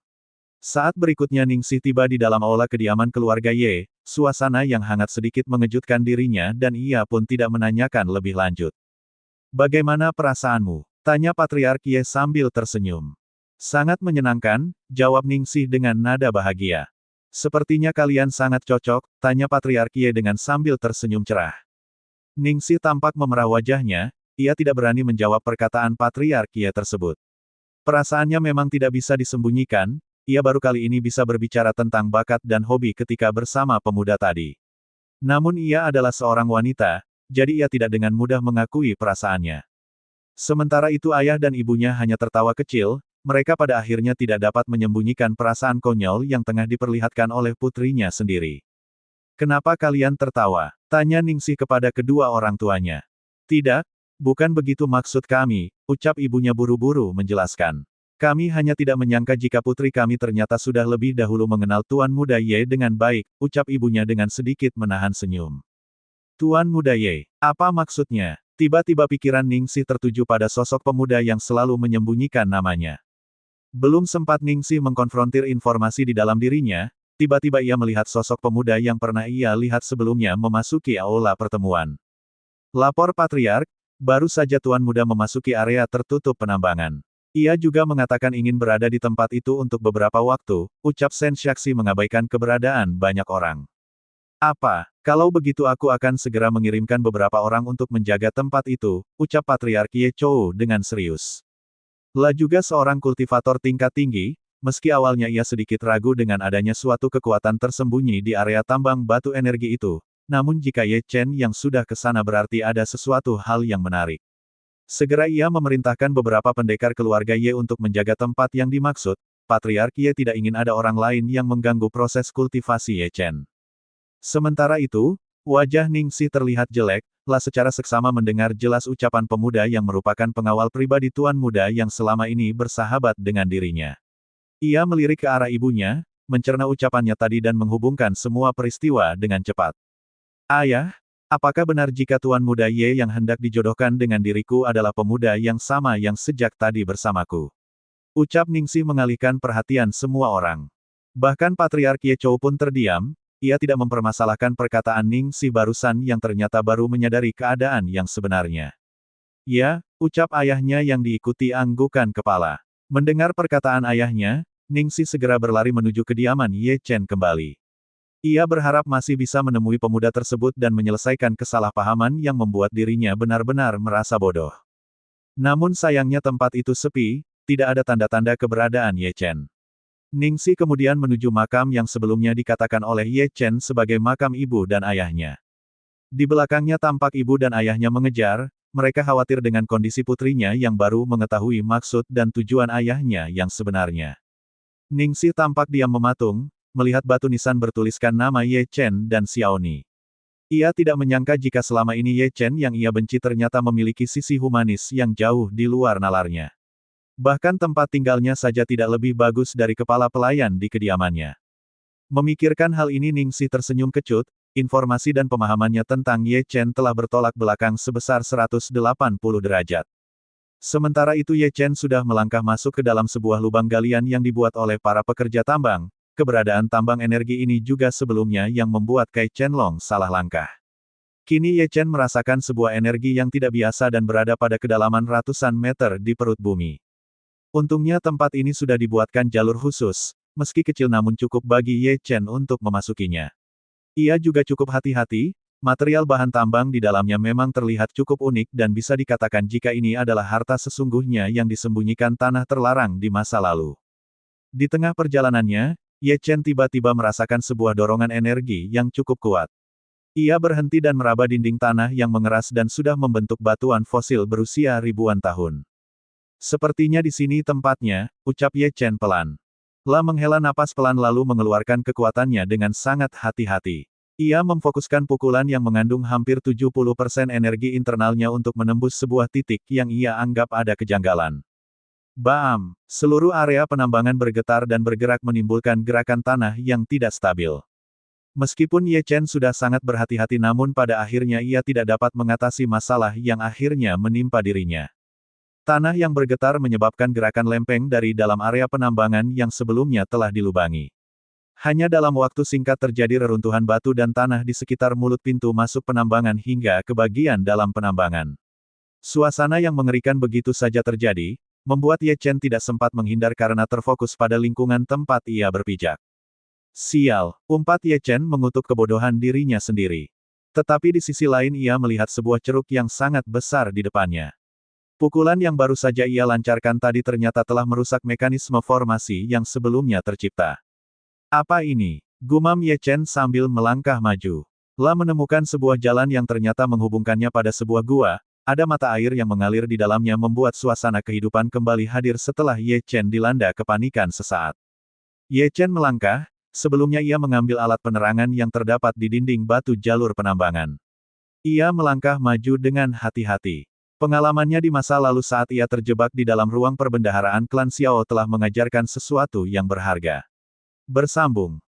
Saat berikutnya Ningsih tiba di dalam aula kediaman keluarga Ye, suasana yang hangat sedikit mengejutkan dirinya dan ia pun tidak menanyakan lebih lanjut. Bagaimana perasaanmu? Tanya Patriark Ye sambil tersenyum. Sangat menyenangkan, jawab Ningsih dengan nada bahagia. Sepertinya kalian sangat cocok, tanya Patriark Ye dengan sambil tersenyum cerah. Ningsih tampak memerah wajahnya, ia tidak berani menjawab perkataan Patriark Ye tersebut. Perasaannya memang tidak bisa disembunyikan, ia baru kali ini bisa berbicara tentang bakat dan hobi ketika bersama pemuda tadi. Namun ia adalah seorang wanita, jadi ia tidak dengan mudah mengakui perasaannya. Sementara itu ayah dan ibunya hanya tertawa kecil, mereka pada akhirnya tidak dapat menyembunyikan perasaan konyol yang tengah diperlihatkan oleh putrinya sendiri. Kenapa kalian tertawa? Tanya Ningsih kepada kedua orang tuanya. Tidak, bukan begitu maksud kami, ucap ibunya buru-buru menjelaskan. Kami hanya tidak menyangka jika putri kami ternyata sudah lebih dahulu mengenal Tuan Muda Ye dengan baik, ucap ibunya dengan sedikit menahan senyum. Tuan Muda Ye, apa maksudnya? Tiba-tiba pikiran Ningsih tertuju pada sosok pemuda yang selalu menyembunyikan namanya. Belum sempat Ningsih mengkonfrontir informasi di dalam dirinya, tiba-tiba ia melihat sosok pemuda yang pernah ia lihat sebelumnya memasuki aula pertemuan. Lapor Patriark, baru saja Tuan Muda memasuki area tertutup penambangan. Ia juga mengatakan ingin berada di tempat itu untuk beberapa waktu, ucap Shen Xiaxi mengabaikan keberadaan banyak orang. Apa, kalau begitu aku akan segera mengirimkan beberapa orang untuk menjaga tempat itu, ucap Patriark Ye Chou dengan serius. Lah juga seorang kultivator tingkat tinggi, meski awalnya ia sedikit ragu dengan adanya suatu kekuatan tersembunyi di area tambang batu energi itu, namun jika Ye Chen yang sudah ke sana berarti ada sesuatu hal yang menarik. Segera ia memerintahkan beberapa pendekar keluarga Ye untuk menjaga tempat yang dimaksud, Patriark Ye tidak ingin ada orang lain yang mengganggu proses kultivasi Ye Chen. Sementara itu, wajah Ningsih terlihat jelek, lah secara seksama mendengar jelas ucapan pemuda yang merupakan pengawal pribadi Tuan Muda yang selama ini bersahabat dengan dirinya. Ia melirik ke arah ibunya, mencerna ucapannya tadi dan menghubungkan semua peristiwa dengan cepat. Ayah, apakah benar jika Tuan Muda Ye yang hendak dijodohkan dengan diriku adalah pemuda yang sama yang sejak tadi bersamaku? Ucap Ningsih mengalihkan perhatian semua orang. Bahkan Patriark Ye Chou pun terdiam, ia tidak mempermasalahkan perkataan Ningsih barusan yang ternyata baru menyadari keadaan yang sebenarnya. Ya, ucap ayahnya yang diikuti anggukan kepala. Mendengar perkataan ayahnya, Ningsih segera berlari menuju kediaman Ye Chen kembali. Ia berharap masih bisa menemui pemuda tersebut dan menyelesaikan kesalahpahaman yang membuat dirinya benar-benar merasa bodoh. Namun sayangnya tempat itu sepi, tidak ada tanda-tanda keberadaan Ye Chen. Ningxi kemudian menuju makam yang sebelumnya dikatakan oleh Ye Chen sebagai makam ibu dan ayahnya. Di belakangnya tampak ibu dan ayahnya mengejar, mereka khawatir dengan kondisi putrinya yang baru mengetahui maksud dan tujuan ayahnya yang sebenarnya. Ningxi tampak diam mematung, melihat batu nisan bertuliskan nama Ye Chen dan Xiaoni. Ia tidak menyangka jika selama ini Ye Chen yang ia benci ternyata memiliki sisi humanis yang jauh di luar nalarnya. Bahkan tempat tinggalnya saja tidak lebih bagus dari kepala pelayan di kediamannya. Memikirkan hal ini Ningxi tersenyum kecut, informasi dan pemahamannya tentang Ye Chen telah bertolak belakang sebesar 180 derajat. Sementara itu Ye Chen sudah melangkah masuk ke dalam sebuah lubang galian yang dibuat oleh para pekerja tambang. Keberadaan tambang energi ini juga sebelumnya yang membuat Kai Chenlong salah langkah. Kini Ye Chen merasakan sebuah energi yang tidak biasa dan berada pada kedalaman ratusan meter di perut bumi. Untungnya tempat ini sudah dibuatkan jalur khusus, meski kecil namun cukup bagi Ye Chen untuk memasukinya. Ia juga cukup hati-hati, material bahan tambang di dalamnya memang terlihat cukup unik dan bisa dikatakan jika ini adalah harta sesungguhnya yang disembunyikan tanah terlarang di masa lalu. Di tengah perjalanannya, Ye Chen tiba-tiba merasakan sebuah dorongan energi yang cukup kuat. Ia berhenti dan meraba dinding tanah yang mengeras dan sudah membentuk batuan fosil berusia ribuan tahun. Sepertinya di sini tempatnya, ucap Ye Chen pelan. La menghela napas pelan lalu mengeluarkan kekuatannya dengan sangat hati-hati. Ia memfokuskan pukulan yang mengandung hampir 70% energi internalnya untuk menembus sebuah titik yang ia anggap ada kejanggalan. Bam! Seluruh area penambangan bergetar dan bergerak menimbulkan gerakan tanah yang tidak stabil. Meskipun Ye Chen sudah sangat berhati-hati namun pada akhirnya ia tidak dapat mengatasi masalah yang akhirnya menimpa dirinya. Tanah yang bergetar menyebabkan gerakan lempeng dari dalam area penambangan yang sebelumnya telah dilubangi. Hanya dalam waktu singkat terjadi reruntuhan batu dan tanah di sekitar mulut pintu masuk penambangan hingga ke bagian dalam penambangan. Suasana yang mengerikan begitu saja terjadi, membuat Ye Chen tidak sempat menghindar karena terfokus pada lingkungan tempat ia berpijak. Sial, umpat Ye Chen mengutuk kebodohan dirinya sendiri. Tetapi di sisi lain ia melihat sebuah ceruk yang sangat besar di depannya. Pukulan yang baru saja ia lancarkan tadi ternyata telah merusak mekanisme formasi yang sebelumnya tercipta. Apa ini? Gumam Ye Chen sambil melangkah maju. La menemukan sebuah jalan yang ternyata menghubungkannya pada sebuah gua, ada mata air yang mengalir di dalamnya membuat suasana kehidupan kembali hadir setelah Ye Chen dilanda kepanikan sesaat. Ye Chen melangkah, sebelumnya ia mengambil alat penerangan yang terdapat di dinding batu jalur penambangan. Ia melangkah maju dengan hati-hati. Pengalamannya di masa lalu saat ia terjebak di dalam ruang perbendaharaan klan Xiao telah mengajarkan sesuatu yang berharga. Bersambung.